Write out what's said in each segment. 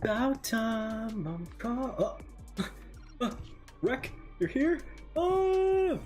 About time I'm caught. Wreck, you're here? Oh!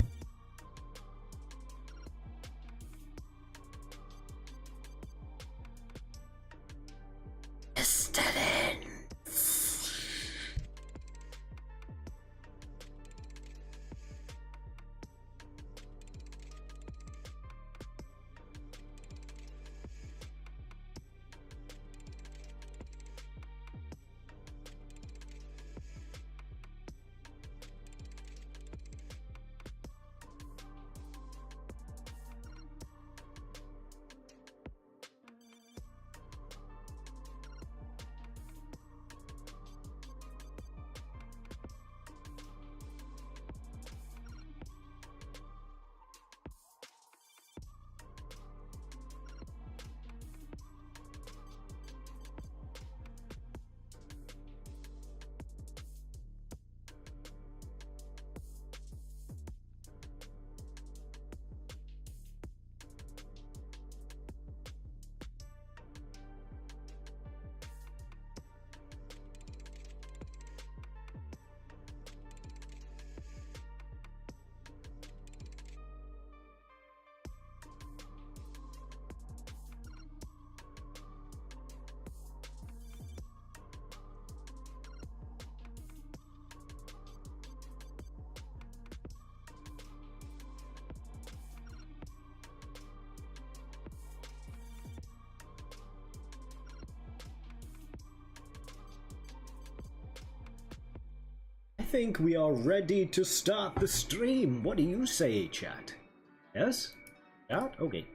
I think we are ready to start the stream. What do you say, chat? Yes? Out? Okay.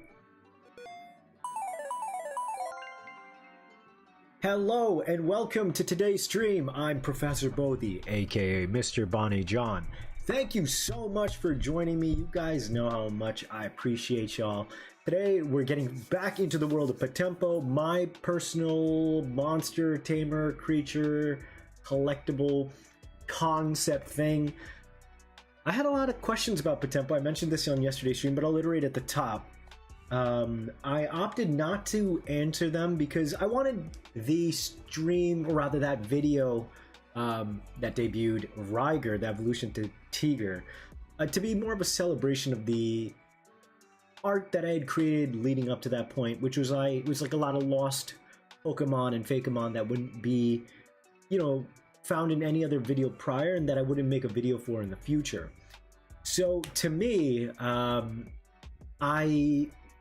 Hello and welcome to today's stream. I'm Professor Bodhi, aka Mr. Bonny John. Thank you so much for joining me. You guys know how much I appreciate y'all. Today we're getting back into the world of POTEMPO, my personal monster tamer creature collectible concept thing. I had a lot of questions about POTEMPO. I mentioned this on yesterday's stream, but I'll iterate at the top. I opted not to answer them because I wanted the stream, or rather that video that debuted Ryger, the evolution to Tiger, to be more of a celebration of the art that I had created leading up to that point, which was like a lot of lost Pokemon and Fakemon that wouldn't be, you know, found in any other video prior, and that I wouldn't make a video for in the future. So to me, I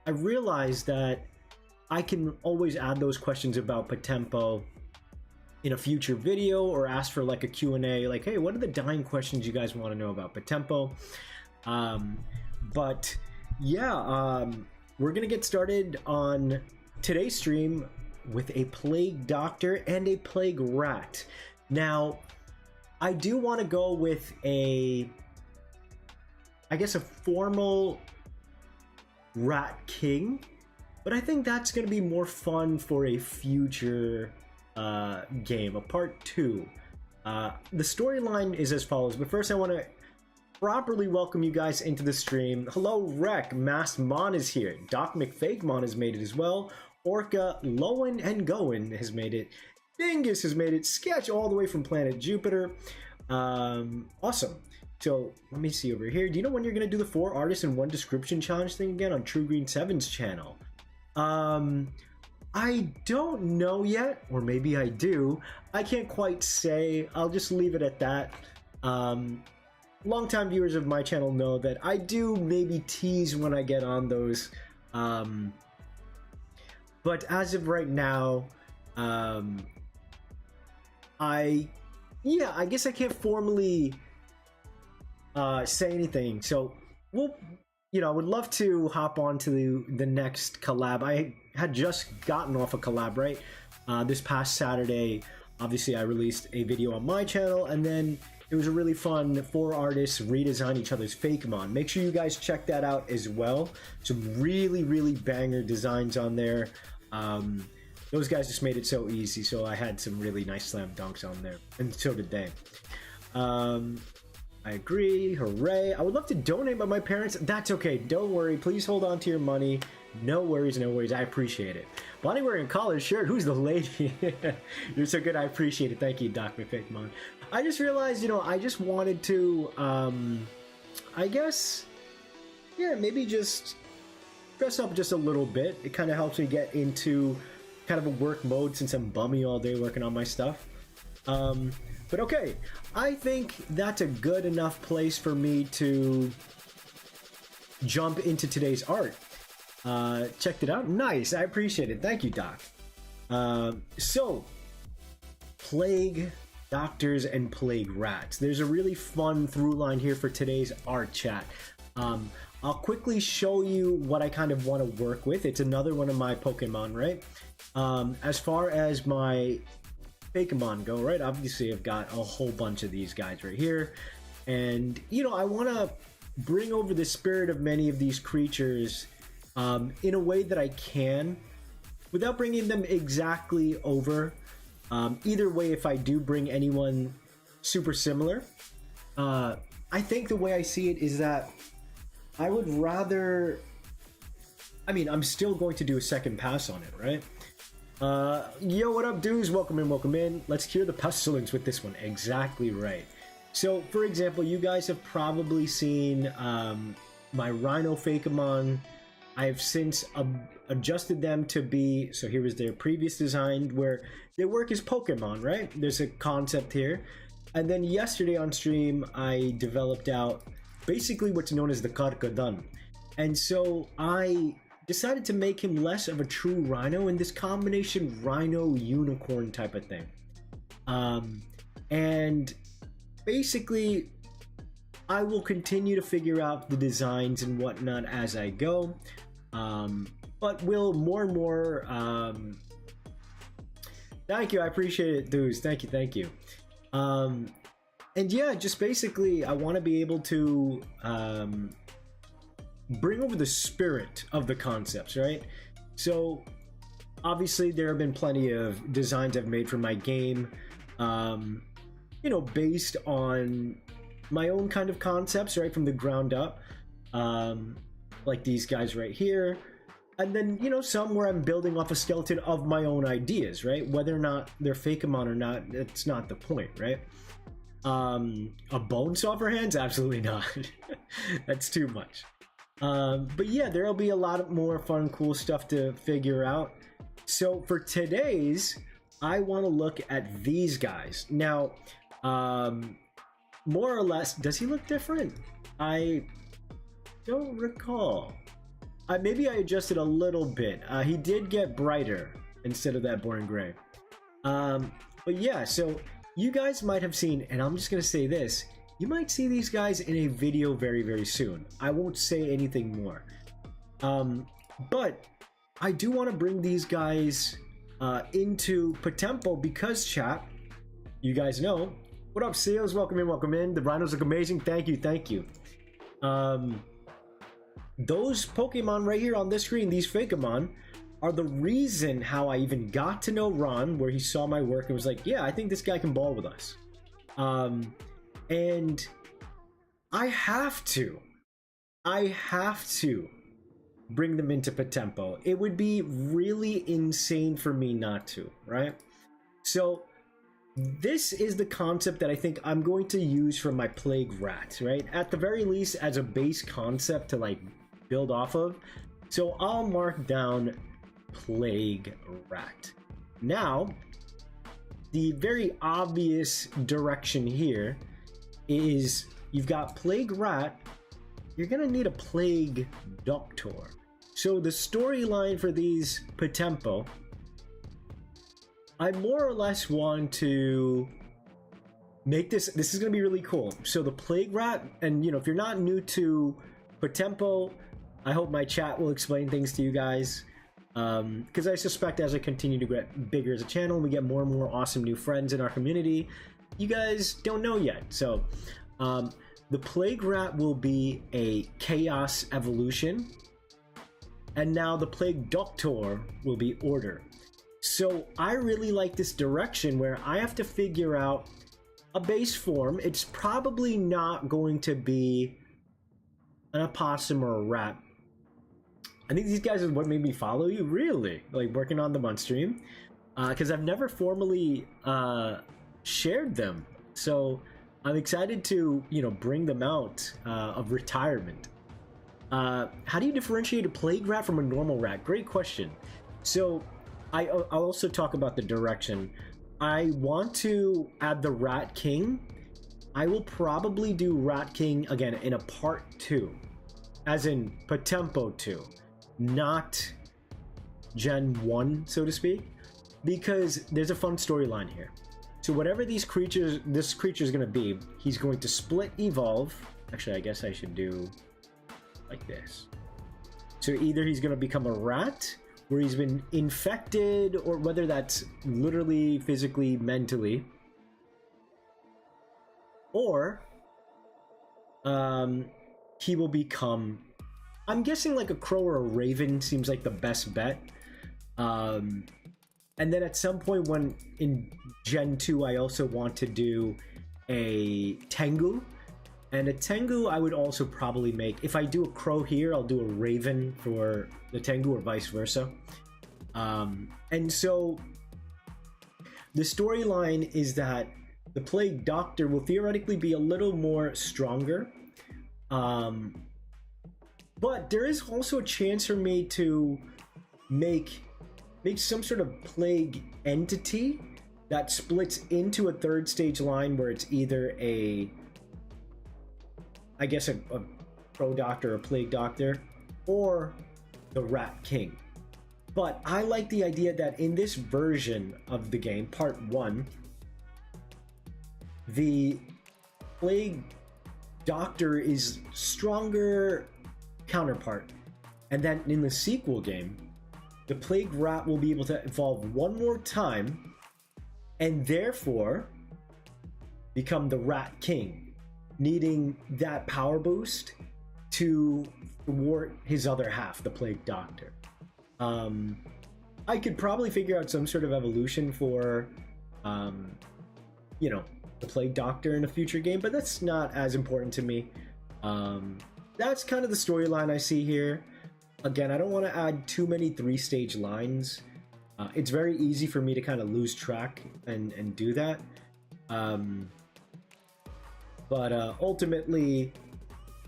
realized that I can always add those questions about POTEMPO in a future video, or ask for like a Q&A, like, hey, what are the dying questions you guys want to know about POTEMPO? But yeah, we're gonna get started on today's stream with a plague doctor and a plague rat. Now, I do want to go with I guess a formal Rat King, but I think that's going to be more fun for a future game, a part 2. The storyline is as follows, but first I want to properly welcome you guys into the stream. Hello, Rec, Masked Mon is here, Doc McFakemon has made it as well, Orca, Lowen, and Goen has made it, Dingus has made it, Sketch all the way from planet Jupiter. Awesome. So let me see over here. Do you know when you're gonna do the 4 artists and 1 description challenge thing again on True Green 7's channel? I don't know yet, or maybe I do. I can't quite say. I'll just leave it at that. Longtime viewers of my channel know that I do maybe tease when I get on those. But as of right now, I guess I can't formally say anything. So we'll, I would love to hop on to the next collab. I had just gotten off a collab, right? This past Saturday, obviously I released a video on my channel, and then it was a really fun 4 artists redesign each other's Fakemon. Make sure you guys check that out as well. Some really, really banger designs on there. Those guys just made it so easy, so I had some really nice slam dunks on there, and so did they. I agree. Hooray. I would love to donate, but my parents... That's okay. Don't worry. Please hold on to your money. No worries, no worries. I appreciate it. Bonnie wearing a collared shirt. Who's the lady? You're so good. I appreciate it. Thank you, Doc McFakemon. I just realized, you know, I just wanted to, I guess, yeah, maybe just dress up just a little bit. It kind of helps me get into kind of a work mode since I'm bummy all day working on my stuff. But okay, I think that's a good enough place for me to jump into today's art. Checked it out. Nice. I appreciate it. Thank you, Doc. So, plague doctors and plague rats. There's a really fun through line here for today's art chat. I'll quickly show you what I kind of want to work with. It's another one of my Pokemon, right? As far as my Fakemon go, right? Obviously, I've got a whole bunch of these guys right here. And, you know, I want to bring over the spirit of many of these creatures in a way that I can without bringing them exactly over. Either way, if I do bring anyone super similar, I think the way I see it is that I would rather... I mean, I'm still going to do a second pass on it, right? Yo, what up, dudes? Welcome in, welcome in. Let's cure the pestilence with this one. Exactly right. So, for example, you guys have probably seen my Rhino Fakemon. I have since adjusted them to be... So here was their previous design where they work as Pokemon, right? There's a concept here. And then yesterday on stream, I developed out basically what's known as the Karkadan. And so I decided to make him less of a true Rhino in this combination Rhino-Unicorn type of thing. And basically, I will continue to figure out the designs and whatnot as I go. But will more and more... Thank you, I appreciate it, dudes. Thank you, thank you. And yeah, just basically, I want to be able to bring over the spirit of the concepts, right? So, obviously, there have been plenty of designs I've made for my game, you know, based on my own kind of concepts, right, from the ground up, like these guys right here. And then, you know, some where I'm building off a skeleton of my own ideas, right? Whether or not they're Fakemon or not, that's not the point, right? A bone saw for hands? Absolutely not. That's too much. But yeah, there'll be a lot more fun, cool stuff to figure out. So for today's, I want to look at these guys. Now, more or less, does he look different? I don't recall. Maybe I adjusted a little bit. He did get brighter instead of that boring gray. But yeah, so you guys might have seen, and I'm just going to say this, you might see these guys in a video very, very soon. I won't say anything more. But I do want to bring these guys into POTEMPO because, chat, you guys know. What up, Seals? Welcome in, welcome in. The rhinos look amazing. Thank you, thank you. Those Pokemon right here on this screen, these Fakemon, are the reason how I even got to know Ron, where he saw my work and was like, yeah, I think this guy can ball with us. And I have to bring them into POTEMPO. It would be really insane for me not to, right? So this is the concept that I think I'm going to use for my Plague Rat, right? At the very least, as a base concept to like build off of. So I'll mark down Plague Rat. Now, the very obvious direction here is you've got Plague Rat, you're gonna need a Plague Doctor. So the storyline for these POTEMPO, I more or less want to make this is gonna be really cool. So the Plague Rat, and you know, if you're not new to POTEMPO, I hope my chat will explain things to you guys, because I suspect as I continue to get bigger as a channel, we get more and more awesome new friends in our community. You guys don't know yet. So the Plague Rat will be a Chaos evolution, and now the Plague Doctor will be Order. So I really like this direction where I have to figure out a base form. It's probably not going to be an opossum or a rat. I think these guys is what made me follow you, really, like working on them on stream, because I've never formally shared them. So I'm excited to, you know, bring them out of retirement. How do you differentiate a plague rat from a normal rat? Great question. So I'll also talk about the direction. I want to add the Rat King. I will probably do Rat King again in a part 2, as in POTEMPO 2, not Gen 1, so to speak, because there's a fun storyline here. So whatever this creature is going to be, he's going to split evolve. Actually, I guess I should do like this. So either he's going to become a rat, where he's been infected, or whether that's literally, physically, mentally, or he will become, I'm guessing like a crow or a raven seems like the best bet. And then at some point when in Gen 2, I also want to do a Tengu. And a Tengu I would also probably make, if I do a crow here, I'll do a raven for the Tengu or vice versa. And so the storyline is that the Plague Doctor will theoretically be a little more stronger. But there is also a chance for me to make some sort of plague entity that splits into a third stage line where it's either a Pro Doctor, a Plague Doctor, or the Rat King. But I like the idea that in this version of the game, part 1, the Plague Doctor is stronger counterpart. And then in the sequel game, the Plague Rat will be able to evolve one more time and therefore become the Rat King, needing that power boost to thwart his other half, the Plague Doctor. I could probably figure out some sort of evolution for, the Plague Doctor in a future game, but that's not as important to me. That's kind of the storyline I see here. Again, I don't want to add too many 3-stage lines. It's very easy for me to kind of lose track and do that. But ultimately,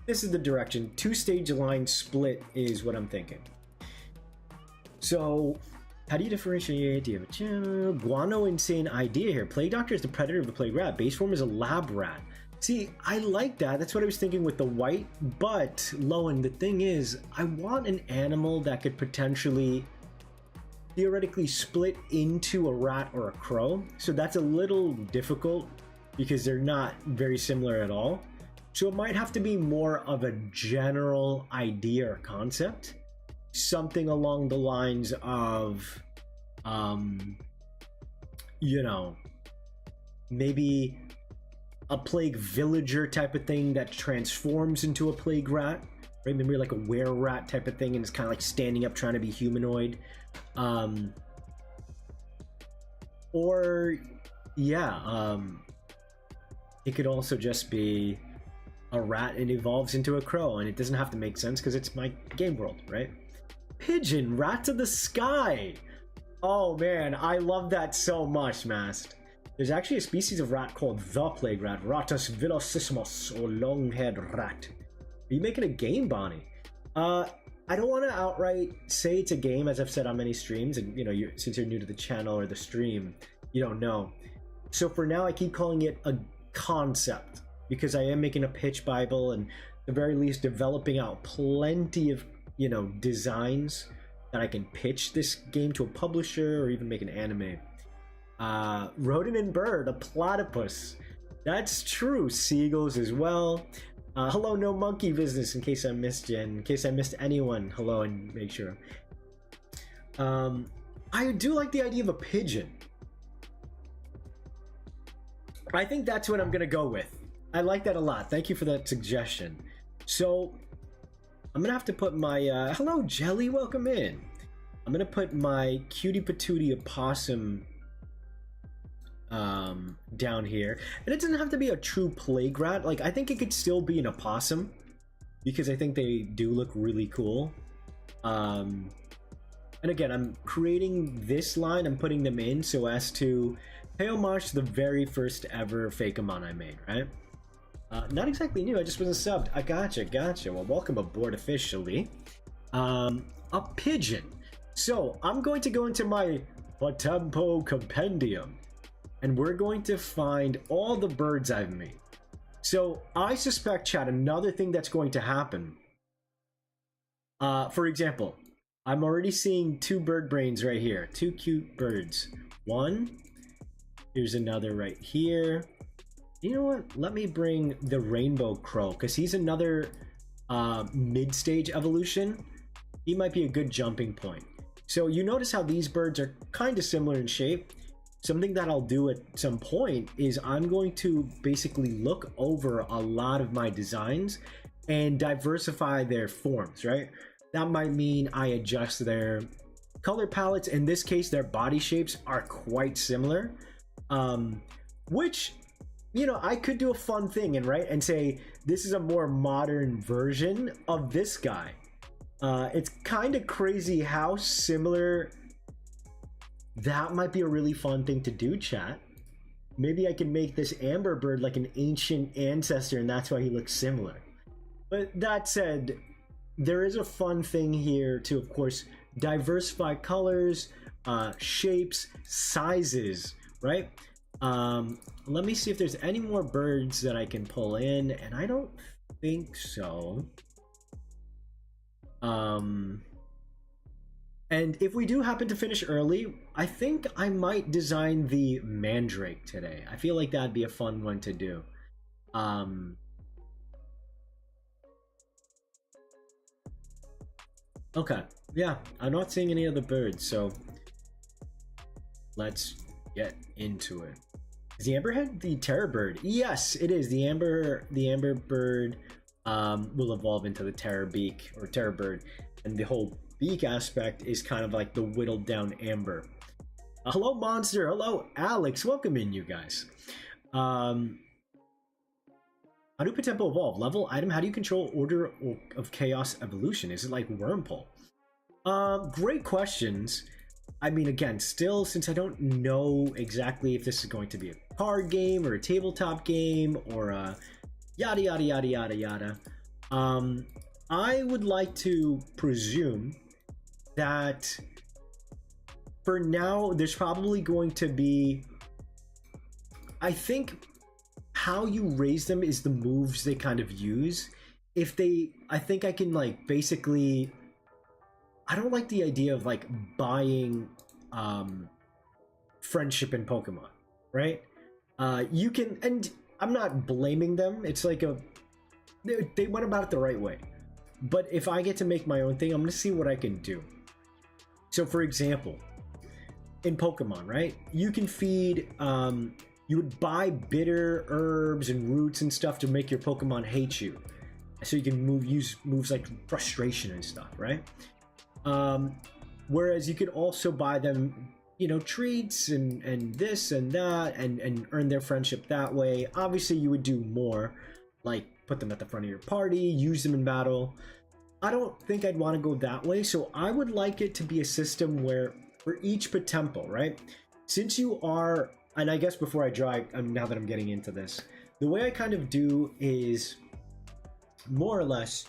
this is the direction. 2-stage line split is what I'm thinking. So, how do you differentiate the channel? Guano insane idea here. Plague Doctor is the predator of the Plague Rat. Base form is a lab rat. See, I like that. That's what I was thinking with the white. But, Lowen, the thing is, I want an animal that could potentially, theoretically, split into a rat or a crow. So that's a little difficult because they're not very similar at all. So it might have to be more of a general idea or concept. Something along the lines of, maybe a plague villager type of thing that transforms into a plague rat, right? Maybe like a were-rat type of thing, and it's kind of like standing up trying to be humanoid. It could also just be a rat and evolves into a crow, and it doesn't have to make sense because it's my game world, right? Pigeon, rat of the sky. Oh man, I love that so much, Mast. There's actually a species of rat called the plague rat, Ratus villosissimus, or long-haired rat. Are you making a game, Bonnie? I don't want to outright say it's a game, as I've said on many streams, and since you're new to the channel or the stream, you don't know. So for now, I keep calling it a concept because I am making a pitch bible and at the very least developing out plenty of designs that I can pitch this game to a publisher or even make an anime. Rodent and bird, a platypus. That's true. Seagulls as well. Hello, no monkey business. In case I missed you, in case I missed anyone, hello, and make sure. I do like the idea of a pigeon. I think that's what I'm gonna go with. I like that a lot. Thank you for that suggestion. So I'm gonna have to put my hello Jelly, welcome in. I'm gonna put my cutie patootie opossum down here. And it doesn't have to be a true plague rat. Like, I think it could still be an opossum, because I think they do look really cool. And again, I'm creating this line, I'm putting them in so as to pay homage to the very first ever Fakemon I made, right? Not exactly new, I just wasn't subbed. I gotcha. Well, welcome aboard officially. A pigeon. So, I'm going to go into my POTEMPO compendium, and we're going to find all the birds I've made. So, I suspect, chat, another thing that's going to happen. For example, I'm already seeing 2 bird brains right here. 2 cute birds. One. Here's another right here. You know what? Let me bring the rainbow crow, because he's another mid-stage evolution. He might be a good jumping point. So you notice how these birds are kind of similar in shape. Something that I'll do at some point is I'm going to basically look over a lot of my designs and diversify their forms, right? That might mean I adjust their color palettes. In this case, their body shapes are quite similar, which, you know, I could do a fun thing and say this is a more modern version of this guy. It's kind of crazy how similar. That might be a really fun thing to do, chat. Maybe I can make this amber bird like an ancient ancestor, and that's why he looks similar. But that said, there is a fun thing here to, of course, diversify colors, shapes, sizes, right? Let me see if there's any more birds that I can pull in, and I don't think so. And if we do happen to finish early, I think I might design the mandrake today. I feel like that'd be a fun one to do. Okay, yeah, I'm not seeing any other birds, so let's get into it. Is the amberhead the terror bird? Yes, it is. The amber bird will evolve into the terror beak or terror bird, and the whole beak aspect is kind of like the whittled down amber. Hello Monster, hello Alex, welcome in you guys. How do POTEMPO evolve? Level, item, how do you control order of chaos evolution? Is it like Wormhole? Great questions. I mean, again, still, since I don't know exactly if this is going to be a card game or a tabletop game or a yada yada yada yada yada, I would like to presume that for now there's probably going to be, I think how you raise them is the moves they kind of use. If they, I think I can like basically, I don't like the idea of like buying friendship in Pokemon, right? You can, and I'm not blaming them, it's like they went about it the right way. But if I get to make my own thing, I'm gonna see what I can do. So for example, in Pokemon, right, you can feed, you would buy bitter herbs and roots and stuff to make your Pokemon hate you, so you can use moves like frustration and stuff, right? Whereas you could also buy them, you know, treats and this and that, and earn their friendship that way. Obviously you would do more, like put them at the front of your party, use them in battle. I don't think I'd want to go that way, so I would like it to be a system where for each POTEMPO, right, since you are, and I guess before I draw, now that I'm getting into this, the way I kind of do is more or less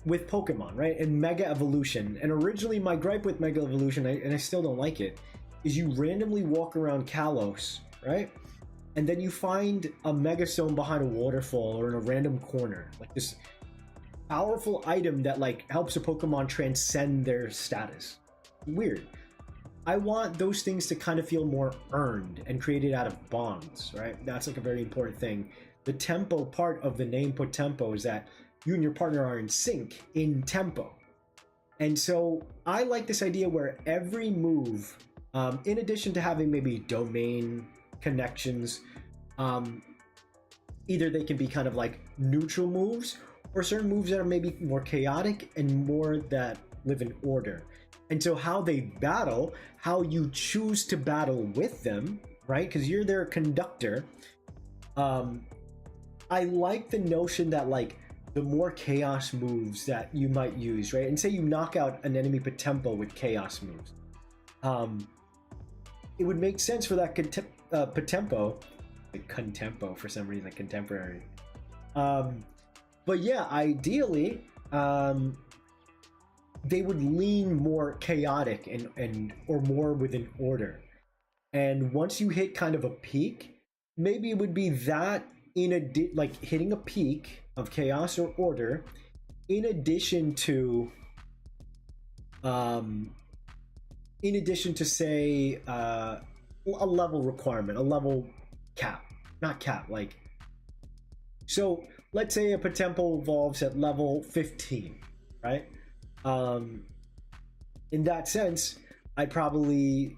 with Pokemon, right, and Mega Evolution. And originally my gripe with Mega Evolution, and I still don't like it, is you randomly walk around Kalos, right, and then you find a Megastone behind a waterfall or in a random corner, like this powerful item that like helps a Pokemon transcend their status. Weird. I want those things to kind of feel more earned and created out of bonds, right? That's like a very important thing. The tempo part of the name POTEMPO is that you and your partner are in sync in tempo. And so I like this idea where every move, in addition to having maybe domain connections, either they can be kind of like neutral moves or certain moves that are maybe more chaotic and more that live in order. And so how they battle, how you choose to battle with them, right? Because you're their conductor. I like the notion that like the more chaos moves that you might use, right? And say you knock out an enemy POTEMPO with chaos moves. It would make sense for that POTEMPO, like contempo for some reason, like contemporary. But yeah, ideally, they would lean more chaotic and or more within order. And once you hit kind of a peak, maybe it would be that like hitting a peak of chaos or order, in addition to say a level requirement, a level cap, not cap, like, so let's say a POTEMPO evolves at level 15, right? In that sense, I'd probably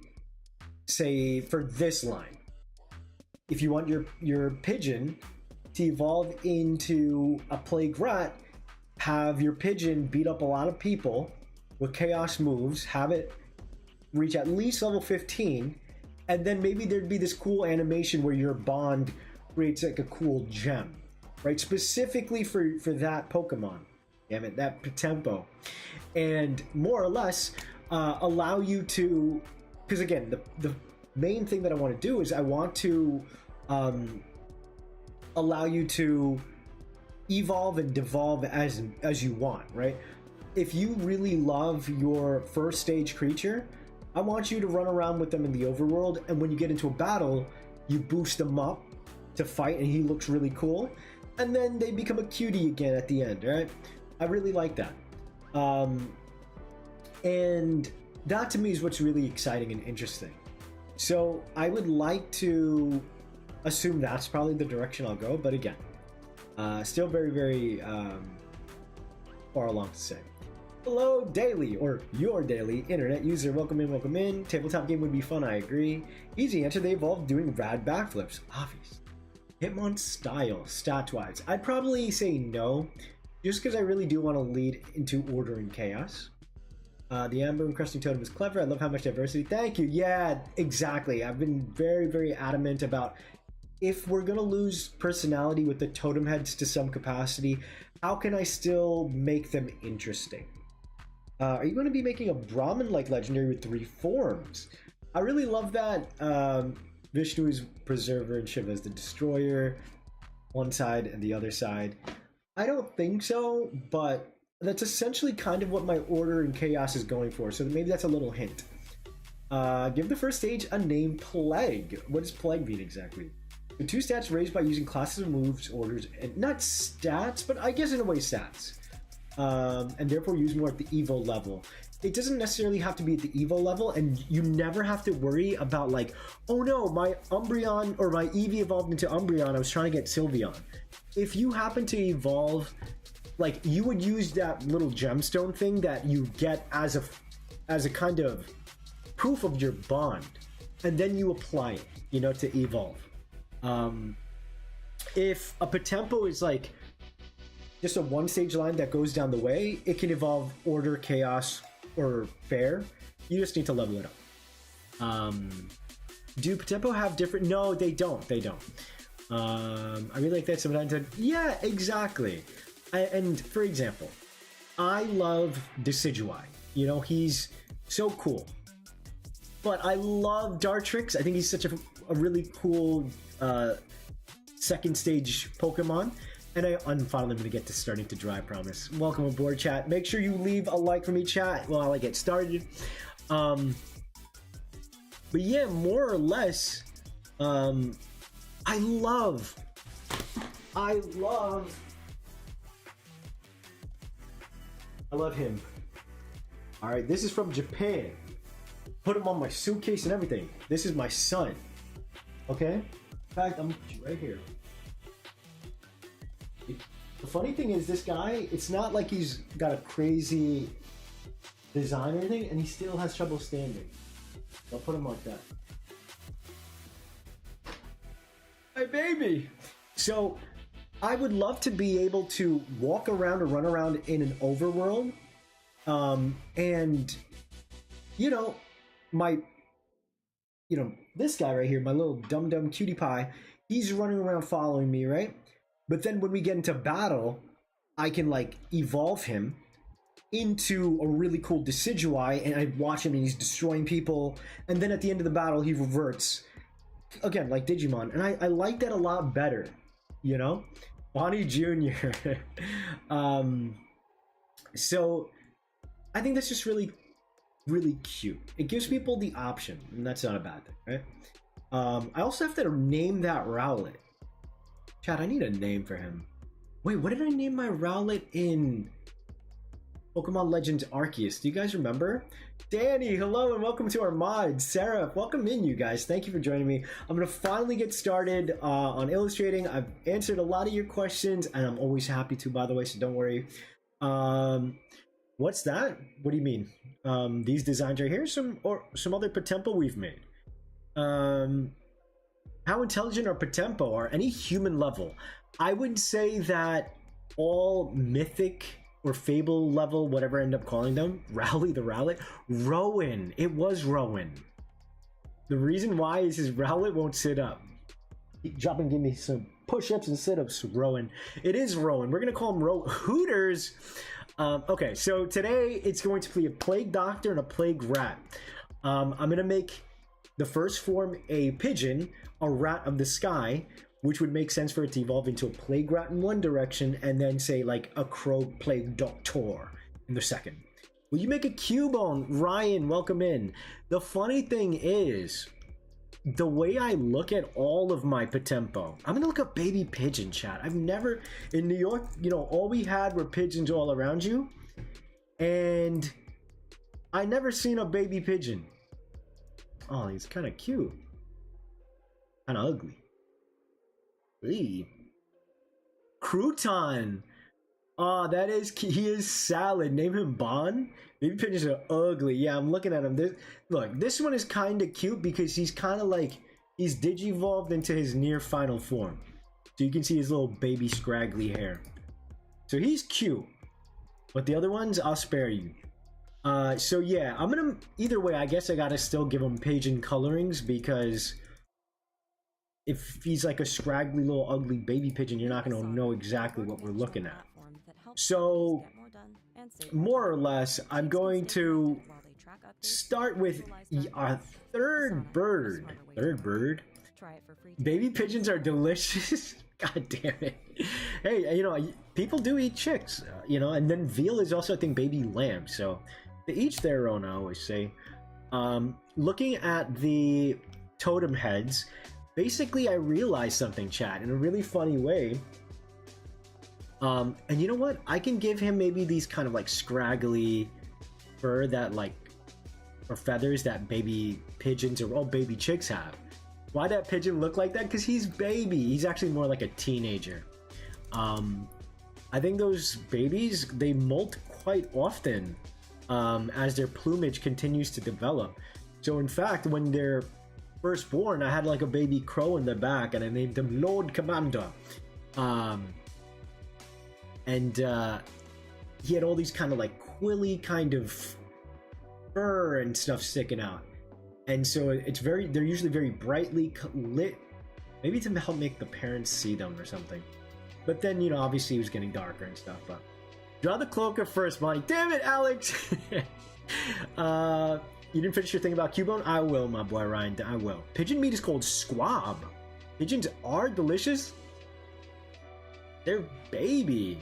say for this line, if you want your pigeon to evolve into a plague rat, have your pigeon beat up a lot of people with chaos moves, have it reach at least level 15, and then maybe there'd be this cool animation where your bond creates like a cool gem, right? Specifically for that Pokemon, damn it, that POTEMPO, and more or less allow you to, because again, the main thing that I want to do is I want to allow you to evolve and devolve as you want, right? If you really love your first stage creature, I want you to run around with them in the overworld, and when you get into a battle, you boost them up to fight and he looks really cool, and then they become a cutie again at the end, right? I really like that. And that to me is what's really exciting and interesting. So I would like to assume that's probably the direction I'll go, but again, still very, very far along to say. Hello, daily, or your daily internet user. Welcome in, welcome in. Tabletop game would be fun, I agree. Easy answer, they evolved doing rad backflips. Obvious. Hitmon style, stat-wise. I'd probably say no, just because I really do want to lead into order and chaos. The Amber Encrusting Totem is clever. I love how much diversity. Thank you. Yeah, exactly. I've been very, very adamant about if we're going to lose personality with the totem heads to some capacity, how can I still make them interesting? Are you going to be making a Brahmin-like legendary with 3 forms? I really love that. Vishnu is Preserver and Shiva is the Destroyer. One side and the other side. I don't think so, but that's essentially kind of what my Order and Chaos is going for, so maybe that's a little hint. Give the first stage a name, Plague. What does Plague mean exactly? The 2 stats raised by using classes of moves, orders, and not stats, but I guess in a way stats. And therefore use more at the Evo level. It doesn't necessarily have to be at the Evo level, and you never have to worry about like, oh no, my Umbreon or my Eevee evolved into Umbreon, I was trying to get Sylveon. If you happen to evolve, like, you would use that little gemstone thing that you get as a kind of proof of your bond, and then you apply it, you know, to evolve. If a POTEMPO is like just a 1-stage line that goes down the way, it can evolve Order, Chaos, or Fair. You just need to level it up. Do POTEMPO have different? No, they don't. They don't. I really like that sometimes. Yeah, exactly. And for example, I love Decidueye. You know, he's so cool. But I love Dartrix. I think he's such a really cool second stage Pokemon. And I'm finally going to get to starting to dry, I promise. Welcome aboard, chat. Make sure you leave a like for me, chat, while I get started. But yeah, more or less, I love him. All right, this is from Japan. Put him on my suitcase and everything. This is my son. Okay? In fact, I'm right here. The funny thing is, this guy, it's not like he's got a crazy design or anything, and he still has trouble standing. I'll put him like that. My baby! So, I would love to be able to walk around or run around in an overworld, and you know, my, this guy right here, my little dum cutie pie, he's running around following me, right? But then when we get into battle, I can like evolve him into a really cool Decidueye, and I watch him and he's destroying people, and then at the end of the battle he reverts again like Digimon, and I like that a lot better, you know. Bonnie Jr. So I think that's just really cute. It gives people the option, and that's not a bad thing, right? I also have to name that Rowlet. Chad, I need a name for him. Wait, what did I name my Rowlet in Pokemon Legends Arceus? Do you guys remember? Danny, hello and welcome to our mod. Sarah, welcome in, you guys. Thank you for joining me. I'm gonna finally get started on illustrating. I've answered a lot of your questions, and I'm always happy to, by the way, so don't worry. What's that? What do you mean? These designs right here, some other POTEMPO we've made. How intelligent are POTEMPO, or any human level? I would say that all mythic or fable level, whatever I end up calling them, Rowlet the Rowlet, Rowan. It was Rowan. The reason why is his Rowlet won't sit up. Drop and give me some push-ups and sit-ups, Rowan. It is Rowan. We're gonna call him Hooters. Okay, so today it's going to be a plague doctor and a plague rat. I'm gonna make the first form a pigeon, a rat of the sky, which would make sense for it to evolve into a plague rat in one direction, and then say like a crow plague doctor in the second. Will you make a Cubone? Ryan, welcome in. The funny thing is, the way I look at all of my POTEMPO, I'm gonna look up baby pigeon, chat. I've never, in New York, all we had were pigeons all around you, and I never seen a baby pigeon. Oh, he's kind of cute. Kind of ugly. Eee. Crouton. Oh, he is salad. Name him Bon. Baby pigeons are ugly. Yeah, I'm looking at him. Look, this one is kind of cute because he's kind of like, he's digivolved into his near final form. So you can see his little baby scraggly hair. So he's cute. But the other ones, I'll spare you. So yeah, I'm gonna, either way, I guess I gotta still give him pigeon colorings, because if he's like a scraggly little ugly baby pigeon, you're not gonna know exactly what we're looking at. So more or less, I'm going to start with our third bird. Baby pigeons are delicious. God damn it. Hey, people do eat chicks, and then veal is also, I think, baby lamb. So to each their own, I always say. Looking at the totem heads, basically I realized something, chat, in a really funny way. And you know what? I can give him maybe these kind of like scraggly fur that or feathers that baby pigeons or all baby chicks have. Why that pigeon look like that? Because he's baby. He's actually more like a teenager. I think those babies, they molt quite often as their plumage continues to develop. So in fact, when they're first born, I had like a baby crow in the back, and I named him Lord Commander. And he had all these kind of like quilly kind of fur and stuff sticking out. And so they're usually very brightly lit, maybe to help make the parents see them or something. But then, obviously he was getting darker and stuff. But draw the cloaker first, Bonnie. Damn it, Alex! You didn't finish your thing about Cubone? I will, my boy Ryan. I will. Pigeon meat is called squab. Pigeons are delicious. They're baby.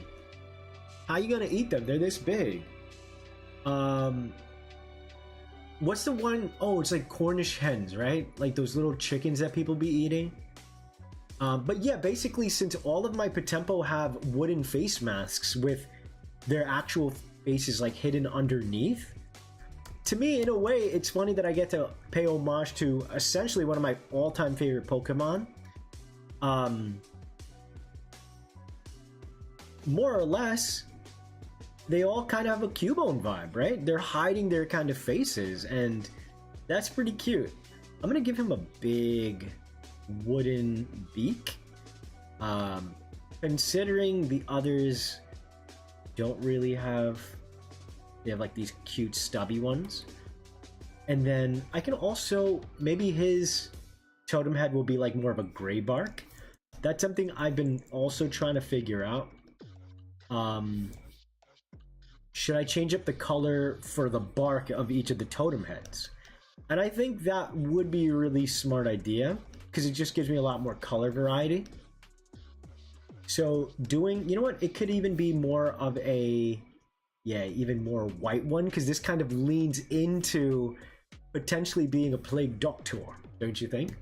How you gonna eat them? They're this big. What's the one? Oh, it's like Cornish hens, right? Like those little chickens that people be eating. But yeah, basically, since all of my POTEMPO have wooden face masks with their actual faces like hidden underneath, to me, in a way, it's funny that I get to pay homage to essentially one of my all-time favorite Pokemon. More or less, they all kind of have a Cubone vibe, right? They're hiding their kind of faces, and that's pretty cute. I'm gonna give him a big wooden beak. Considering the others don't really have, they have like these cute stubby ones. And then I can also, maybe his totem head will be like more of a gray bark. That's something I've been also trying to figure out. Should I change up the color for the bark of each of the totem heads? And I think that would be a really smart idea, because it just gives me a lot more color variety. So doing, you know what, it could even be more of a, yeah, even more white one, because this kind of leans into potentially being a plague doctor, don't you think?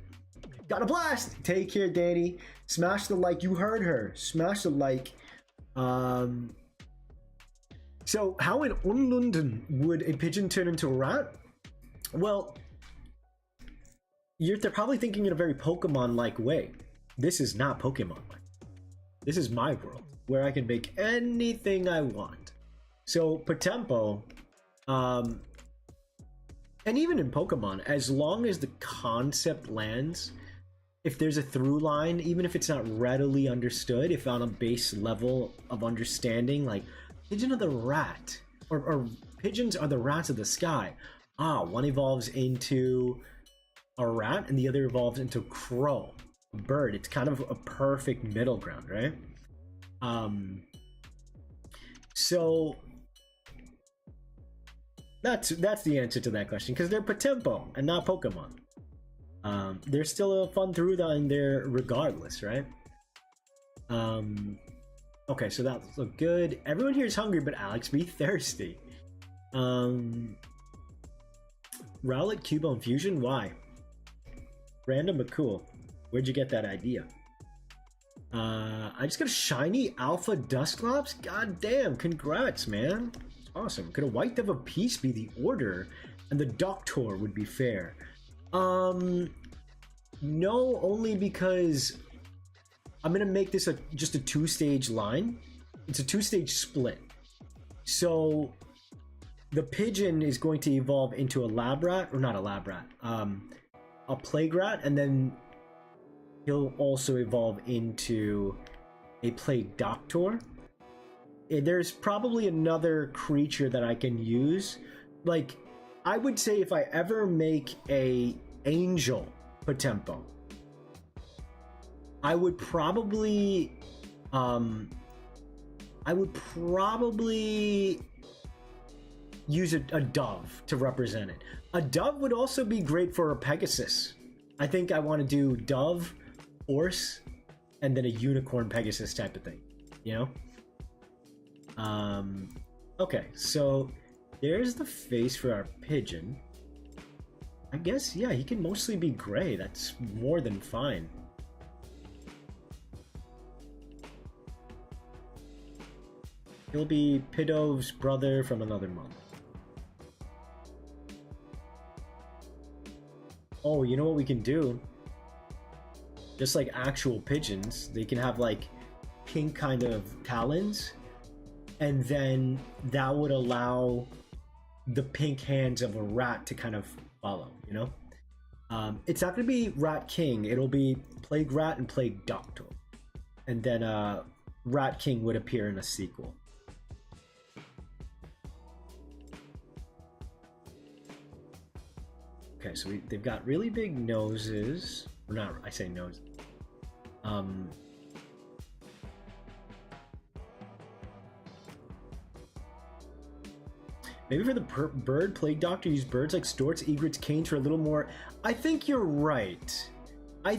Got a blast! Take care, Danny. Smash the like, you heard her. Smash the like. So how in London would a pigeon turn into a rat? Well, they're probably thinking in a very Pokemon-like way. This is not Pokemon-like. This is my world, where I can make anything I want. So POTEMPO, and even in Pokemon, as long as the concept lands, if there's a through line, even if it's not readily understood, if on a base level of understanding, like pigeon of the rat, or pigeons are the rats of the sky. Ah, one evolves into a rat and the other evolves into crow, a bird. It's kind of a perfect middle ground, right? So that's the answer to that question, because they're POTEMPO and not Pokemon. There's still a fun through line there regardless, right? Okay, so that looked good. Everyone here is hungry, but Alex be thirsty. Rowlet Cubone Fusion? Why? Random but cool. Where'd you get that idea? I just got a shiny Alpha Dusclops? God damn, congrats, man. It's awesome. Could a White Dove of Peace be the order and the Doctor would be fair? No, only because I'm gonna make this just a two-stage line. It's a two-stage split. So the pigeon is going to evolve into a lab rat, or not a lab rat, a plague rat, and then he'll also evolve into a plague doctor. There's probably another creature that I can use. Like, I would say if I ever make a angel POTEMPO, I would probably use a dove to represent it. A dove would also be great for a Pegasus. I think I want to do dove, horse, and then a unicorn Pegasus type of thing, you know? Okay, so there's the face for our pigeon. I guess, yeah, he can mostly be gray. That's more than fine. He'll be Pidov's brother from another mother. Oh, you know what we can do? Just like actual pigeons, they can have like pink kind of talons, and then that would allow the pink hands of a rat to kind of follow, you know? It's not going to be Rat King, it'll be Plague Rat and Plague Doctor. And then Rat King would appear in a sequel. Okay, so they've got really big noses. Or not, I say nose. Maybe for the bird plague doctor, use birds like storks, egrets, canes for a little more. I think you're right. I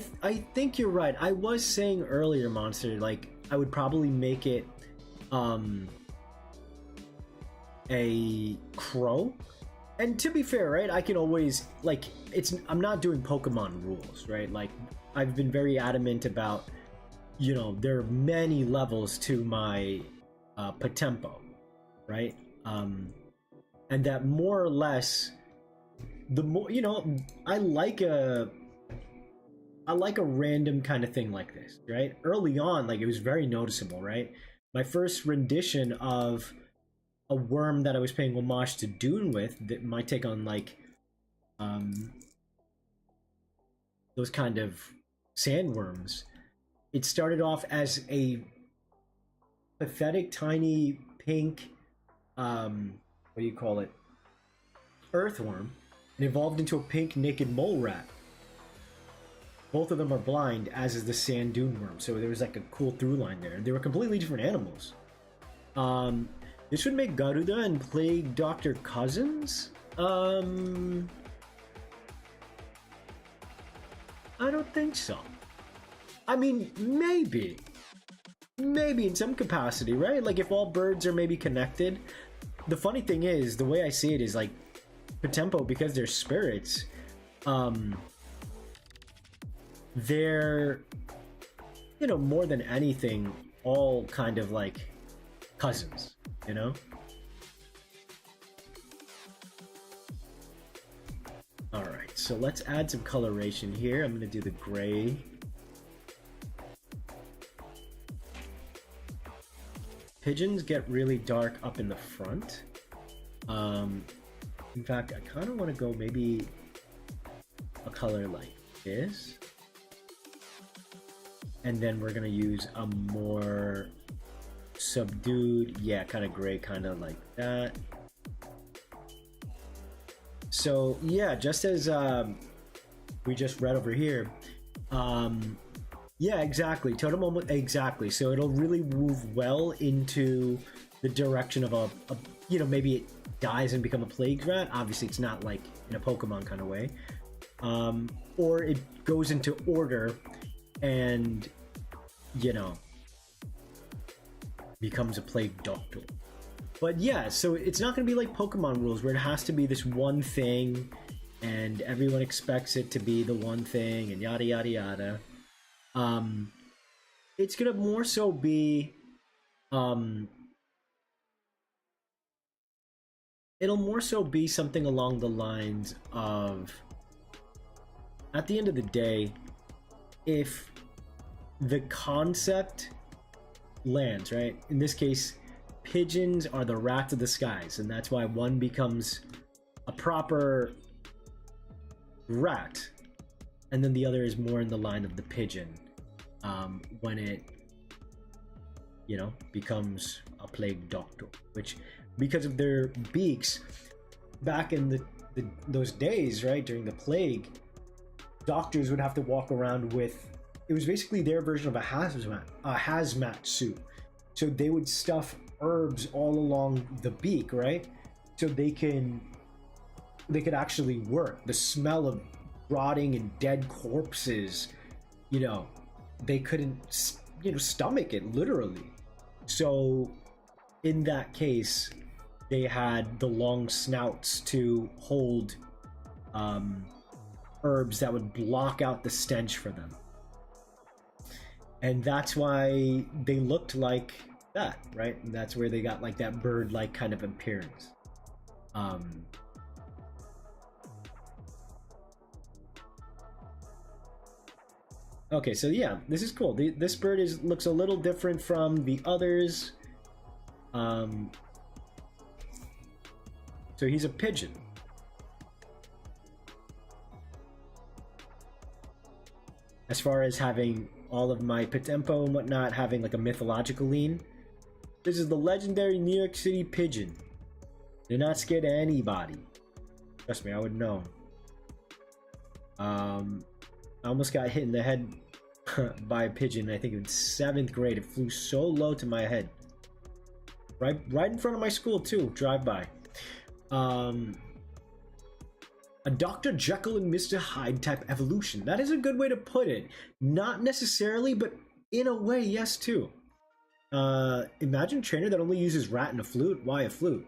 think you're right. I was saying earlier, Monster, like I would probably make it a crow. And to be fair, right, I can always, like, I'm not doing Pokemon rules, right? Like, I've been very adamant about, you know, there are many levels to my POTEMPO, right? And that more or less, the more, you know, I like a random kind of thing like this, right? Early on, like, it was very noticeable, right? My first rendition of a worm that I was paying homage to Dune with, that might take on like those kind of sandworms. It started off as a pathetic tiny pink what do you call it, earthworm, and evolved into a pink naked mole rat. Both of them are blind, as is the sand dune worm. So there was like a cool through line there. They were completely different animals. This would make Garuda and Plague Doctor cousins? I don't think so. I mean, maybe. Maybe in some capacity, right? Like if all birds are maybe connected. The funny thing is, the way I see it is like POTEMPO, because they're spirits, they're, you know, more than anything, all kind of like cousins, you know? Alright, so let's add some coloration here. I'm gonna do the gray. Pigeons get really dark up in the front. In fact, I kind of want to go maybe a color like this. And then we're going to use a more subdued, yeah, kind of gray, kind of like that. So, yeah, just as we just read over here, yeah, exactly. Totem, exactly. So it'll really move well into the direction of a you know, maybe it dies and become a plague rat. Obviously, it's not like in a Pokemon kind of way. Or it goes into order and, you know, becomes a plague doctor. But yeah, so it's not going to be like Pokemon rules where it has to be this one thing and everyone expects it to be the one thing and yada yada yada. It's gonna more so be, it'll more so be something along the lines of, at the end of the day, if the concept lands, right? In this case, pigeons are the rats of the skies, and that's why one becomes a proper rat, and then the other is more in the line of the pigeon. When it, you know, becomes a plague doctor, which, because of their beaks, back in those days, right, during the plague, doctors would have to walk around with, it was basically their version of a hazmat suit. So they would stuff herbs all along the beak, right? So they could actually work. The smell of rotting and dead corpses, you know, they couldn't, you know, stomach it, literally. So in that case, they had the long snouts to hold herbs that would block out the stench for them. And that's why they looked like that, right? And that's where they got like that bird-like kind of appearance. Okay, so yeah, this is cool. This bird looks a little different from the others. So he's a pigeon. As far as having all of my POTEMPO and whatnot having like a mythological lean, this is the legendary New York City pigeon. They're not scared of anybody. Trust me, I would know. I almost got hit in the head by a pigeon. I think in 7th grade. It flew so low to my head. Right in front of my school too. Drive by. A Dr. Jekyll and Mr. Hyde type evolution. That is a good way to put it. Not necessarily, but in a way, yes too. Imagine a trainer that only uses rat and a flute. Why a flute?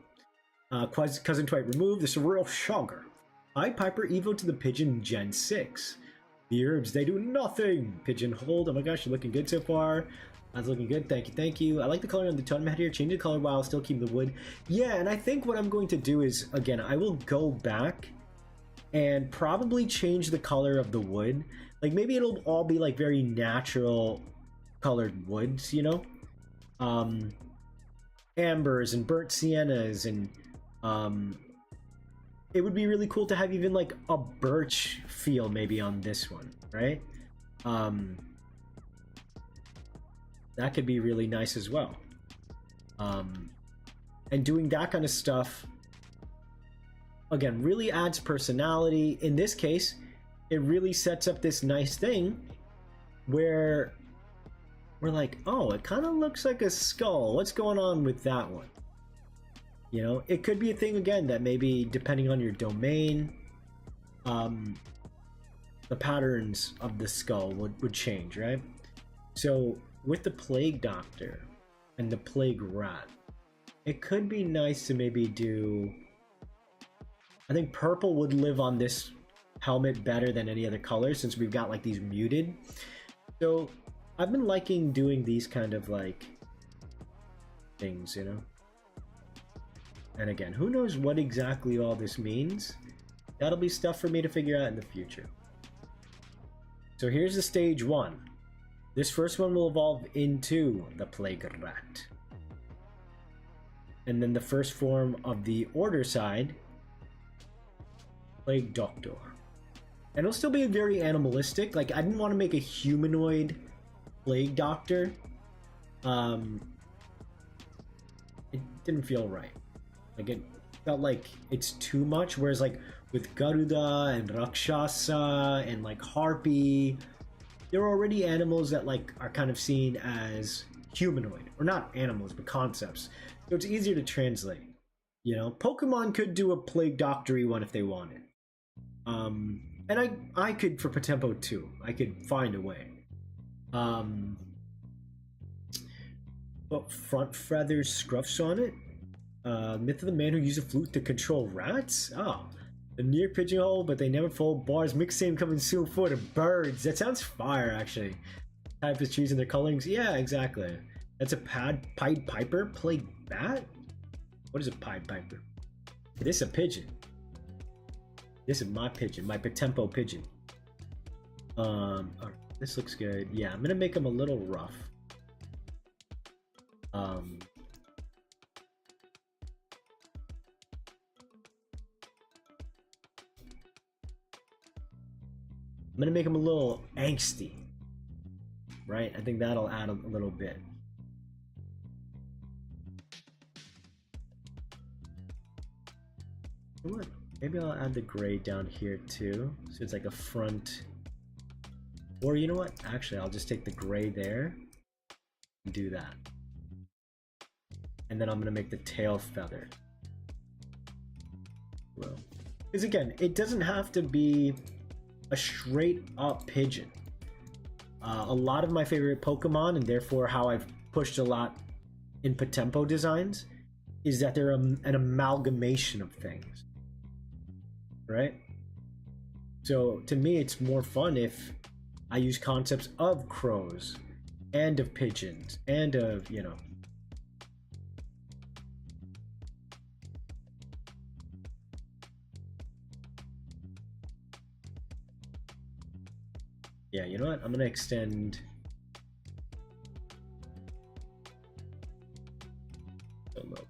Cousin Twite removed. The surreal shocker. Pied Piper Evo to the pigeon Gen 6. The herbs, they do nothing. Pigeon hold. Oh my gosh, you're looking good so far. That's looking good. Thank you, thank you. I like the color on the totem head here. Change the color while still keeping the wood. Yeah, and I think what I'm going to do is, again, I will go back and probably change the color of the wood. Like maybe it'll all be like very natural colored woods, you know? Ambers and burnt siennas, and it would be really cool to have even like a birch feel maybe on this one, right? That could be really nice as well. And doing that kind of stuff again, really adds personality. In this case, it really sets up this nice thing where we're like, oh, it kind of looks like a skull. What's going on with that one? You know, it could be a thing again that maybe depending on your domain, the patterns of the skull would change, right? So with the Plague Doctor and the Plague Rat, it could be nice to maybe do, I think purple would live on this helmet better than any other color since we've got like these muted. So I've been liking doing these kind of like things, you know? And again, who knows what exactly all this means? That'll be stuff for me to figure out in the future. So here's the stage 1. This first one will evolve into the Plague Rat. And then the first form of the Order side, Plague Doctor. And it'll still be very animalistic. Like, I didn't want to make a humanoid Plague Doctor. It didn't feel right. Like, it felt like it's too much, whereas like with Garuda and Rakshasa and like Harpy, there are already animals that like are kind of seen as humanoid, or not animals but concepts, so it's easier to translate. You know, Pokemon could do a Plague Doctor-y one if they wanted, and I could for POTEMPO too. I could find a way. But front feathers scruffs on it. Myth of the man who used a flute to control rats? Oh. The near pigeonhole, but they never fold. Bars. Mixtape coming soon for the birds. That sounds fire, actually. Type is choosing their colorings. Yeah, exactly. That's a Pied Piper? Plague Bat? What is a Pied Piper? This is a pigeon. This is my pigeon. My POTEMPO pigeon. Alright, this looks good. Yeah, I'm gonna make him a little rough. I'm gonna make him a little angsty, right? I think that'll add a little bit. You know what? Maybe I'll add the gray down here too, so it's like a front. Or you know what? Actually, I'll just take the gray there and do that. And then I'm gonna make the tail feather. Well, because again, it doesn't have to be a straight up pigeon. A lot of my favorite Pokemon, and therefore how I've pushed a lot in POTEMPO designs, is that they're an amalgamation of things, right? So to me, it's more fun if I use concepts of crows and of pigeons and of, you know, yeah, you know what? I'm gonna extend so low.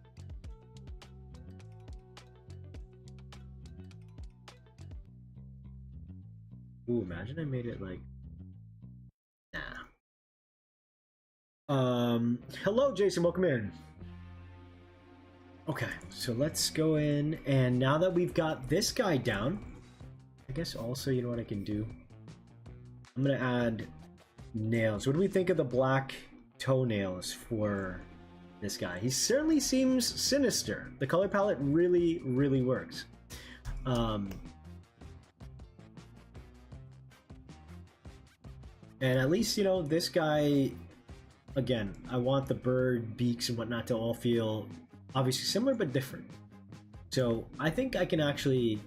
Ooh, imagine I made it like, nah. Hello, Jason. Welcome in. Okay, so let's go in, and now that we've got this guy down, I guess also, you know what I can do? I'm gonna add nails. What do we think of the black toenails for this guy? He certainly seems sinister. The color palette really, really works. And at least, you know, this guy, again, I want the bird beaks and whatnot to all feel obviously similar but different. So I think I can actually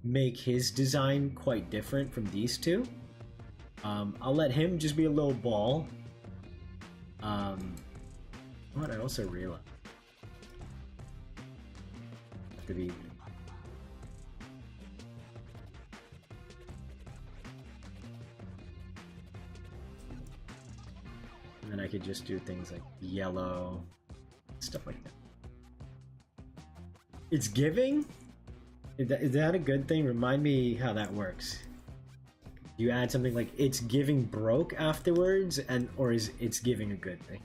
make his design quite different from these two. I'll let him just be a little ball. What I also realized to be, and then I could just do things like yellow, stuff like that. It's giving? Is that a good thing? Remind me how that works. You add something like it's giving broke afterwards, and or is it's giving a good thing?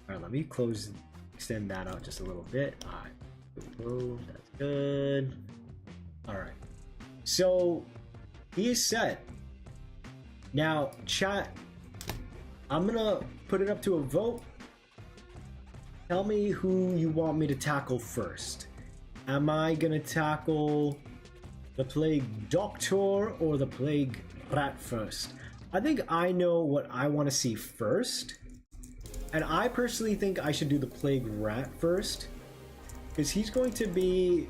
Alright, let me close extend that out just a little bit. All right. Boom, that's good. All right. So he is set. Now, chat, I'm gonna put it up to a vote. Tell me who you want me to tackle first. Am I gonna tackle the Plague Doctor or the Plague Rat first? I think I know what I want to see first. And I personally think I should do the Plague Rat first. Because he's going to be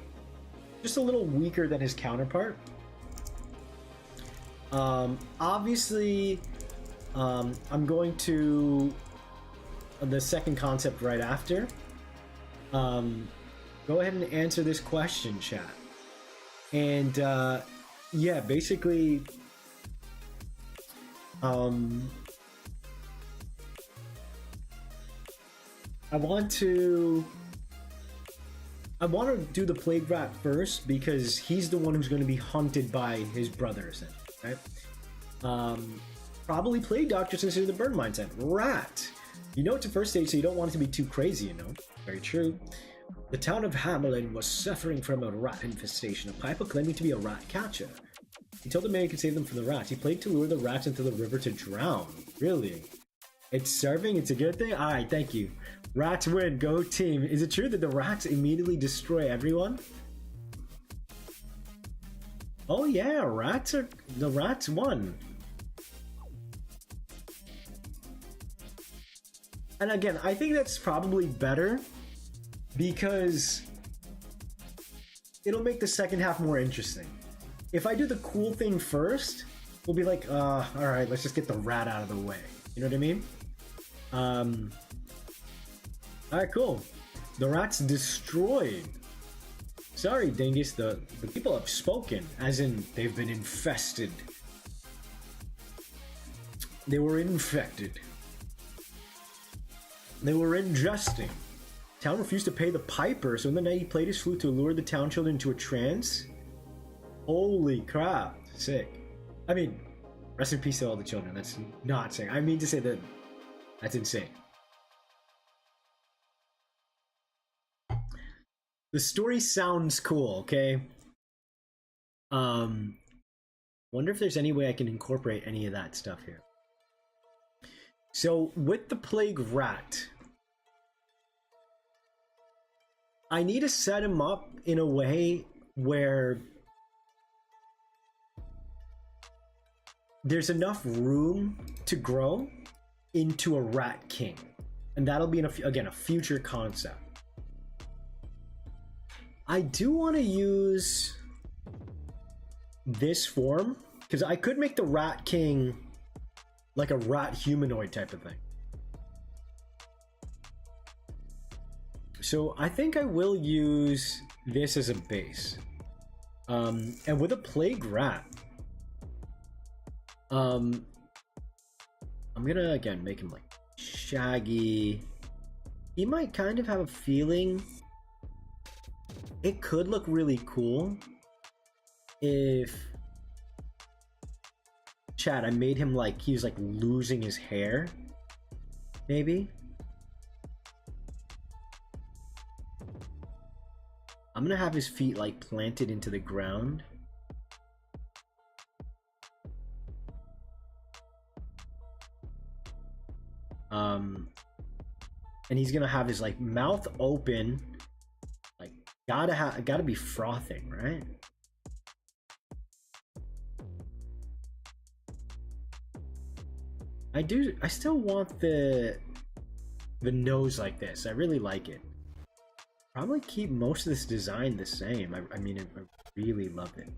just a little weaker than his counterpart. Obviously, I'm going to the second concept right after. Go ahead and answer this question, chat. And yeah, basically, I want to do the Plague Rat first because he's the one who's going to be hunted by his brothers, right? Probably Plague Doctor since he's the burn mindset. Rat. You know it's a first stage, so you don't want it to be too crazy, you know? Very true. The town of Hamelin was suffering from a rat infestation. A piper claiming to be a rat catcher. He told the man he could save them from the rats. He played to lure the rats into the river to drown. Really? It's serving? It's a good thing? Alright, thank you. Rats win. Go team. Is it true that the rats immediately destroy everyone? Oh yeah, the rats won. And again, I think that's probably better because it'll make the second half more interesting. If I do the cool thing first, we'll be like, alright, let's just get the rat out of the way. You know what I mean? Alright, cool. The rat's destroyed. Sorry, Dingus, the people have spoken, as in they've been infested. They were infected. They were ingesting. Town refused to pay the piper, so in the night he played his flute to lure the town children into a trance. Holy crap. Sick. I mean, rest in peace to all the children. That's not saying. I mean to say that that's insane. The story sounds cool, okay? Wonder if there's any way I can incorporate any of that stuff here. So, with the Plague Rat, I need to set him up in a way where there's enough room to grow into a Rat King. And that'll be, again, a future concept. I do want to use this form, because I could make the Rat King like a rat humanoid type of thing. So I think I will use this as a base. And with a Plague Rat, I'm gonna, again, make him like shaggy. He might kind of have a feeling it could look really cool if, chat, I made him like he was like losing his hair, maybe. I'm gonna have his feet like planted into the ground. And he's gonna have his like mouth open, like gotta be frothing, right? I still want the nose like this. I really like it. Probably keep most of this design the same. I mean, I really love it.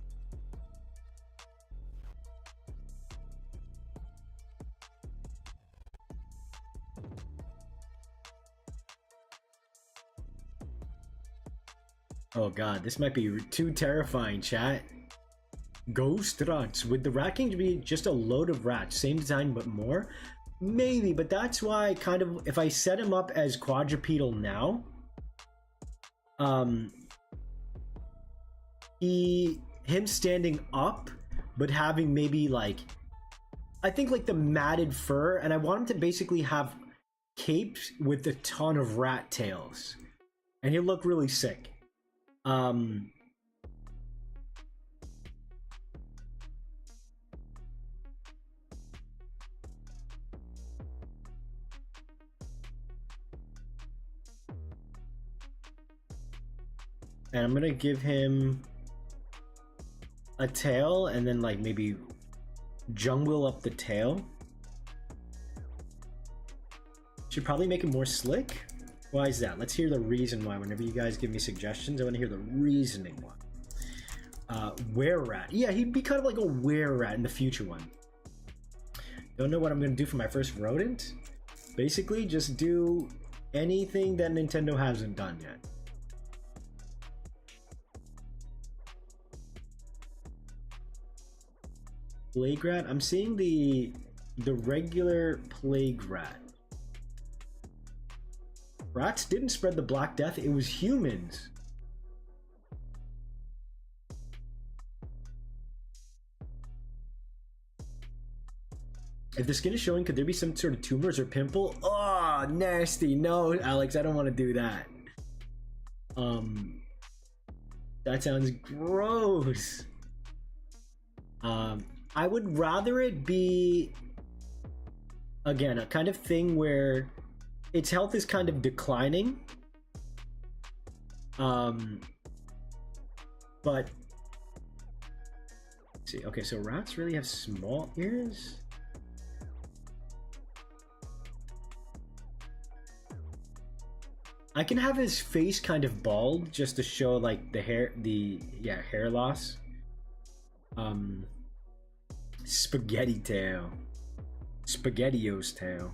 Oh god, this might be too terrifying, chat. Ghost rats. Would the Rat King be just a load of rats? Same design but more? Maybe, but that's why kind of, if I set him up as quadrupedal now, him standing up, but having maybe like, I think like the matted fur, and I want him to basically have cape with a ton of rat tails, and he'll look really sick. And I'm gonna give him a tail, and then like maybe jungle up the tail. Should probably make it more slick. Why is that? Let's hear the reason why. Whenever you guys give me suggestions, I want to hear the reasoning why. Were-rat. Yeah, he'd be kind of like a were-rat in the future one. Don't know what I'm going to do for my first rodent. Basically, just do anything that Nintendo hasn't done yet. Plague rat? I'm seeing the regular plague rat. Rats didn't spread the Black Death, it was humans. If the skin is showing, could there be some sort of tumors or pimple? Oh, nasty. No, Alex, I don't want to do that. That sounds gross. I would rather it be, again, a kind of thing where its health is kind of declining. But let's see. Okay, so rats really have small ears. I can have his face kind of bald just to show like the hair, hair loss. Spaghetti tail. SpaghettiOs tail.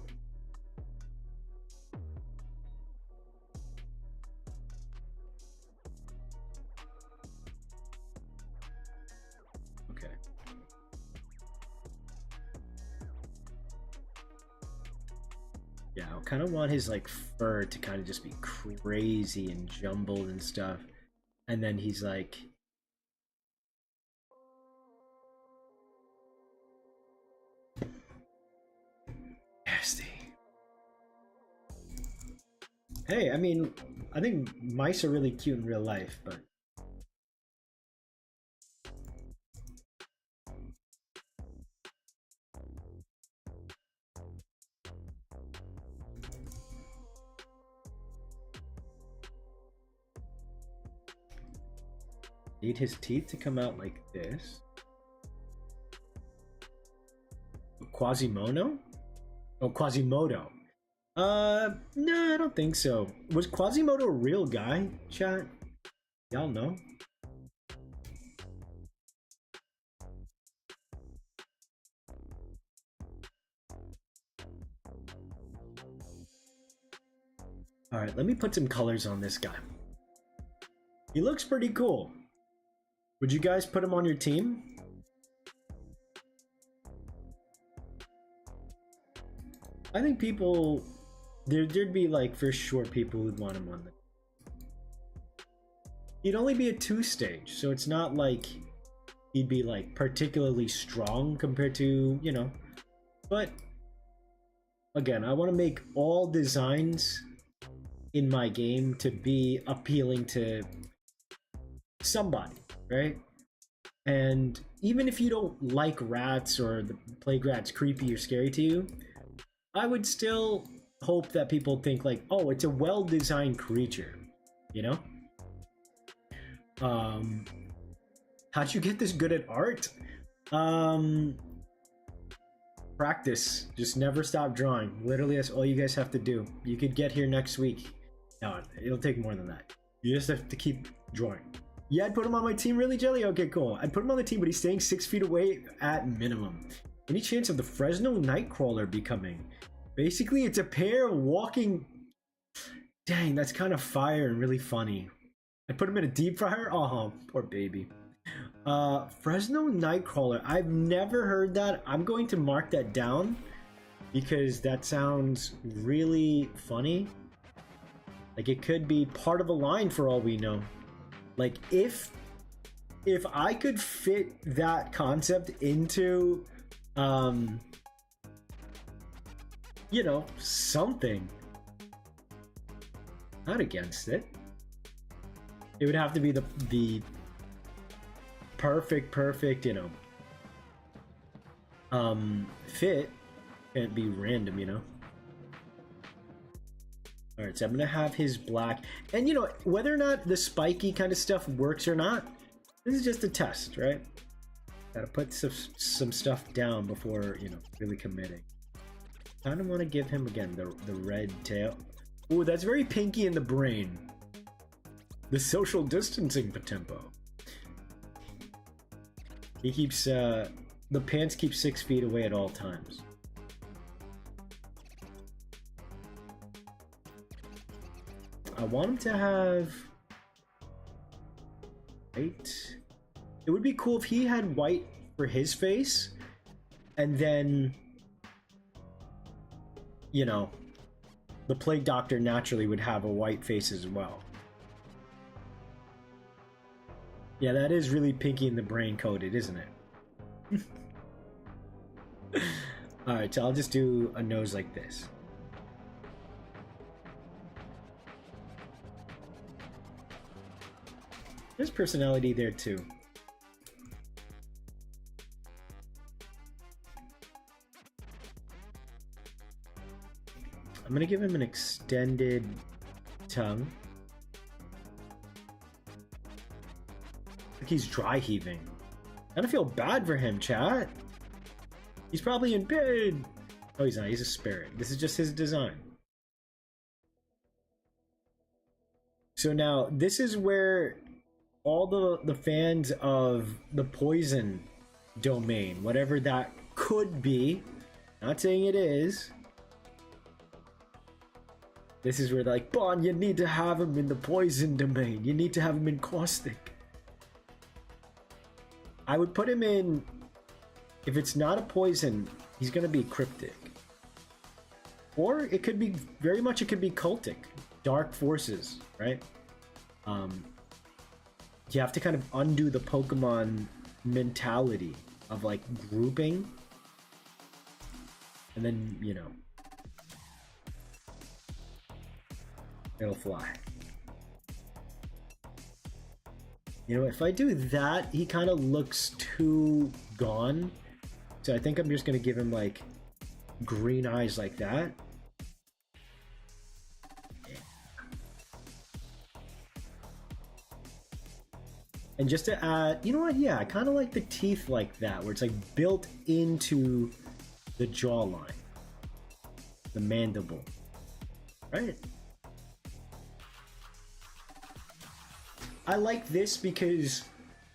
Okay. Yeah, I kind of want his like fur to kind of just be crazy and jumbled and stuff. And then he's like, nasty. Hey, I mean, I think mice are really cute in real life, but need his teeth to come out like this. Quasimodo? Oh, Quasimodo. No, I don't think so. Was Quasimodo a real guy, chat? Y'all know? Alright, let me put some colors on this guy. He looks pretty cool. Would you guys put him on your team? I think people, there'd be like for sure people who'd want him on the. He'd only be a 2-stage, so it's not like he'd be like particularly strong compared to, you know. But again, I want to make all designs in my game to be appealing to somebody, right? And even if you don't like rats or the plague rat's creepy or scary to you, I would still hope that people think like, oh, it's a well-designed creature, you know? How'd you get this good at art? Practice. Just never stop drawing. Literally, that's all you guys have to do. You could get here next week. No, it'll take more than that. You just have to keep drawing. Yeah, I'd put him on my team. Really, Jelly? Okay, cool. I'd put him on the team, but he's staying 6 feet away at minimum. Any chance of the Fresno Nightcrawler becoming? Basically, it's a pair walking. Dang, that's kind of fire and really funny. I put him in a deep fryer. Oh, poor baby. Fresno Nightcrawler. I've never heard that. I'm going to mark that down because that sounds really funny. Like it could be part of a line for all we know. Like if I could fit that concept into you know, something, Not against it. It would have to be the perfect, you know, fit. Can't be random, you know. All right, so I'm gonna have his black, and you know, whether or not the spiky kind of stuff works or not, this is just a test, right? Gotta put some stuff down before, you know, really committing. Kind of want to give him again the red tail. Ooh, that's very pinky in the brain. The social distancing POTEMPO. He keeps the pants keep 6 feet away at all times. I want him to have white. It would be cool if he had white for his face, and then, you know, the plague doctor naturally would have a white face as well. Yeah, that is really pinky in the brain coded, isn't it? Alright, so I'll just do a nose like this. There's personality there too. I'm gonna give him an extended tongue. Like he's dry heaving. I kind of feel bad for him, chat. He's probably in pain. Oh, he's not. He's a spirit. This is just his design. So now, this is where all the fans of the poison domain, whatever that could be, not saying it is, this is where they're like, Bon, you need to have him in the poison domain. You need to have him in caustic. I would put him in, if it's not a poison, he's going to be cryptic. Or it could be, very much it could be cultic. Dark forces, right? You have to kind of undo the Pokemon mentality of like grouping. And then, you know, it'll fly. You know, if I do that, he kind of looks too gone. So I think I'm just going to give him like green eyes like that. And just to add, you know what? Yeah, I kind of like the teeth like that, where it's like built into the jawline, the mandible, right? I like this because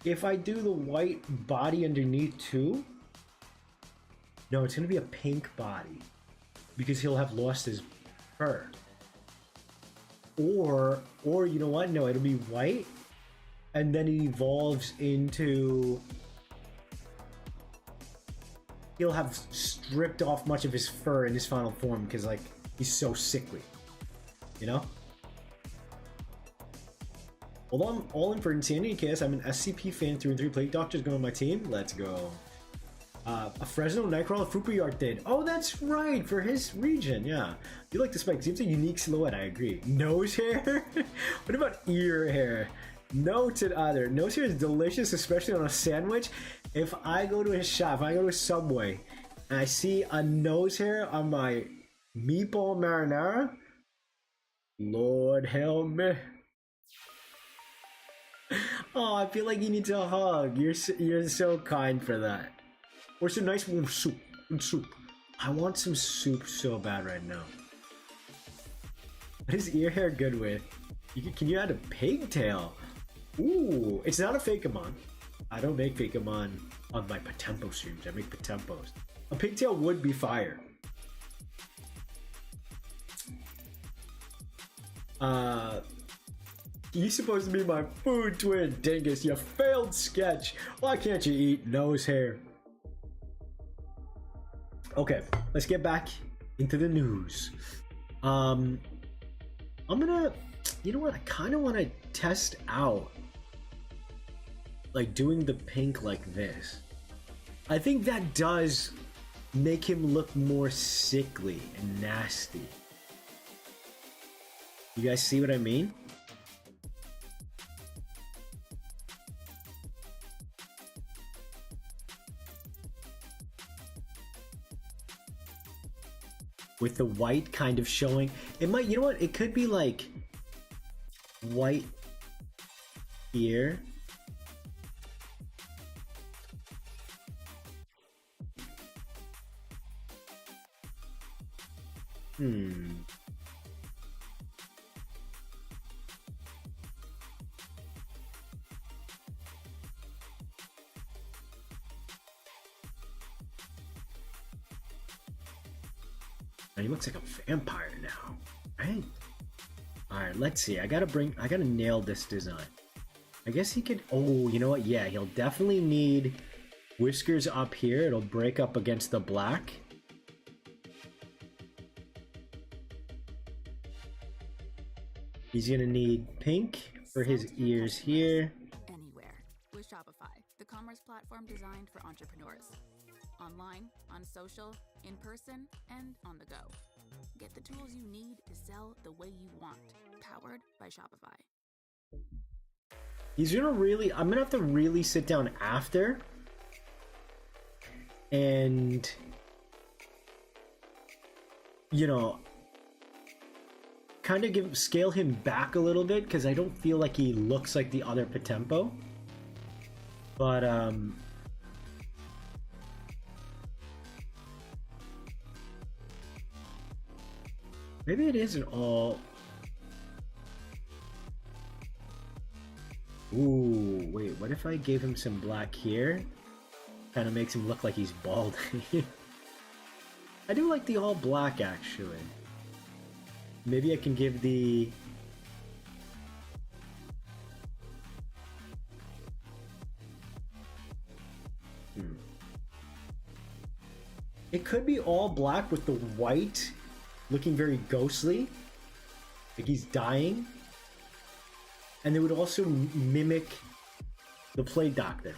if I do the white body underneath too, no, it's going to be a pink body because he'll have lost his fur. Or you know what? No, it'll be white. And then it evolves into, he'll have stripped off much of his fur in his final form because like he's so sickly, you know. Although I'm all in for Insanity Chaos, I'm an SCP fan through and through. Plague Doctor's going on my team. Let's go. A Fresno Nightcrawler Fuku art did. Oh, that's right, for his region, yeah. You like the spike. Seems a unique silhouette, I agree. Nose hair? What about ear hair? Noted either. Nose hair is delicious, especially on a sandwich. If I go to a shop, if I go to a Subway, and I see a nose hair on my meatball marinara, Lord help me. Oh, I feel like you need a hug. You're so kind for that. Or some nice warm soup. Soup. I want some soup so bad right now. What is ear hair good with? Can you add a pigtail? Ooh, it's not a Fakemon. I don't make Fakemon on my POTEMPO streams. I make POTEMPOs. A pigtail would be fire. You're supposed to be my food twin, dingus. You failed sketch. Why can't you eat nose hair? Okay, let's get back into the news. I'm gonna, you know what? I kind of want to test out like doing the pink like this. I think that does make him look more sickly and nasty. You guys see what I mean? With the white kind of showing. It might, you know what? It could be like white here. He looks like a vampire now, right? All right, let's see. I gotta nail this design. I guess he could, oh, you know what? Yeah, he'll definitely need whiskers up here. It'll break up against the black. He's gonna need pink for his ears here. Anywhere with Shopify, the commerce platform designed for entrepreneurs. Online, on social, in person, and on the go. Get the tools you need to sell the way you want. Powered by Shopify. He's gonna really, I'm gonna have to really sit down after and, you know, kind of scale him back a little bit, because I don't feel like he looks like the other POTEMPO. But maybe it isn't all. Ooh, wait, what if I gave him some black here? Kind of makes him look like he's bald. I do like the all black, actually. Maybe I can give the... It could be all black with the white looking very ghostly, like he's dying. And they would also mimic the Plague Doctor.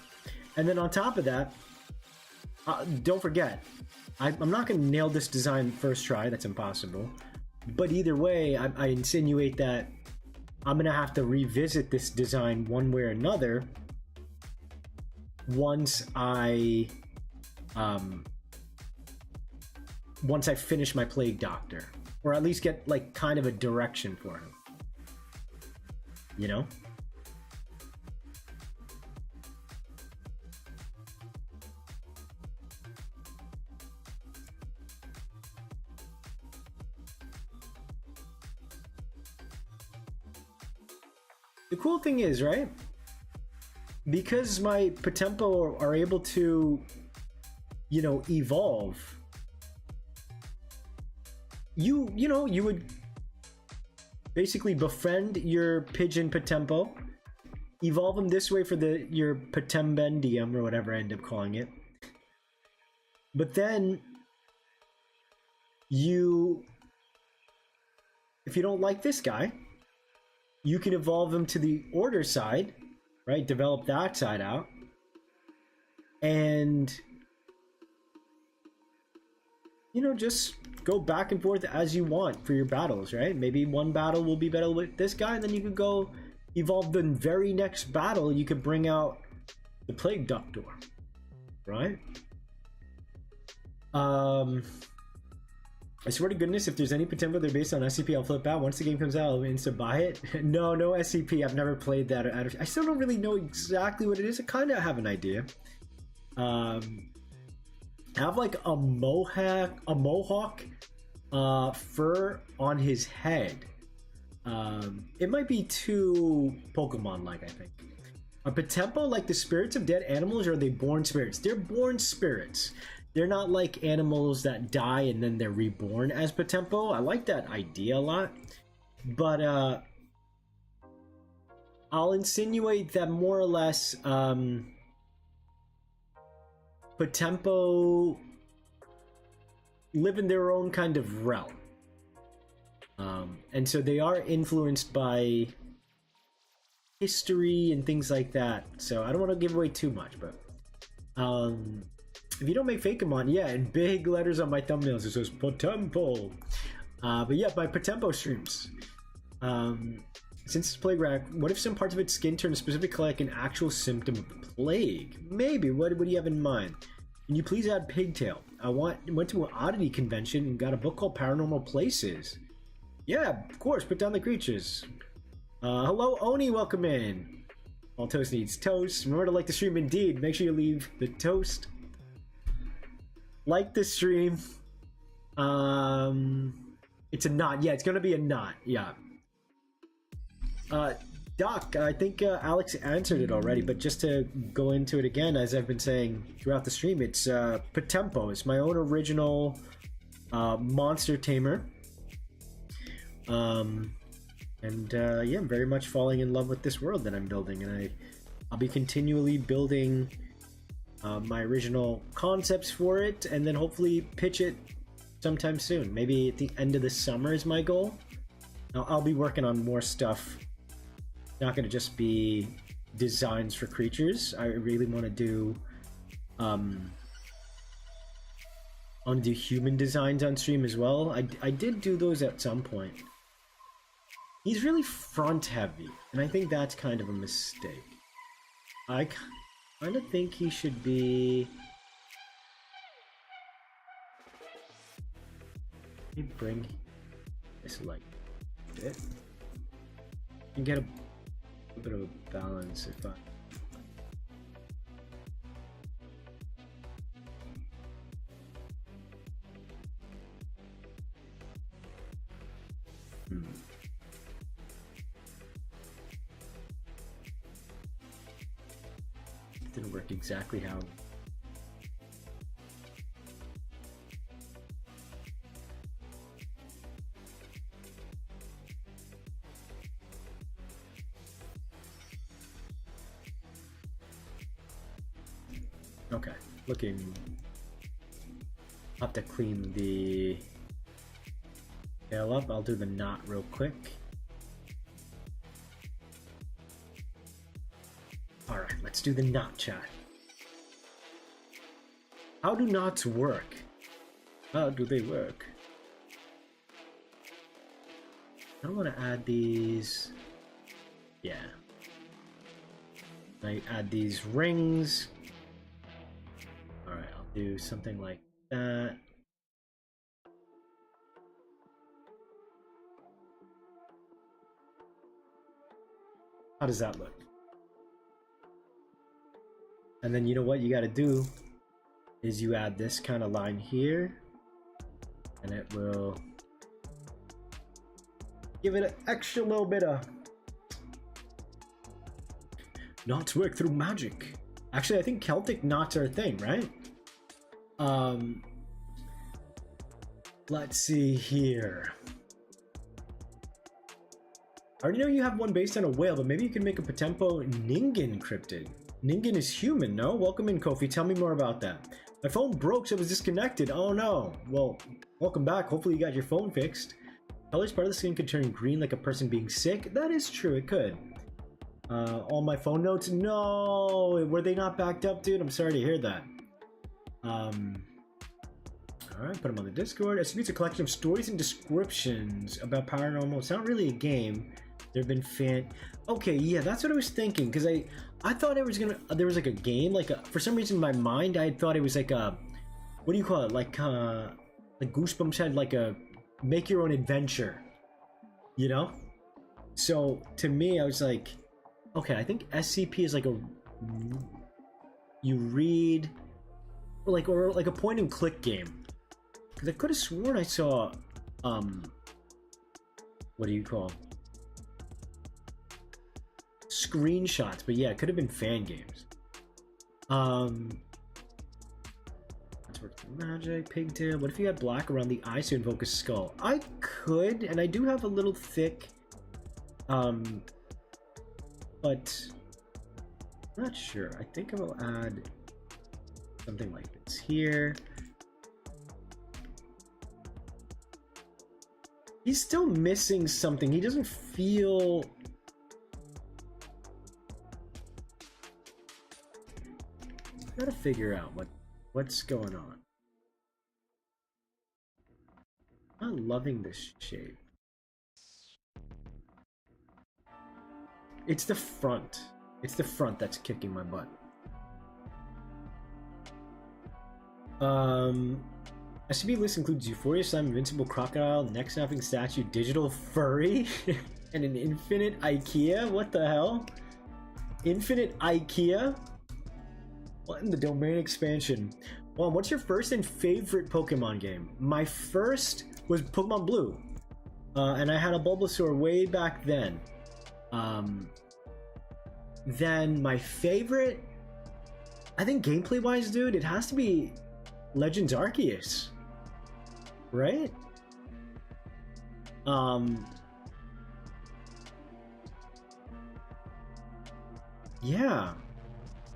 And then on top of that, don't forget, I'm not going to nail this design first try. That's impossible. But either way, I insinuate that I'm going to have to revisit this design one way or another once I finish my Plague Doctor, or at least get like kind of a direction for him. You know? The cool thing is, right? Because my POTEMPO are able to, you know, evolve. You know, you would basically befriend your pigeon POTEMPO, evolve them this way for your Potembendium or whatever I end up calling it. But then if you don't like this guy, you can evolve him to the order side, right? Develop that side out. And, you know, just go back and forth as you want for your battles, right? Maybe one battle will be better with this guy, and then you could go evolve the very next battle. You could bring out the Plague Doctor, right? I swear to goodness, if there's any POTEMPO they're based on SCP, I'll flip out. Once the game comes out, I'll insta buy it. No SCP. I've never played that. I still don't really know exactly what it is. I kind of have an idea. I have like a mohawk fur on his head. It might be too Pokemon-like, I think. Are POTEMPO like the spirits of dead animals, or are they born spirits? They're born spirits. They're not like animals that die and then they're reborn as POTEMPO. I like that idea a lot. But I'll insinuate that more or less POTEMPO live in their own kind of realm. And so they are influenced by history and things like that. So I don't want to give away too much, but if you don't make Fakemon, yeah, in big letters on my thumbnails it says POTEMPO. But yeah, my POTEMPO streams. Since it's playground, what if some parts of its skin turn specifically like an actual symptom of the plague? Maybe. What do you have in mind? Can you please add pigtail? I went to an oddity convention and got a book called Paranormal Places. Yeah, of course. Put down the creatures. Hello, Oni. Welcome in. All toast needs toast. Remember to like the stream. Indeed. Make sure you leave the toast. Like the stream. It's a knot. Yeah, it's gonna be a knot. Yeah. Doc, I think Alex answered it already, but just to go into it again, as I've been saying throughout the stream, it's POTEMPO. It's my own original monster tamer. Yeah, I'm very much falling in love with this world that I'm building, and I'll be continually building my original concepts for it, and then hopefully pitch it sometime soon. Maybe at the end of the summer is my goal. I'll be working on more stuff. Not going to just be designs for creatures. I really want to do I want to do human designs on stream as well. I did do those at some point. He's really front heavy, and I think that's kind of a mistake. I kind of think he should be... Let me bring this like a bit. And get a bit of a balance if I... Didn't work exactly how... Okay, looking... I'll have to clean the tail up. I'll do the knot real quick. Alright, let's do the knot chat. How do knots work? How do they work? I don't want to add these... Yeah. I add these rings. Alright, I'll do something like that. How does that look? And then you know what you gotta do is you add this kind of line here, and it will give it an extra little bit of... Knots work through magic. Actually, I think Celtic knots are a thing, right? Let's see here. I already know you have one based on a whale, but maybe you can make a POTEMPO Ningen cryptid. Ningen is human, no? Welcome in, Kofi. Tell me more about that. My phone broke, so it was disconnected. Oh no. Well, welcome back. Hopefully you got your phone fixed. Colors part of the skin could turn green like a person being sick. That is true, it could. All my phone notes? No! Were they not backed up, dude? I'm sorry to hear that. Alright, put them on the Discord. It's a collection of stories and descriptions about paranormal. It's not really a game. There have been fan... Okay, yeah, that's what I was thinking, because I thought it was gonna... There was like a game, like for some reason in my mind, I thought it was like a... What do you call it? Like Goosebumps had like a make your own adventure, you know? So, to me, I was like, okay, I think SCP is like a... You read... Or like a point and click game. Because I could have sworn I saw... What do you call... Screenshots, but yeah, it could have been fan games. Let's work through magic, pigtail. What if you had black around the eyes to invoke a skull? I could, and I do have a little thick, but I'm not sure. I think I will add something like this here. He's still missing something. He doesn't feel... Gotta figure out what's going on. I'm not loving this shape. It's the front. It's the front that's kicking my butt. SCP list includes Euphoria Slime, Invincible Crocodile, Neck Snapping Statue, Digital Furry, and an Infinite IKEA? What the hell? Infinite IKEA? What in the domain expansion? Well, what's your first and favorite Pokemon game? My first was Pokemon Blue. And I had a Bulbasaur way back then. Then my favorite, I think gameplay-wise, dude, it has to be Legends Arceus. Right? Yeah.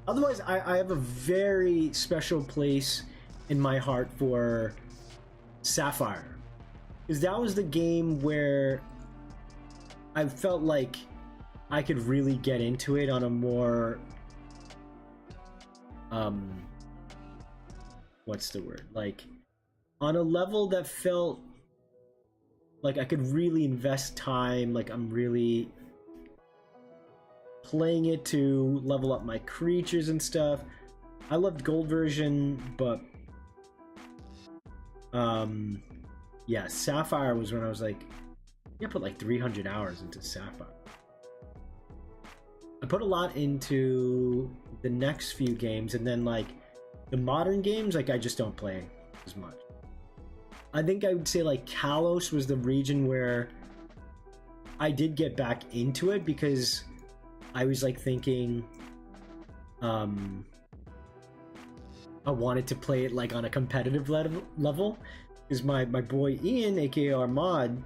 Otherwise, I have a very special place in my heart for Sapphire. Because that was the game where I felt like I could really get into it on a more... what's the word? Like, on a level that felt like I could really invest time, like I'm really playing it to level up my creatures and stuff. I loved Gold version, but yeah, Sapphire was when I was like, yeah, I put like 300 hours into Sapphire. I put a lot into the next few games, and then like the modern games, like I just don't play as much. I think I would say like Kalos was the region where I did get back into it because I was like thinking I wanted to play it like on a competitive level because my boy Ian, aka Armad,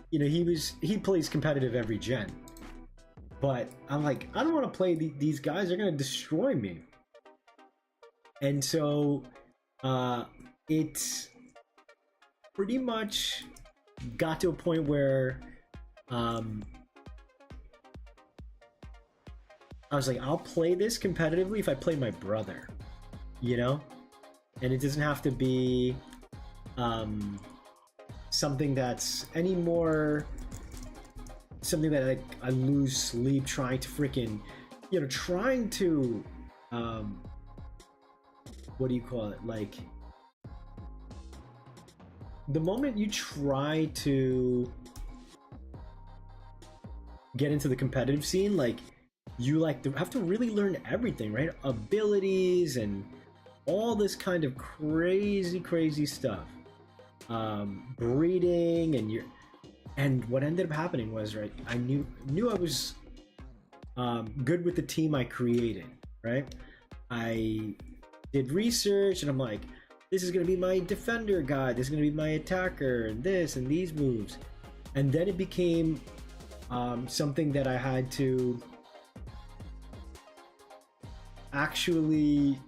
you know, he plays competitive every gen, but I'm like, I don't want to play these guys, they're gonna destroy me. And so it's pretty much got to a point where I was like, I'll play this competitively if I play my brother, you know? And it doesn't have to be something that's any more something that I lose sleep trying to freaking, you know, trying to what do you call it? Like, the moment you try to get into the competitive scene, like, you like have to really learn everything, right? Abilities and all this kind of crazy stuff. Breeding and what ended up happening was, right, I knew I was good with the team I created, right? I did research and I'm like, this is gonna be my defender guy, this is gonna be my attacker, and this and these moves. And then it became something that I had to actually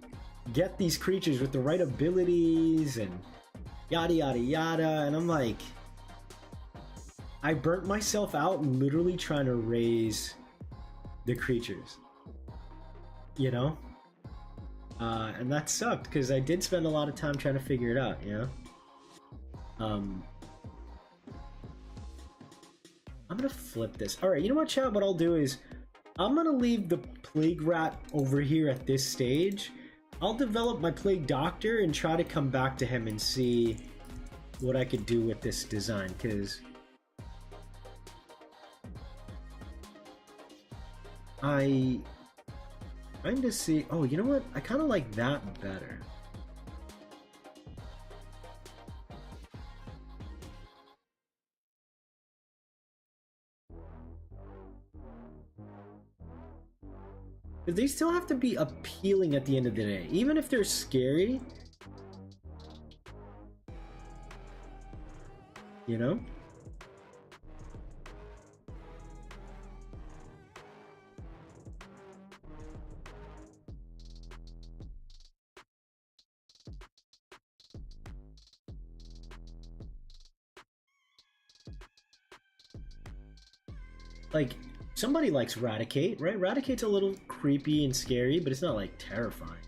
get these creatures with the right abilities and yada yada yada. And I'm like, I burnt myself out literally trying to raise the creatures, you know? And that sucked because I did spend a lot of time trying to figure it out, you know? I'm gonna flip this. All right, you know what, chat? What I'll do is I'm gonna leave the Plague Rat over here at this stage. I'll develop my Plague Doctor and try to come back to him and see what I could do with this design, because I kind of see... Oh, you know what? I kind of like that better. But they still have to be appealing at the end of the day. Even if they're scary. You know? Like, somebody likes Raticate, right? Raticate's a little creepy and scary, but it's not like terrifying.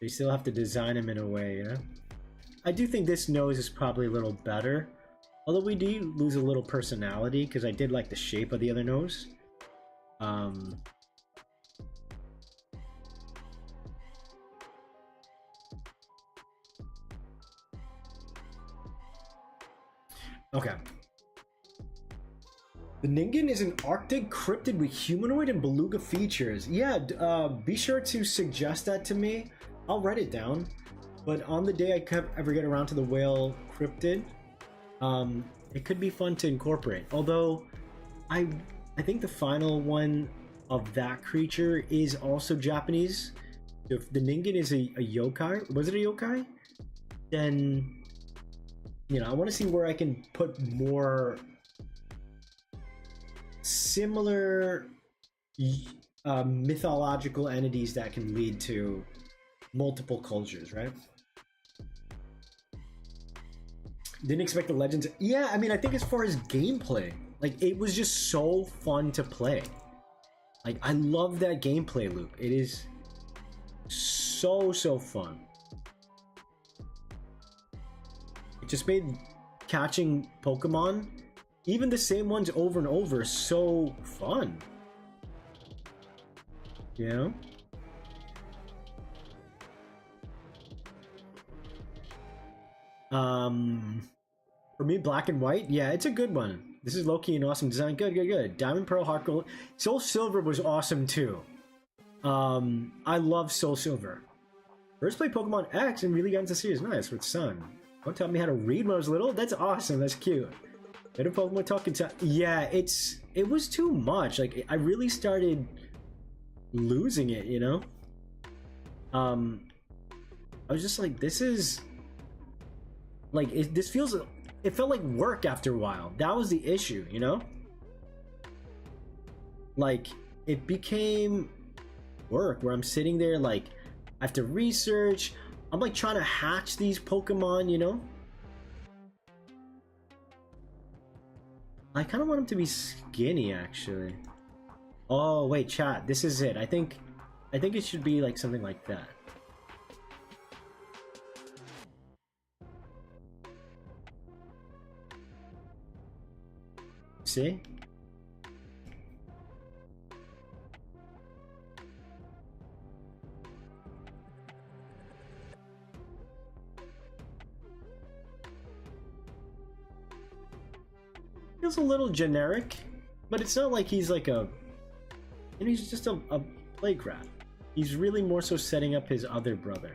They still have to design him in a way, you know? I do think this nose is probably a little better. Although we do lose a little personality, because I did like the shape of the other nose. Um, okay. The Ningen is an Arctic cryptid with humanoid and beluga features. Yeah, be sure to suggest that to me. I'll write it down. But on the day I ever get around to the whale cryptid, it could be fun to incorporate. Although, I think the final one of that creature is also Japanese. If the Ningen is a yokai, was it a yokai? Then, you know, I want to see where I can put more similar mythological entities that can lead to multiple cultures, right? Didn't expect the legends. Yeah, I mean, I think as far as gameplay, like, it was just so fun to play. Like, I love that gameplay loop. It is so fun. It just made catching Pokemon, even the same ones over and over, so fun. You know? For me, Black and White, yeah, it's a good one. This is low-key an awesome design. Good. Diamond, Pearl, Heart Gold. Soul Silver was awesome too. I love Soul Silver. First played Pokemon X and really got into series. Nice with Sun. Don't tell me how to read when I was little. That's awesome. That's cute. Better Pokemon talking to. Yeah, it was too much. Like, I really started losing it. You know. I was just like, this is like this feels. It felt like work after a while. That was the issue, you know? Like, it became work where I'm sitting there, like, I have to research. I'm like trying to hatch these Pokemon, you know? I kind of want them to be skinny, actually. Oh, wait, chat. This is it. I think it should be like something like that. See? Feels a little generic, but it's not like he's like a... You know, he's just a plague rat. He's really more so setting up his other brother.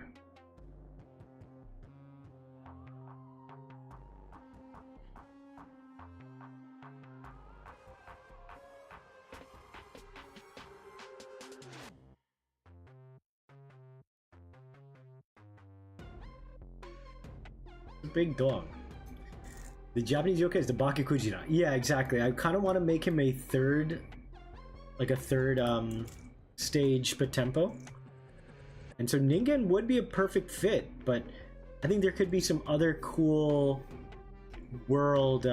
Big dog. The Japanese yokai is the Bakukujira. Yeah, exactly. I kind of want to make him a third, like a third stage POTEMPO. And so Ningen would be a perfect fit, but I think there could be some other cool world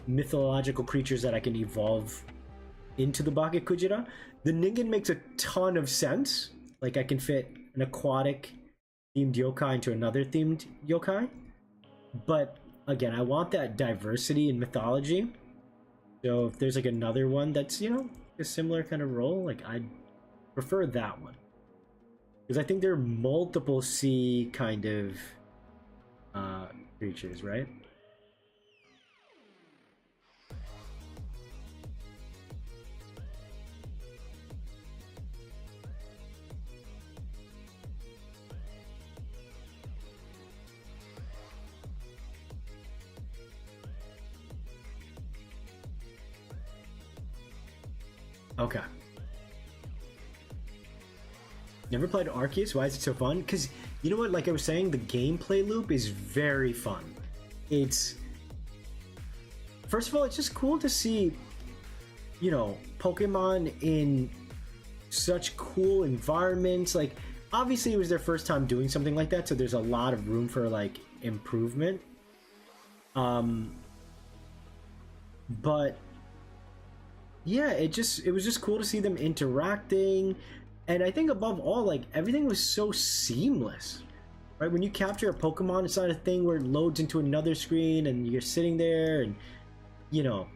mythological creatures that I can evolve into the Bakukujira. The Ningen makes a ton of sense. Like, I can fit an aquatic themed yokai into another themed yokai, but again, I want that diversity in mythology. So if there's like another one that's, you know, a similar kind of role, like, I'd prefer that one, because I think there are multiple sea kind of creatures, right? Okay. Never played Arceus. Why is it so fun? Because, you know what, like I was saying, the gameplay loop is very fun. It's... First of all, it's just cool to see, you know, Pokemon in such cool environments. Like, obviously it was their first time doing something like that, so there's a lot of room for, like, improvement. But... yeah, it was just cool to see them interacting, and I think above all, like, everything was so seamless, right? When you capture a Pokemon, it's not a thing where it loads into another screen and you're sitting there and, you know,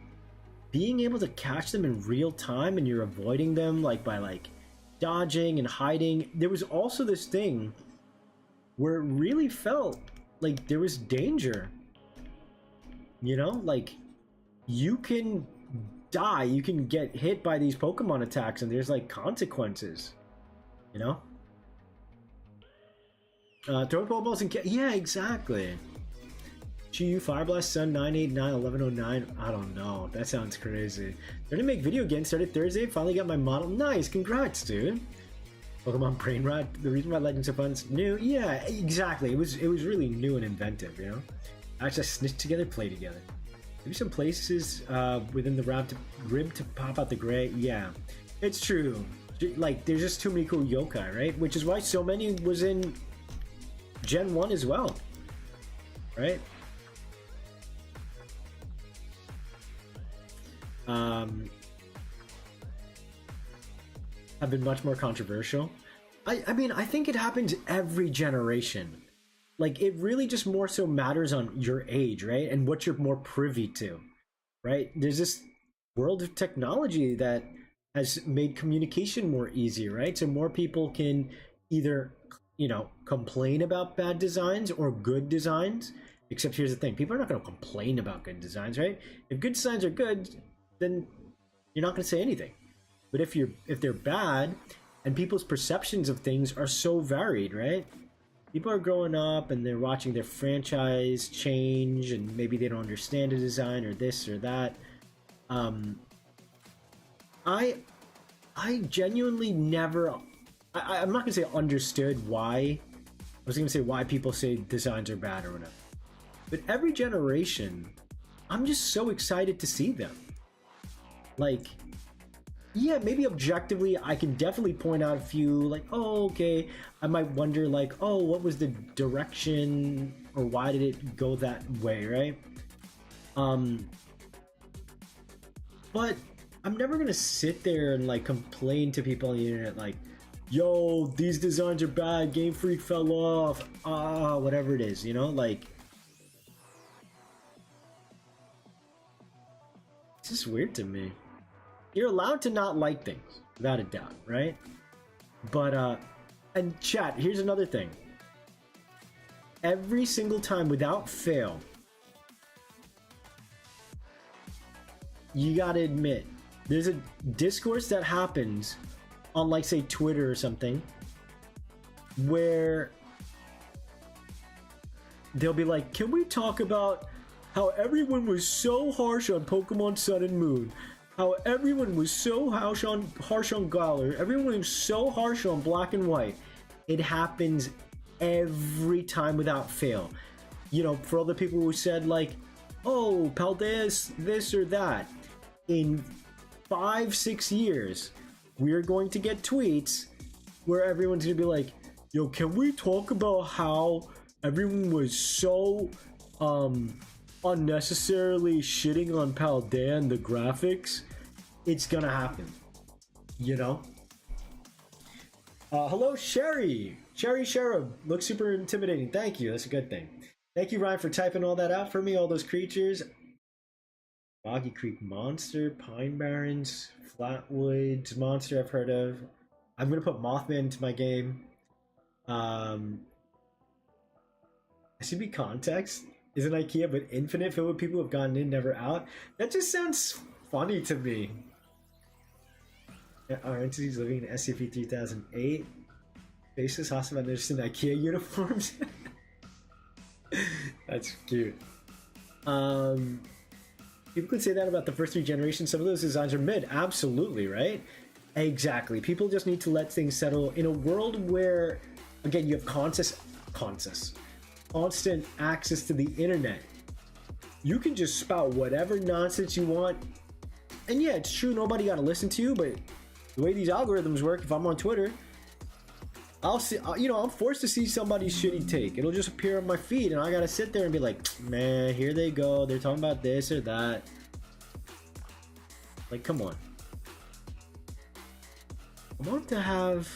being able to catch them in real time and you're avoiding them like by like dodging and hiding. There was also this thing where it really felt like there was danger. You know, like you can die, you can get hit by these Pokemon attacks, and there's like consequences. You know, throwing Pokeballs and yeah, exactly. GU Fireblast Sun 989-1109. I don't know. That sounds crazy. They're gonna make video again. Started Thursday. Finally got my model. Nice. Congrats, dude. Pokemon Brain Rot. The reason why Legends of Fun's new. Yeah, exactly. It was really new and inventive. You know, actually snitch together, play together. Maybe some places within the rib to pop out the gray. Yeah, it's true. Like there's just too many cool yokai, right? Which is why so many was in Gen 1 as well, right? Have been much more controversial. I mean, I think it happens every generation. Like, it really just more so matters on your age, right? And what you're more privy to, right? There's this world of technology that has made communication more easy, right? So more people can either, you know, complain about bad designs or good designs. Except here's the thing, people are not going to complain about good designs, right? If good designs are good, then you're not going to say anything. But if they're bad, and people's perceptions of things are so varied, right? People are growing up and they're watching their franchise change, and maybe they don't understand a design or this or that. I genuinely never. I'm not gonna say understood why. I was gonna say why people say designs are bad or whatever. But every generation, I'm just so excited to see them. Like, yeah, maybe objectively, I can definitely point out a few, like, oh, okay, I might wonder, like, oh, what was the direction, or why did it go that way, right? But I'm never gonna sit there and, like, complain to people on the internet, like, yo, these designs are bad, Game Freak fell off, whatever it is, you know, like, it's just weird to me. You're allowed to not like things, without a doubt, right? But, and chat, here's another thing. Every single time, without fail, you gotta admit, there's a discourse that happens on, like, say, Twitter or something, where they'll be like, can we talk about how everyone was so harsh on Pokemon Sun and Moon? How everyone was so harsh on Galar. Everyone was so harsh on Black and White. It happens every time without fail. You know, for all the people who said, like, oh, Paldea's this or that. In 5-6 years, we're going to get tweets where everyone's going to be like, yo, can we talk about how everyone was so unnecessarily shitting on Paldea and the graphics? It's gonna happen, you know. Hello, Sherry Cherub, looks super intimidating. Thank you, that's a good thing. Thank you, Ryan, for typing all that out for me, all those creatures. Boggy Creek Monster, Pine Barrens, Flatwoods Monster I've heard of. I'm gonna put Mothman into my game. SCP Context is an IKEA, but infinite, filled with people who have gone in, never out. That just sounds funny to me. Our entities living in SCP-3008. Faces hostile unders in IKEA uniforms. That's cute. People could say that about the first 3 generations. Some of those designs are mid. Absolutely, right? Exactly. People just need to let things settle in a world where, again, you have constant access to the internet. You can just spout whatever nonsense you want. And yeah, it's true, nobody got to listen to you, but the way these algorithms work, if I'm on Twitter, I'll see, you know, I'm forced to see somebody's shitty take. It'll just appear on my feed, and I gotta sit there and be like, man, here they go. They're talking about this or that. Like, come on. I want to have...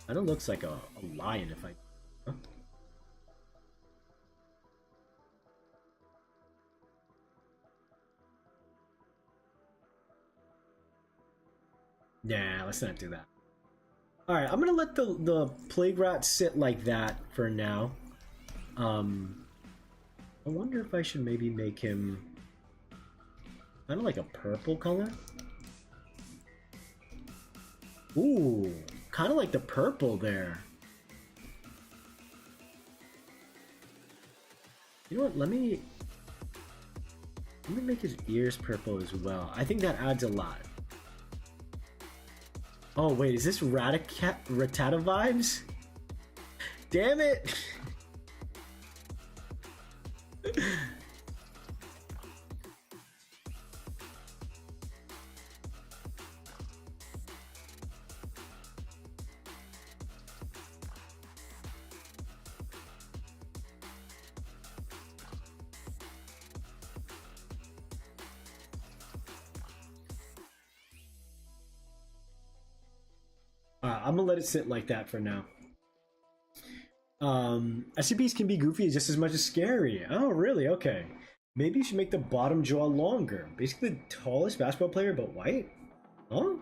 That looks like a lion if I... Huh? Nah, let's not do that. All right, I'm gonna let the plague rat sit like that for now. I wonder if I should maybe make him kind of like a purple color. Ooh, kind of like the purple there. You know what? Let me make his ears purple as well. I think that adds a lot. Oh wait, is this Rattata vibes? Damn it! I'm gonna let it sit like that for now. SCPs can be goofy just as much as scary. Oh, really? Okay. Maybe you should make the bottom jaw longer. Basically the tallest basketball player, but white? Huh?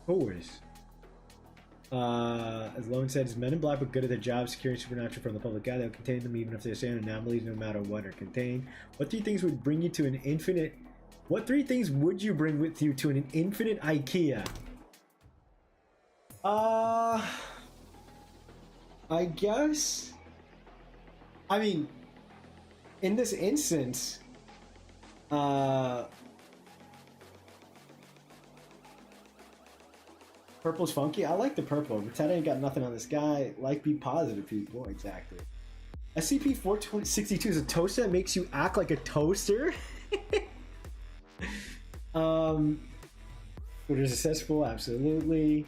Always. As Logan said, is Men in Black but good at their job securing supernatural from the public eye. They'll contain them even if they're saying anomalies, no matter what are contained. What three things would bring you to an infinite... What three things would you bring with you to an infinite IKEA? I guess... I mean, in this instance, purple's funky. I like the purple. Rattata ain't got nothing on this guy. Like, be positive, people. Exactly. SCP-462 is a toaster that makes you act like a toaster. But is accessible? Absolutely.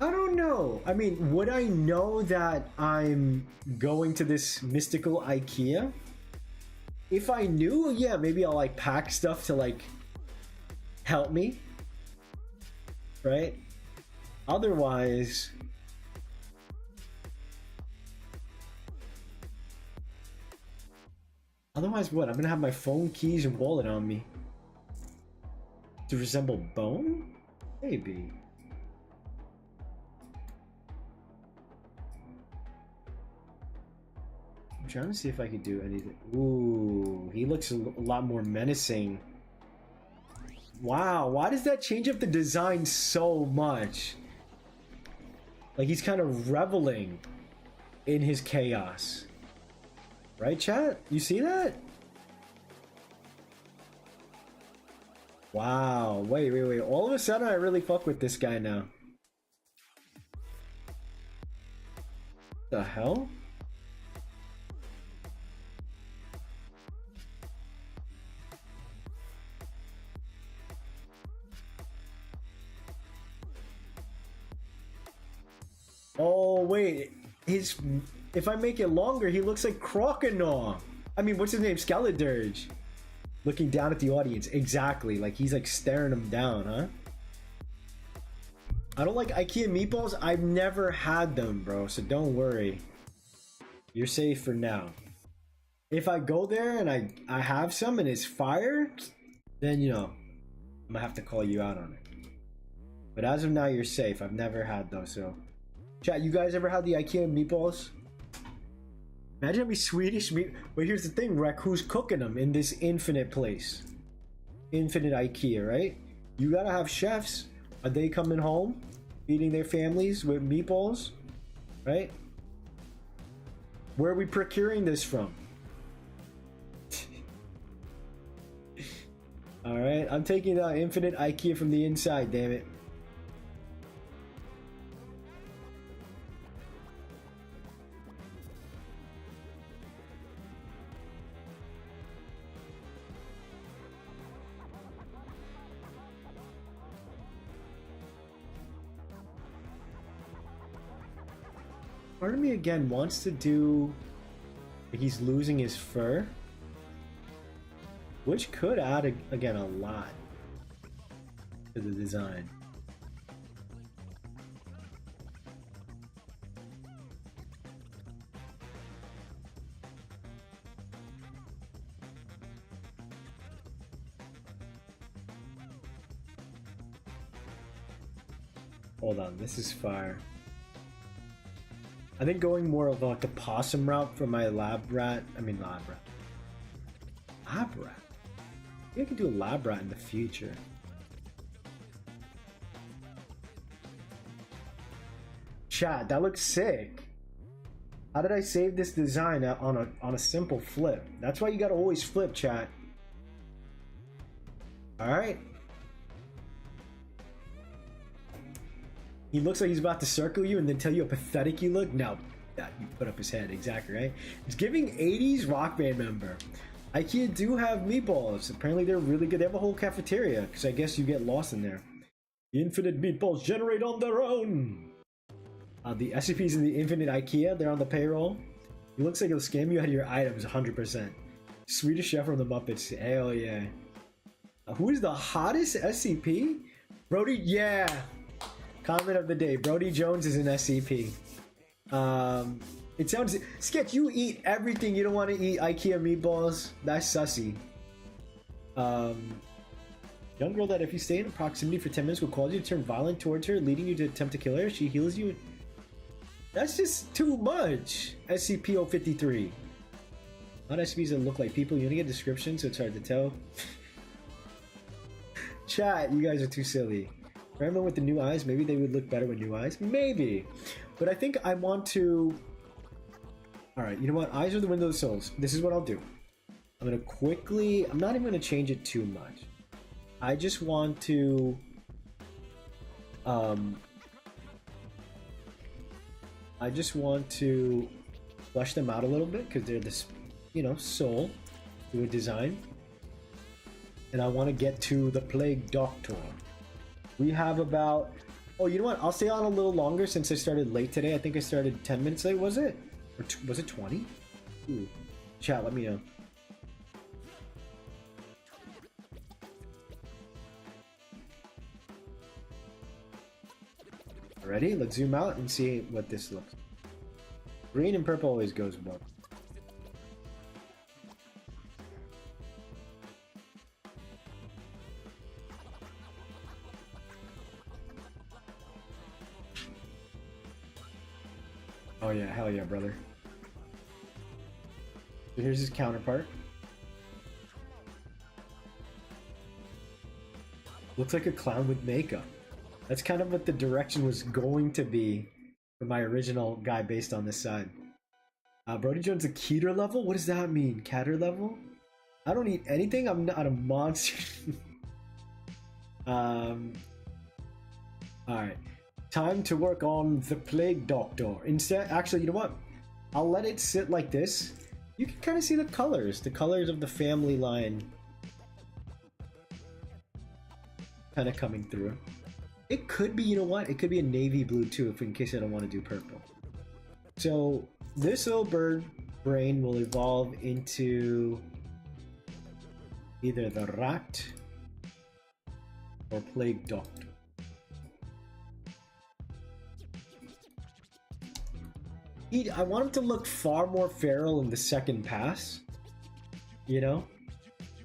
I don't know. I mean, would I know that I'm going to this mystical IKEA? If I knew, yeah, maybe I'll like pack stuff to like help me. Right? Otherwise... Otherwise what? I'm gonna have my phone, keys, and wallet on me. To resemble bone? Maybe. I'm trying to see if I could do anything. Ooh, he looks a lot more menacing. Wow, why does that change up the design so much? Like he's kind of reveling in his chaos. Right, chat? You see that? Wow, wait. All of a sudden I really fuck with this guy now. The hell? Oh, wait. If I make it longer, he looks like Croconaw. I mean, what's his name? Skeledirge. Looking down at the audience. Exactly. Like, he's like staring him down, huh? I don't like IKEA meatballs. I've never had them, bro. So don't worry. You're safe for now. If I go there and I have some and it's fire, then, you know, I'm gonna have to call you out on it. But as of now, you're safe. I've never had those, so... Chat, you guys ever had the IKEA meatballs? Imagine how many Swedish meat... But here's the thing, Rek, who's cooking them in this infinite place? Infinite IKEA, right? You gotta have chefs. Are they coming home? Feeding their families with meatballs? Right? Where are we procuring this from? Alright, I'm taking the infinite IKEA from the inside, damn it. Part of me again wants to do like he's losing his fur, which could add again a lot to the design. Hold on, this is fire. I think going more of like the possum route for my lab rat. Lab rat. Lab rat? Maybe I could do a lab rat in the future. Chat, that looks sick. How did I save this design on a simple flip? That's why you gotta always flip, chat. Alright. He looks like he's about to circle you and then tell you how pathetic you look. No, that you put up his head, exactly, right? It's giving 80s rock band member. IKEA do have meatballs. Apparently they're really good. They have a whole cafeteria, because I guess you get lost in there. The infinite meatballs generate on their own. The SCPs in the infinite IKEA, they're on the payroll. He looks like he'll scam you out of your items 100%. Swedish Chef from the Muppets. Hell yeah. Who is the hottest SCP? Brody, yeah. Comment of the day. Brody Jones is an SCP. It sounds... Sketch, you eat everything. You don't want to eat IKEA meatballs. That's sussy. Young girl that if you stay in proximity for 10 minutes will cause you to turn violent towards her, leading you to attempt to kill her. She heals you. That's just too much. SCP-053. Not SCPs that look like people. You only get a description, so it's hard to tell. Chat, you guys are too silly. Remember with the new eyes? Maybe they would look better with new eyes. Maybe. But I think I want to... Alright, you know what? Eyes are the window of souls. This is what I'll do. I'm going to quickly... I'm not even going to change it too much. I just want to... I just want to flesh them out a little bit because they're this, you know, soul to a design. And I want to get to the Plague Doctor. We have about... Oh, you know what? I'll stay on a little longer since I started late today. I think I started 10 minutes late, was it? Or was it 20? Ooh. Chat, let me know. Ready? Let's zoom out and see what this looks like. Green and purple always goes well. Oh yeah, hell yeah, brother. So here's his counterpart. Looks like a clown with makeup. That's kind of what the direction was going to be for my original guy based on this side. Brody Jones a Keter level? What does that mean? Catter level? I don't eat anything. I'm not a monster. Alright. Time to work on the Plague Doctor. Instead, actually, you know what? I'll let it sit like this. You can kind of see the colors of the family line kind of coming through. It could be, you know what? It could be a navy blue too, if in case I don't want to do purple. So this little bird brain will evolve into either the rat or Plague Doctor. I want him to look far more feral in the second pass. You know?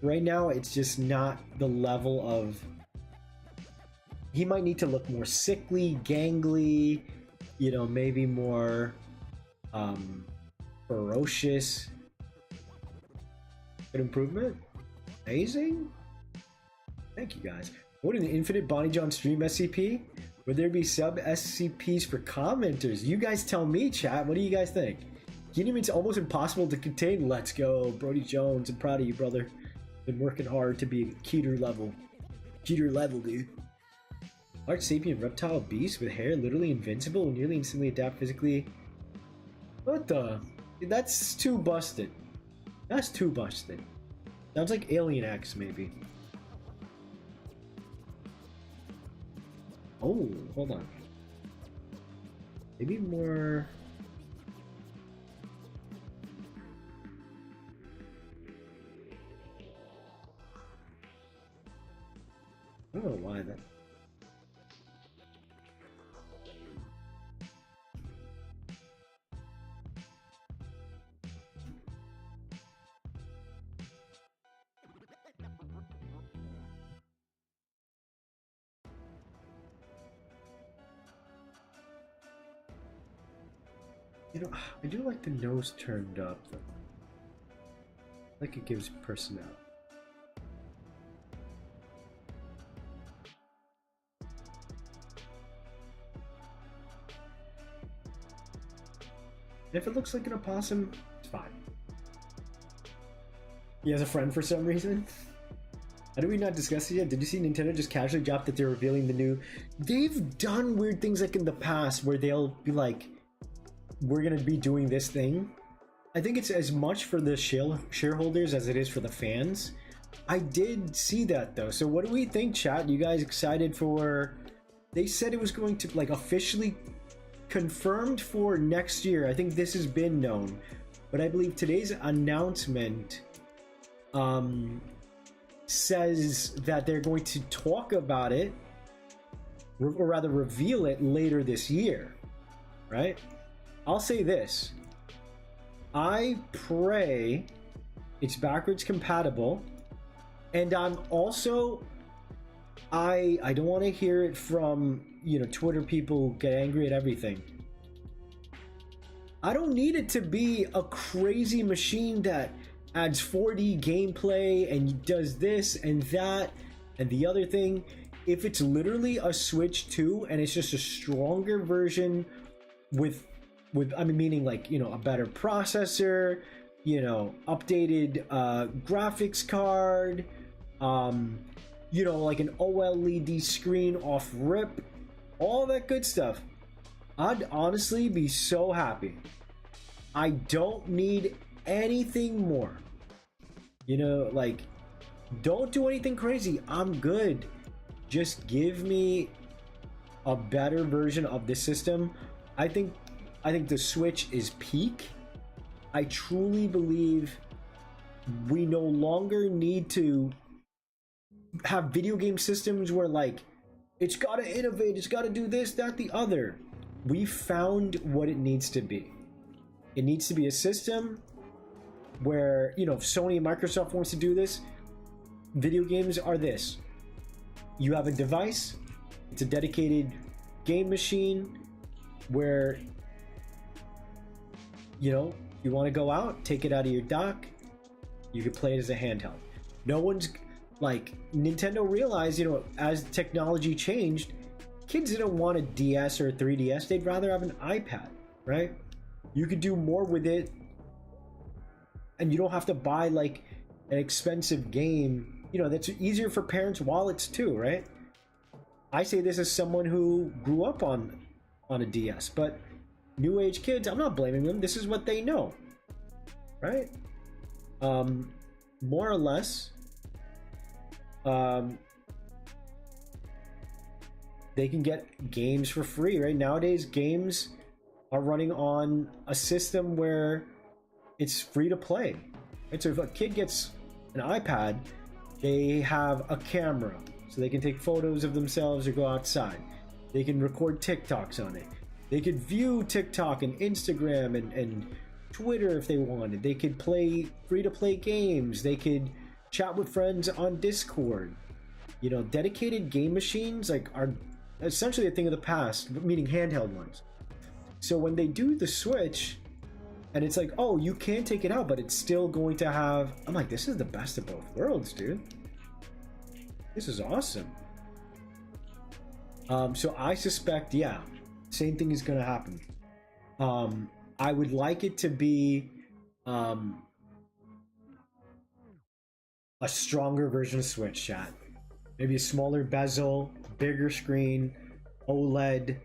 Right now, it's just not the level of... He might need to look more sickly, gangly, you know, maybe more ferocious. Good improvement. Amazing. Thank you guys. What an infinite Bonny John stream SCP? Would there be sub SCPs for commenters? You guys tell me, chat. What do you guys think? It's almost impossible to contain. Let's go. Brody Jones, I'm proud of you, brother. Been working hard to be Keter level. Keter level, dude. Large sapient reptile beast with hair literally invincible and nearly instantly adapt physically. What the? That's too busted. That's too busted. Sounds like Alien X, maybe. Oh, hold on. Maybe more... I don't know why that... You know, I do like the nose turned up though. Like it gives personality. If it looks like an opossum, it's fine. He has a friend for some reason. How did we not discuss it yet? Did you see Nintendo just casually drop that they're revealing the new... They've done weird things like in the past where they'll be like, we're gonna be doing this thing. I think it's as much for the shareholders as it is for the fans. I did see that though. So what do we think, chat? You guys excited for... They said it was going to like officially confirmed for next year. I think this has been known. But I believe today's announcement says that they're going to talk about it, or rather reveal it later this year, right? I'll say this. I pray it's backwards compatible, and I'm also I don't want to hear it from, you know, Twitter people get angry at everything. I don't need it to be a crazy machine that adds 4D gameplay and does this and that and the other thing. If it's literally a Switch 2 and it's just a stronger version with I mean, meaning like, you know, a better processor, you know, updated graphics card, you know, like an OLED screen off rip, all that good stuff, I'd honestly be so happy. I don't need anything more. You know, like, don't do anything crazy. I'm good. Just give me a better version of the system. I think the Switch is peak. I truly believe we no longer need to have video game systems where like it's got to innovate, it's got to do this, that, the other. We found what it needs to be. It needs to be a system where, you know, if Sony and Microsoft wants to do this, video games are this. You have a device, it's a dedicated game machine where, you know, you want to go out, take it out of your dock, you can play it as a handheld. No one's like, Nintendo realized, you know, as technology changed, kids didn't want a DS or a 3DS, they'd rather have an iPad, right? You could do more with it, and you don't have to buy like an expensive game. You know, that's easier for parents' wallets too, right? I say this as someone who grew up on a DS, but new age kids, I'm not blaming them. This is what they know, right? More or less, they can get games for free, right? Nowadays, games are running on a system where it's free to play. Right? So if a kid gets an iPad, they have a camera, so they can take photos of themselves or go outside. They can record TikToks on it. They could view TikTok and Instagram and Twitter if they wanted. They could play free-to-play games. They could chat with friends on Discord. You know, dedicated game machines like are essentially a thing of the past, meaning handheld ones. So when they do the Switch, and it's like, oh, you can take it out, but it's still going to have... I'm like, this is the best of both worlds, dude. This is awesome. So I suspect, yeah, same thing is going to happen. I would like it to be a stronger version of Switch, chat. Maybe a smaller bezel, bigger screen, OLED,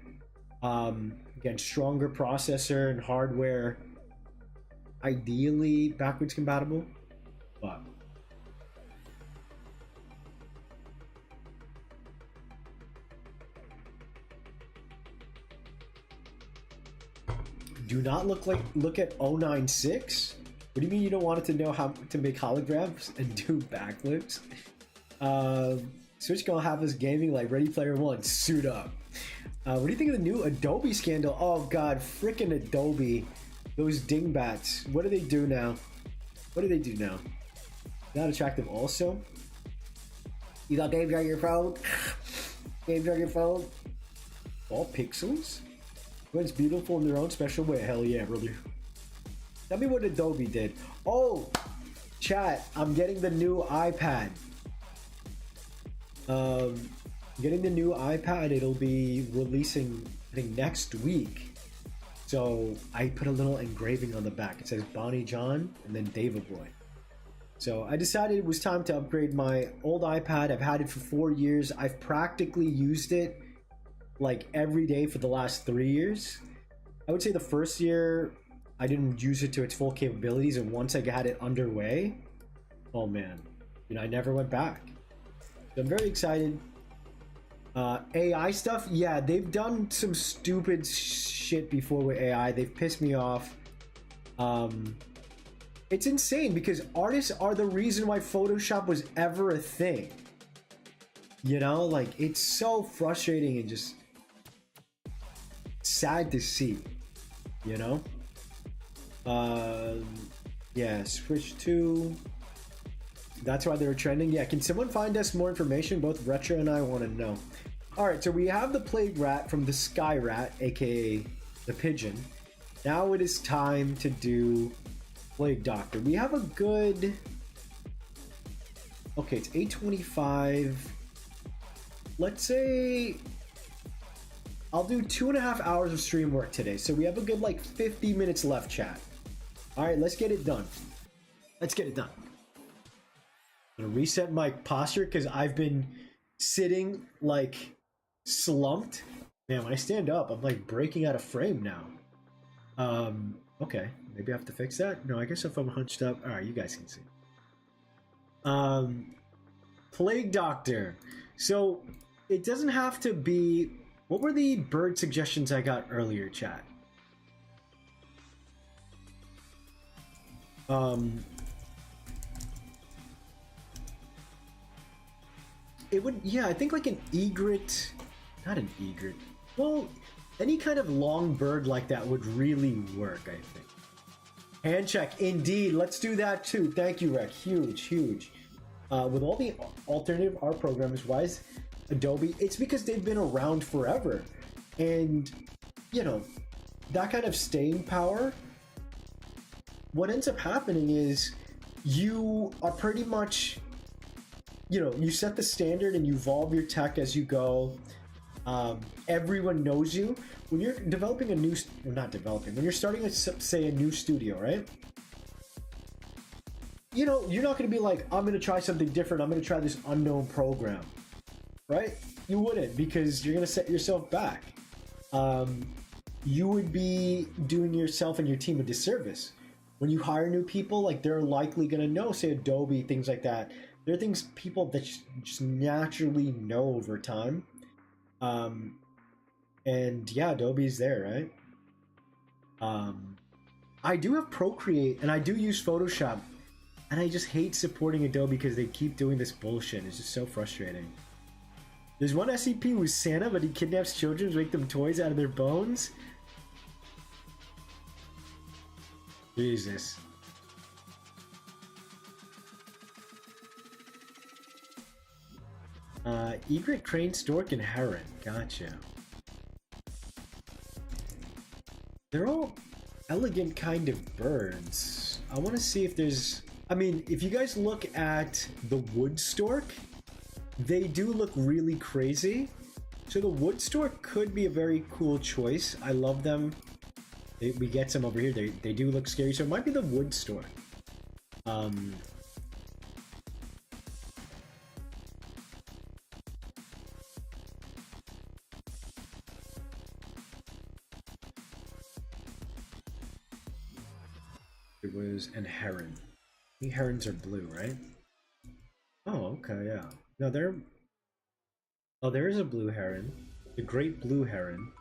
again, stronger processor and hardware. Ideally backwards compatible, but do not look at 096. What do you mean you don't want it to know how to make holograms and do backflips? Switch gonna have us gaming like Ready Player One. Suit up. What do you think of the new Adobe scandal? Oh god, freaking Adobe. Those dingbats. What do they do now? What do they do now? Not attractive also? You got games on your phone? Games on your phone? All pixels? But it's beautiful in their own special way. Hell yeah, brother. Tell me what Adobe did. Oh, chat, I'm getting the new iPad. Getting the new iPad, it'll be releasing, I think, next week. So I put a little engraving on the back. It says Bonny John and then David Boy. So I decided it was time to upgrade my old iPad. I've had it for 4 years. I've practically used it like every day for the last 3 years. I would say the first year I didn't use it to its full capabilities, and once I had it underway, oh man, I never went back. So I'm very excited. AI stuff, yeah, they've done some stupid shit before with AI. They've pissed me off. It's insane because artists are the reason why Photoshop was ever a thing. Like, it's so frustrating and just sad to see, yeah, Switch 2. That's why they were trending. Yeah, can someone find us more information? Both Retro and I want to know. All right, so we have the Plague Rat from the Sky Rat, aka the Pigeon. Now it is time to do Plague Doctor. We have a good... Okay, it's 8:25. Let's say... I'll do 2.5 hours of stream work today. So we have a good, 50 minutes left, chat. All right, let's get it done. Let's get it done. I'm gonna reset my posture because I've been sitting, slumped. Man, when I stand up, I'm, breaking out of frame now. Okay, maybe I have to fix that. No, I guess if I'm hunched up... All right, you guys can see. Plague Doctor. So, it doesn't have to be... What were the bird suggestions I got earlier, chat? It would... Yeah, I think an egret... Not an egret. Well, any kind of long bird like that would really work, I think. Hand check, indeed. Let's do that too. Thank you, Rec. Huge, huge. With all the alternative art programs, why is Adobe? It's because they've been around forever. And, that kind of staying power, what ends up happening is you are pretty much, you set the standard and you evolve your tech as you go. Everyone knows you. When you're developing a new, well, not developing, when you're starting, say, a new studio, right? You're not going to be like, I'm going to try something different. I'm going to try this unknown program, right? You wouldn't, because you're going to set yourself back. You would be doing yourself and your team a disservice. When you hire new people, they're likely going to know, say, Adobe, things like that. There are things people that just naturally know over time. And yeah, Adobe's there, right? I do have Procreate and I do use Photoshop, and I just hate supporting Adobe because they keep doing this bullshit. It's just so frustrating. There's one SCP who's Santa, but he kidnaps children to make them toys out of their bones. Jesus. Egret, crane, stork, and heron. Gotcha. They're all elegant kind of birds. I want to see if there's... I mean, if you guys look at the wood stork, they do look really crazy. So the wood stork could be a very cool choice. I love them. We get some over here. They do look scary. So it might be the wood stork. It was an heron. I think herons are blue, right? Oh, okay, yeah. No, they're... Oh, there is a blue heron. The great blue heron.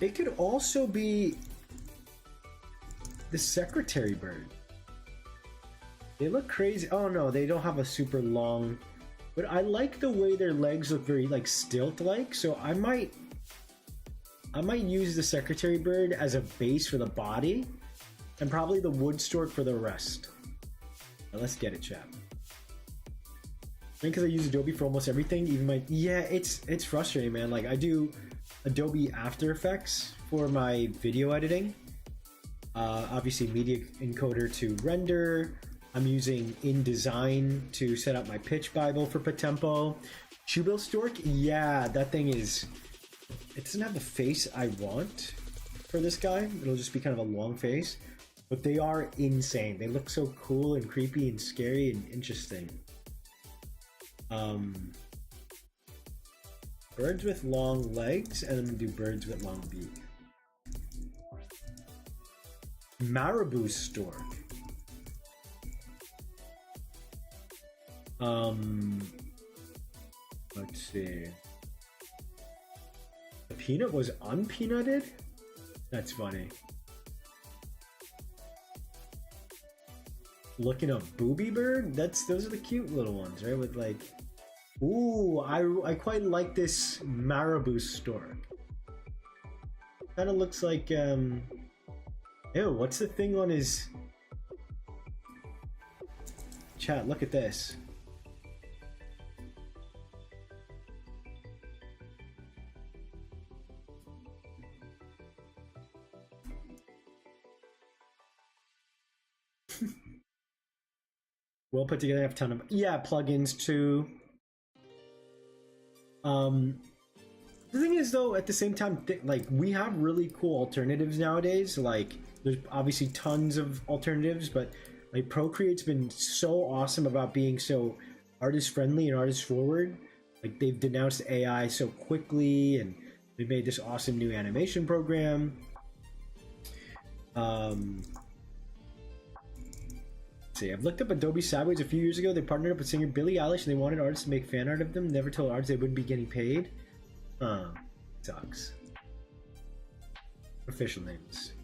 It could also be the secretary bird. They look crazy. Oh no, they don't have a super long... But I like the way their legs look very stilt-like, so I might use the secretary bird as a base for the body, and probably the wood stork for the rest. Let's get it, chat. Because I use Adobe for almost everything, even my it's frustrating, man. Like I do Adobe After Effects for my video editing. Obviously media encoder to render. I'm using InDesign to set up my pitch Bible for POTEMPO. Shoebill Stork, yeah, that thing is, it doesn't have the face I want for this guy. It'll just be kind of a long face, but they are insane. They look so cool and creepy and scary and interesting. Birds with long legs, and then do birds with long beak. Marabou stork. Let's see. The peanut was unpeanutted? That's funny. Looking up booby bird? Those are the cute little ones, right? With like, ooh, I quite like this marabou stork. Kind of looks like ew, what's the thing on his chat? Look at this. Well put together. I have a ton of plugins too. The thing is, though, at the same time, like we have really cool alternatives nowadays. Like there's obviously tons of alternatives, but like Procreate's been so awesome about being so artist friendly and artist forward. Like they've denounced AI so quickly, and they made this awesome new animation program. See, I've looked up Adobe Sideways a few years ago. They partnered up with singer Billie Eilish, and they wanted artists to make fan art of them. Never told artists they wouldn't be getting paid. Sucks. Official names.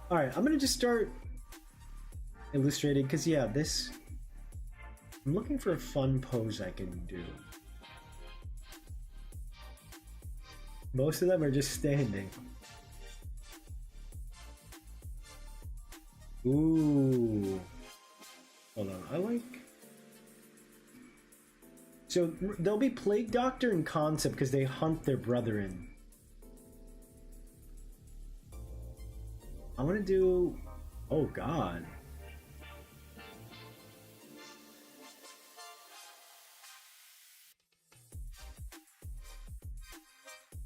All right, I'm gonna just start illustrating because this. I'm looking for a fun pose I can do. Most of them are just standing. Ooh. Hold on, I like... So, they'll be Plague Doctor and Concept because they hunt their brethren. I want to do... Oh, God.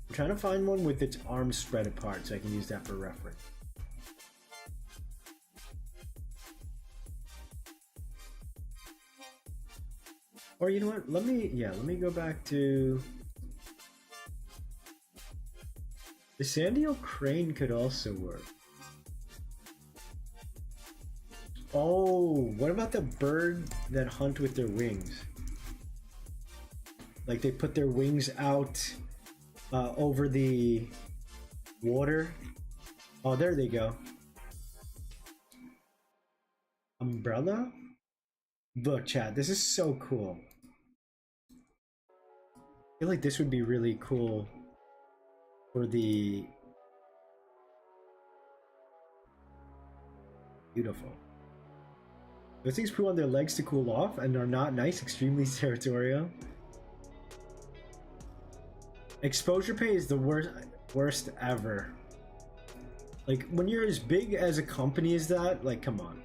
I'm trying to find one with its arms spread apart so I can use that for reference. Or you know what? Let me go back to the Sandial crane could also work. Oh, what about the bird that hunt with their wings? Like they put their wings out over the water. Oh, there they go. Umbrella? Look, chat, this is so cool. I feel like this would be really cool for the... Beautiful. Those things put on their legs to cool off and are not nice, extremely territorial. Exposure pay is the worst ever. Like, when you're as big as a company as that, like, come on.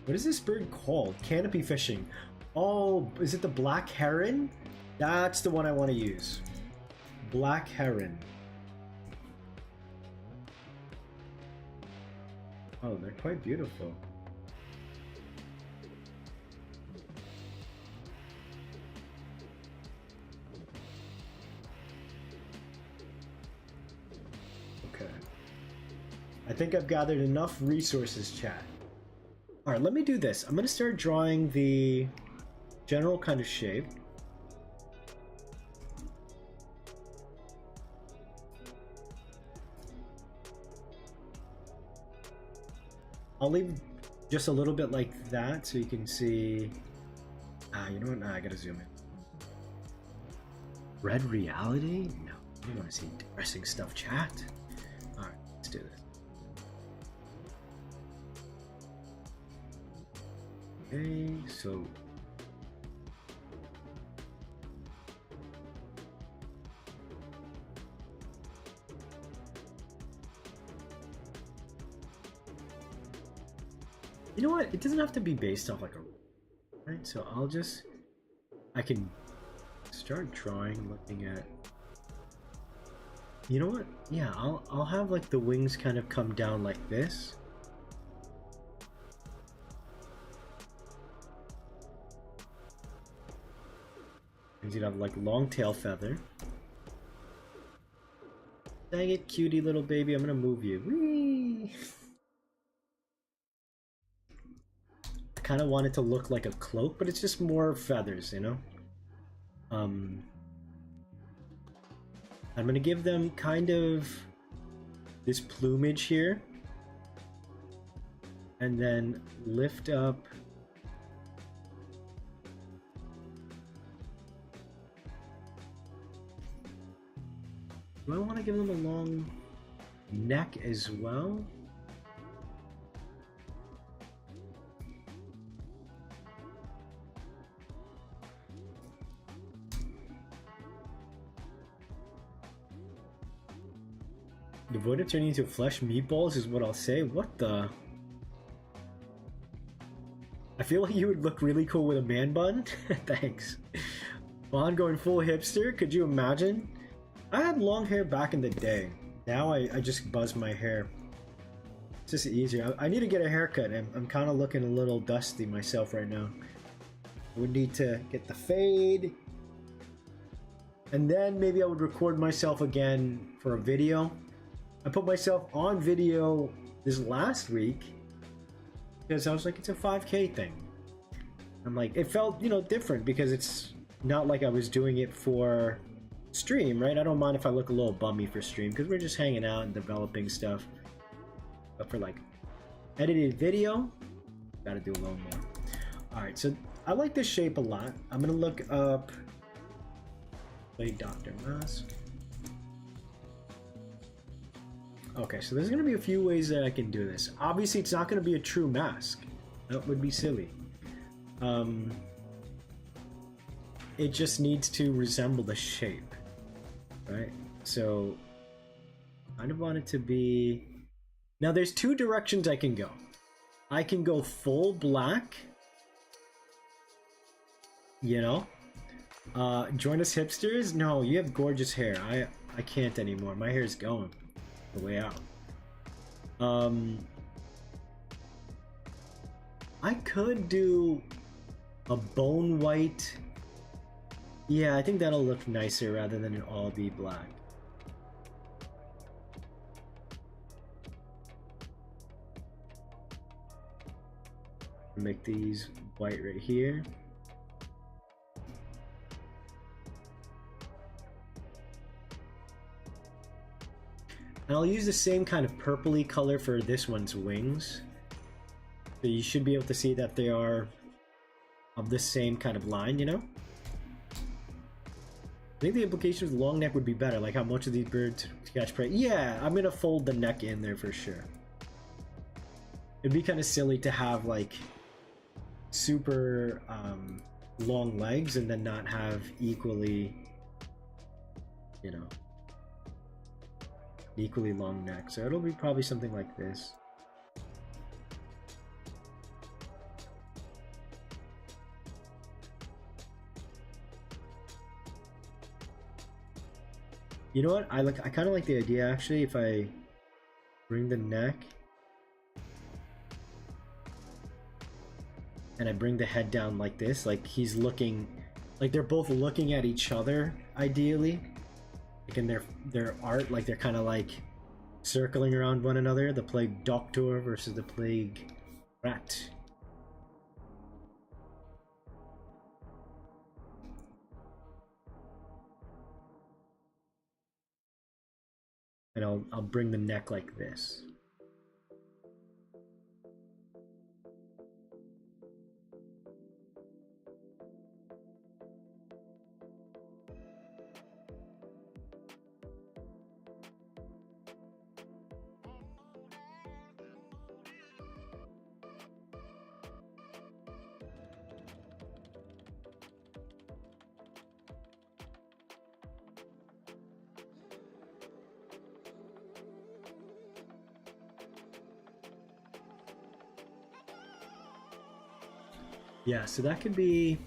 What is this bird called? Canopy fishing. Oh, is it the black heron? That's the one I want to use. Black heron. Oh, they're quite beautiful. Okay. I think I've gathered enough resources, chat. Alright, let me do this. I'm going to start drawing the general kind of shape. I'll leave just a little bit like that so you can see... you know what? I gotta zoom in. Red reality? No, I don't want to see depressing stuff, chat. Alright, let's do this. Okay, so you know what? It doesn't have to be based off like a rule, right? So I can start drawing, looking at. You know what? Yeah, I'll have like the wings kind of come down like this. And you'd have like long tail feather. Dang it, cutie little baby! I'm gonna move you. Whee! I kind of want it to look like a cloak, but it's just more feathers, you know. I'm gonna give them kind of this plumage here, and then lift up. Do I want to give them a long neck as well? Devoted turning into flesh meatballs is what I'll say. What the? I feel like you would look really cool with a man bun. Thanks. Vaughn going full hipster. Could you imagine? I had long hair back in the day. Now I just buzz my hair. It's just easier. I need to get a haircut. I'm kind of looking a little dusty myself right now. I would need to get the fade. And then maybe I would record myself again for a video. I put myself on video this last week because I was like, it's a 5K thing. I'm like, it felt, you know, different because it's not like I was doing it for stream, right? I don't mind if I look a little bummy for stream because we're just hanging out and developing stuff. But for like edited video, gotta do a little more. Alright, so I like this shape a lot. I'm gonna look up Play Dr. Mask. Okay, so there's going to be a few ways that I can do this. Obviously, it's not going to be a true mask. That would be silly. It just needs to resemble the shape, right? So, I kind of want it to be... Now, there's two directions I can go. I can go full black. You know? Join us hipsters? No, you have gorgeous hair. I can't anymore. My hair's going the way out. I could do a bone white. Yeah, I think that'll look nicer rather than an all be black. Make these white right here. And I'll use the same kind of purpley color for this one's wings. So you should be able to see that they are of the same kind of line, you know? I think the implication of the long neck would be better, like how much of these birds catch prey. Yeah, I'm gonna fold the neck in there for sure. It'd be kind of silly to have like super long legs and then not have equally, you know, equally long neck. So it'll be probably something like this. You know what? I kind of like the idea actually. If I bring the neck and I bring the head down like this, like he's looking, like they're both looking at each other ideally. Like in their art, like they're kind of like circling around one another. The plague doctor versus the plague rat. And I'll bring the neck like this. Yeah, so that could be...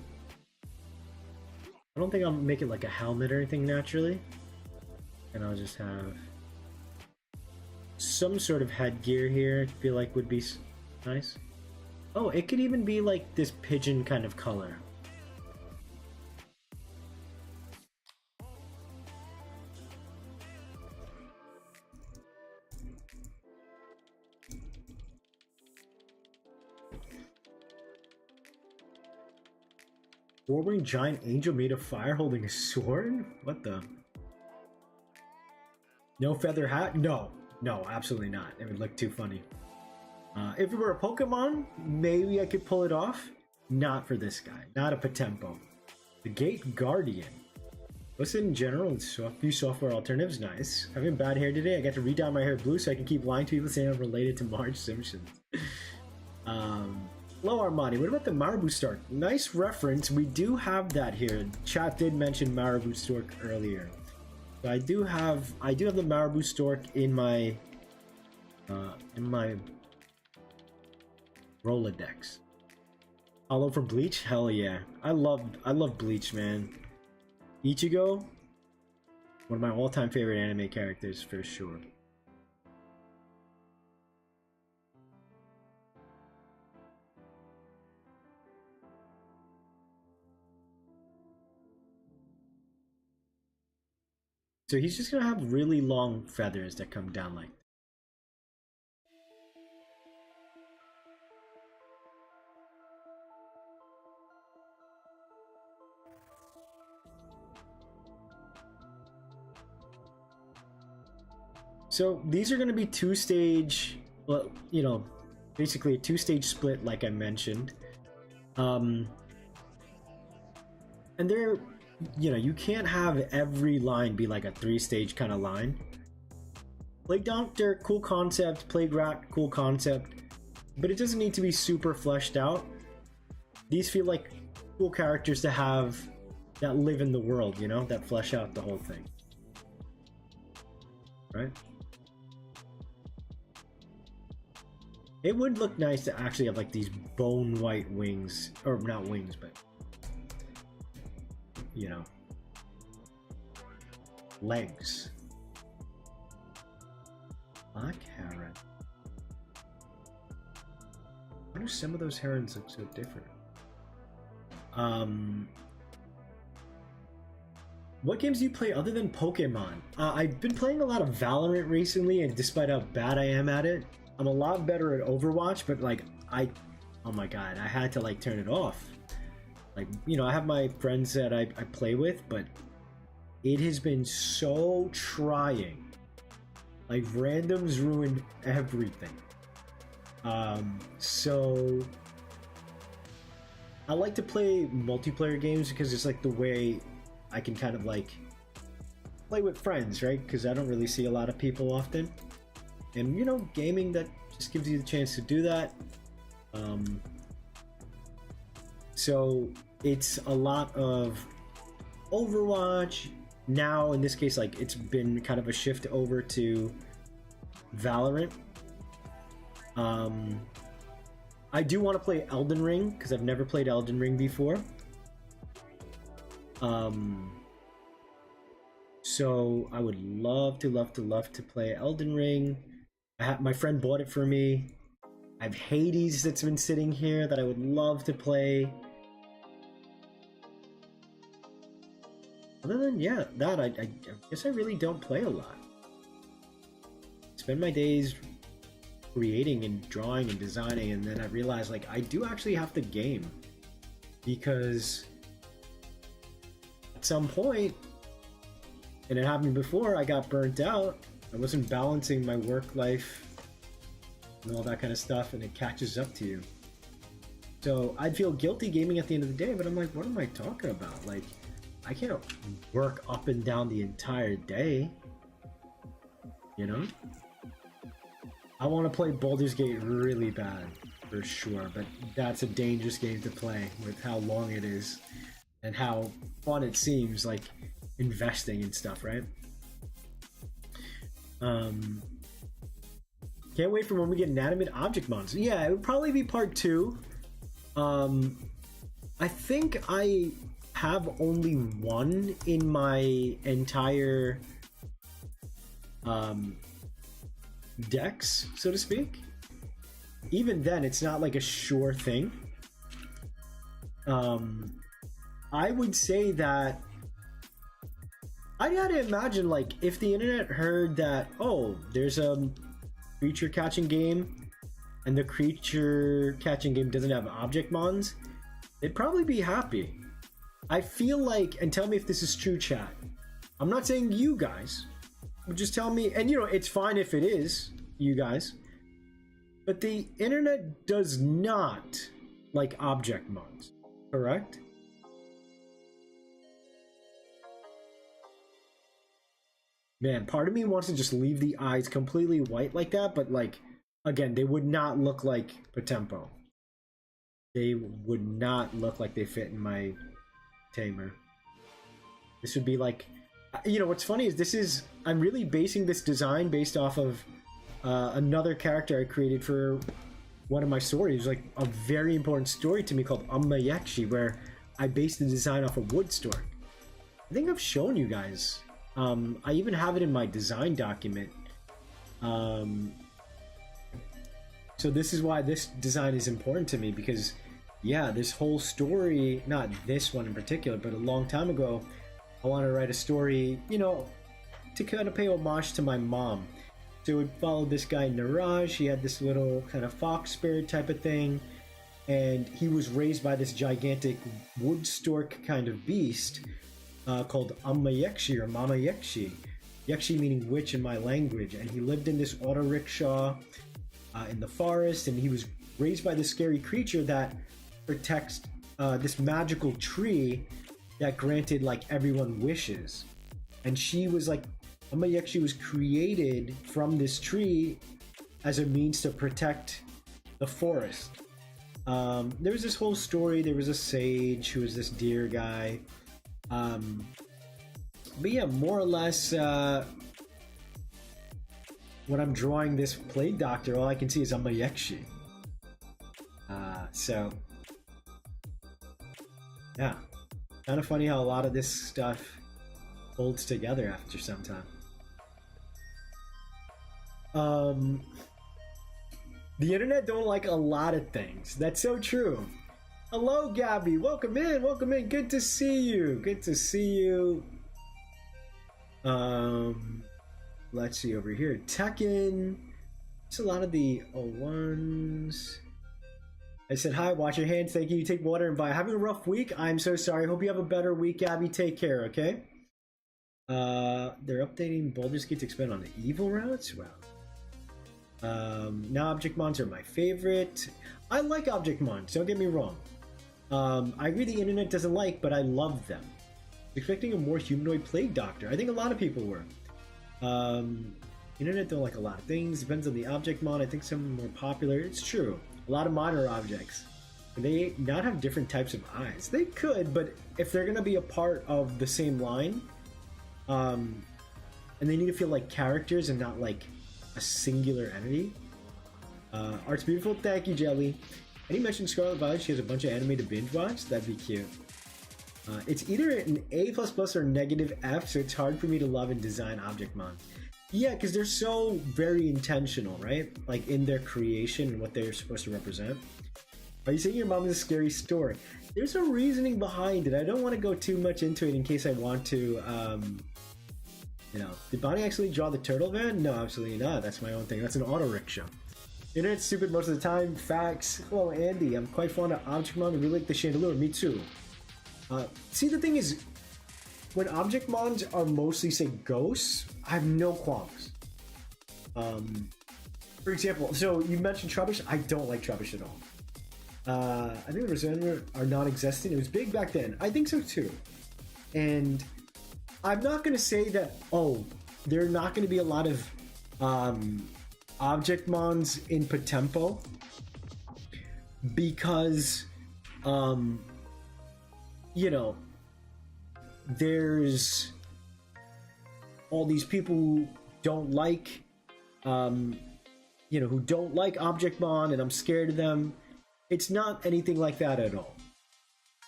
I don't think I'll make it like a helmet or anything naturally. And I'll just have some sort of headgear here. I feel like would be nice. Oh, it could even be like this pigeon kind of color. Roaring giant angel made of fire holding a sword? What the? No feather hat? No. No, absolutely not. It would look too funny. If it were a Pokemon, maybe I could pull it off. Not for this guy. Not a POTEMPO. The Gate Guardian. Listen in general, a few software alternatives. Nice. Having bad hair today, I got to re-dye my hair blue so I can keep lying to people saying I'm related to Marge Simpson. Hello Armani, what about the Marabou Stork? Nice reference, we do have that here. Chat did mention Marabou Stork earlier. So I do have the Marabou Stork in my Rolodex. Hollow from Bleach? Hell yeah. I love Bleach, man. Ichigo, one of my all-time favorite anime characters for sure. So he's just gonna have really long feathers that come down like that. So these are gonna be two-stage, well, you know, basically a two-stage split like I mentioned. And they're, you know, you can't have every line be like a three-stage kind of line. Plague Doctor, cool concept. Plague Rat, cool concept. But it doesn't need to be super fleshed out. These feel like cool characters to have that live in the world, you know, that flesh out the whole thing. Right? It would look nice to actually have like these bone white wings, or not wings, but you know, legs. Black heron. Why do some of those herons look so different? What games do you play other than Pokemon? I've been playing a lot of Valorant recently, and despite how bad I am at it, I'm a lot better at Overwatch, but like oh my god, I had to like turn it off. Like, you know, I have my friends that I play with, but it has been so trying. Like, randoms ruined everything. So I like to play multiplayer games because it's like the way I can kind of like play with friends, right? Because I don't really see a lot of people often. And, you know, gaming, that just gives you the chance to do that. So it's a lot of Overwatch. Now, in this case, like, it's been kind of a shift over to Valorant. I do want to play Elden Ring, because I've never played Elden Ring before. So I would love to play Elden Ring. My friend bought it for me. I have Hades that's been sitting here that I would love to play. Other than, yeah, that, I guess I really don't play a lot. Spend my days creating and drawing and designing, and then I realized, like, I do actually have to game. Because at some point, and it happened before, I got burnt out. I wasn't balancing my work life and all that kind of stuff, and it catches up to you. So I'd feel guilty gaming at the end of the day, but I'm like, what am I talking about? Like, I can't work up and down the entire day, you know? I want to play Baldur's Gate really bad, for sure, but that's a dangerous game to play with how long it is and how fun it seems, like investing and stuff, right? Can't wait for when we get inanimate object monsters. Yeah, it would probably be part 2. I think I have only one in my entire decks, so to speak. Even then, it's not like a sure thing. I would say that I gotta imagine, like, if the internet heard that, oh, there's a creature catching game and the creature catching game doesn't have object mons, they'd probably be happy. I feel like, and tell me if this is true, chat. I'm not saying you guys, but just tell me, and you know, it's fine if it is, you guys, but the internet does not like object mons, correct? Man, part of me wants to just leave the eyes completely white like that, but like, again, they would not look like POTEMPO. They would not look like they fit in my tamer. This would be like, you know, what's funny is I'm really basing this design based off of another character I created for one of my stories, like a very important story to me called Ummayekshi, where I based the design off of Woodstork. I think I've shown you guys. I even have it in my design document. So this is why this design is important to me, because yeah, this whole story, not this one in particular, but a long time ago, I wanted to write a story, you know, to kind of pay homage to my mom. So it would follow this guy Niraj. He had this little kind of fox spirit type of thing, and he was raised by this gigantic wood stork kind of beast called Ummayekshi or Mama Yekshi. Yekshi meaning witch in my language, and he lived in this auto rickshaw in the forest, and he was raised by this scary creature that protects this magical tree that granted like everyone wishes. And she was like, Ummayekshi was created from this tree as a means to protect the forest. There was this whole story. There was a sage who was this deer guy. But yeah, more or less, when I'm drawing this Plague Doctor, all I can see is Ummayekshi. So yeah, kind of funny how a lot of this stuff holds together after some time. The internet don't like a lot of things. That's so true. Hello, Gabby. Welcome in. Welcome in. Good to see you. Good to see you. Let's see over here. Tekken. It's a lot of the O1s. I said, hi, wash your hands. Thank you. You take water and bye. Having a rough week? I'm so sorry. Hope you have a better week, Gabby. Take care, okay? They're updating Baldur's Gate to expand on the evil routes? Wow. Now object mons are my favorite. I like object mons, don't get me wrong. I agree the internet doesn't like, but I love them. Expecting a more humanoid Plague Doctor. I think a lot of people were. Internet don't like a lot of things. Depends on the object mon. I think some are more popular. It's true. A lot of minor objects. Can they not have different types of eyes? They could, but if they're gonna be a part of the same line, and they need to feel like characters and not like a singular entity. Art's beautiful. Thank you, Jelly. And he mentioned Scarlet Violet. She has a bunch of anime to binge watch. That'd be cute. It's either an A++ or negative F, so it's hard for me to love and design object mons. Yeah, because they're so very intentional, right? Like in their creation and what they're supposed to represent. Are you saying your mom is a scary story? There's a reasoning behind it. I don't want to go too much into it in case I want to, you know. Did Bonnie actually draw the turtle van? No, absolutely not. That's my own thing. That's an auto rickshaw. Internet's stupid most of the time. Facts. Hello, Andy. I'm quite fond of object mon and really like the chandelier. Me too. See, the thing is, when object mons are mostly, say, ghosts, I have no qualms. For example, so you mentioned Trubbish. I don't like Trubbish at all. I think the Resentment are non-existent. It was big back then. I think so too. And I'm not going to say that, oh, there are not going to be a lot of object mons in POTEMPO because, you know, there's all these people who don't like, you know, who don't like object mon, and I'm scared of them. It's not anything like that at all.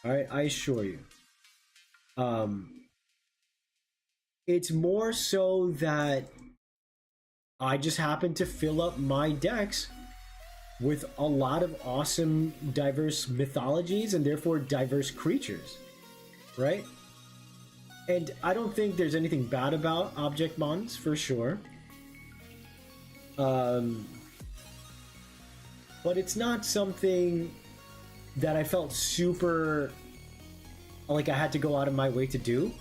All right, I assure you. It's more so that I just happen to fill up my decks with a lot of awesome, diverse mythologies and therefore diverse creatures, right? And I don't think there's anything bad about object mons for sure. But it's not something that I felt super like I had to go out of my way to do.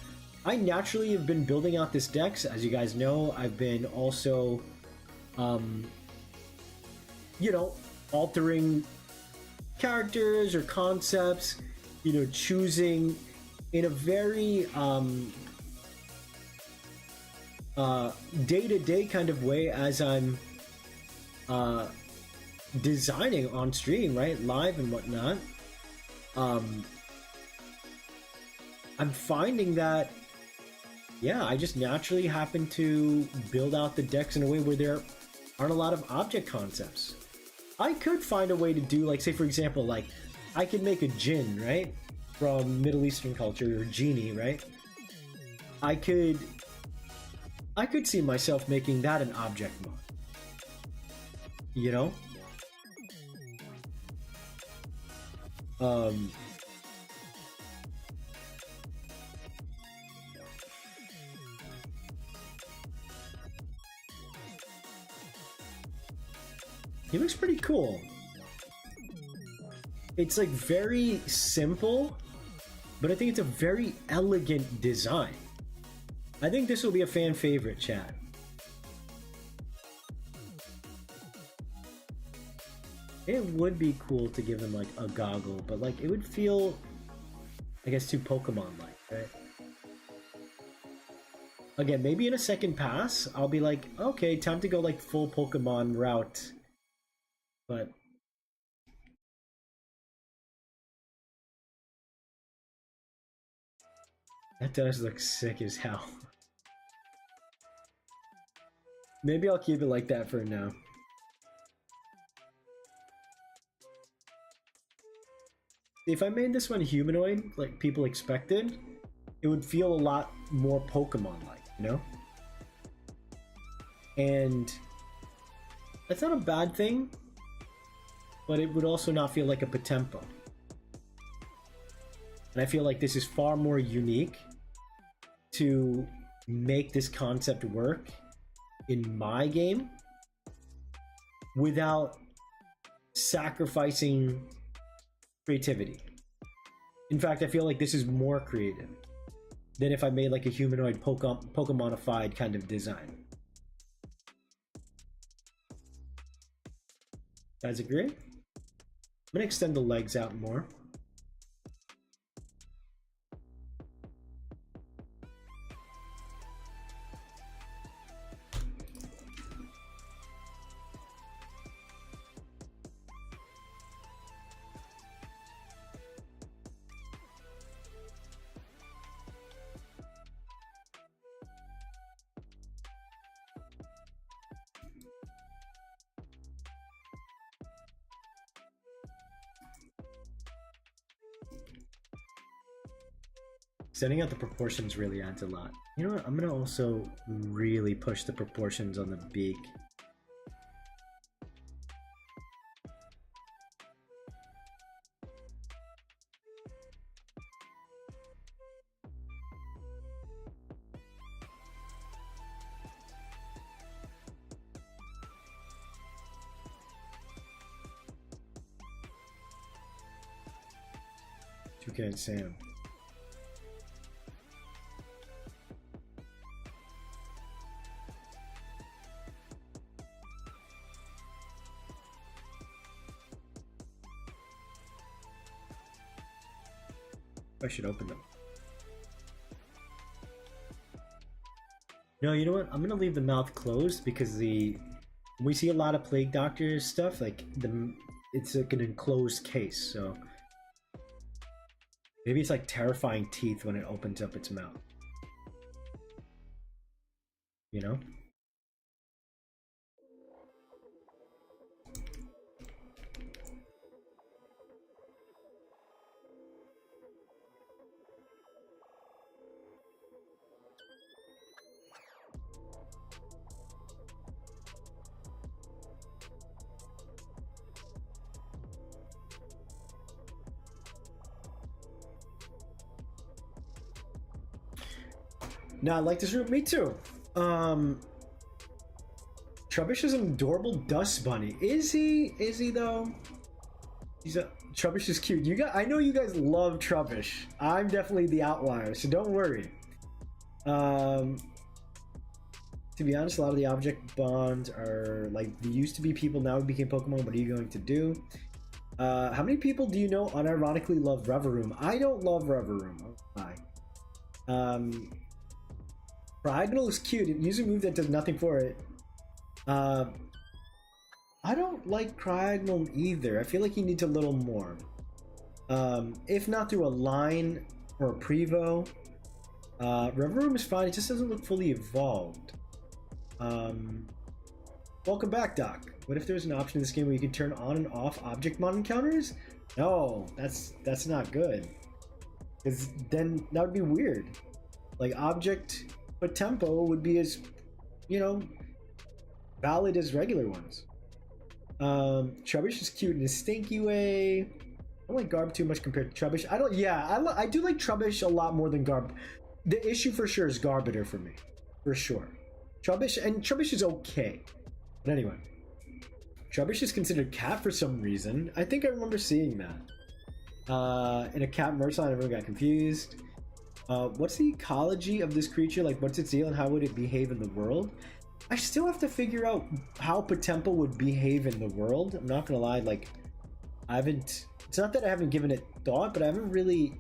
I naturally have been building out this decks, as you guys know. I've been also, you know, altering characters or concepts, you know, choosing in a very day-to-day kind of way as I'm designing on stream, right, live and whatnot. I'm finding that, yeah, I just naturally happen to build out the decks in a way where there aren't a lot of object concepts. I could find a way to do, like, say for example, like I could make a djinn, right, from Middle Eastern culture, or genie, right? I could see myself making that an object mod, you know? He looks pretty cool. It's like very simple, but I think it's a very elegant design. I think this will be a fan favorite, chat. It would be cool to give him like a goggle, but like it would feel, I guess, too Pokemon-like, right? Again, maybe in a second pass, I'll be like, okay, time to go like full Pokemon route. But that does look sick as hell. Maybe I'll keep it like that for now. If I made this one humanoid, like people expected, it would feel a lot more Pokemon-like, you know? And that's not a bad thing, but it would also not feel like a POTEMPO. And I feel like this is far more unique to make this concept work in my game without sacrificing creativity. In fact, I feel like this is more creative than if I made like a humanoid Pokemonified kind of design. Guys agree? I'm gonna extend the legs out more. Setting out the proportions really adds a lot. You know what? I'm gonna also really push the proportions on the beak. Toucan and Sam. I should open them. No, you know what? I'm gonna leave the mouth closed because we see a lot of Plague Doctor stuff, like it's like an enclosed case, so maybe it's like terrifying teeth when it opens up its mouth. You know? No, I like this room. Me too. Trubbish is an adorable dust bunny. Is he? Is he though? Trubbish is cute. I know you guys love Trubbish. I'm definitely the outlier, so don't worry. To be honest, a lot of the object bonds are like, they used to be people, now we became Pokemon. What are you going to do? How many people do you know unironically love Reveroom? I don't love Reveroom. Diagonal is cute. Use a move that does nothing for it. I don't like Cryogonal either. I feel like he needs a little more. If not through a line or a Prevo. Reveroom is fine, it just doesn't look fully evolved. Welcome back, Doc. What if there's an option in this game where you can turn on and off object mod encounters? No, that's not good. Because then that would be weird. Like, object POTEMPO would be as, valid as regular ones. Trubbish is cute in a stinky way. I don't like Garb too much compared to Trubbish. I do like Trubbish a lot more than Garb. The issue for sure is Garbiter for me. For sure. Trubbish is okay. But anyway. Trubbish is considered cat for some reason. I think I remember seeing that. In a cat merch line, everyone got confused. What's the ecology of this creature? Like, what's its deal and how would it behave in the world? I still have to figure out how POTEMPO would behave in the world. I'm not gonna lie, like, it's not that I haven't given it thought, but I haven't really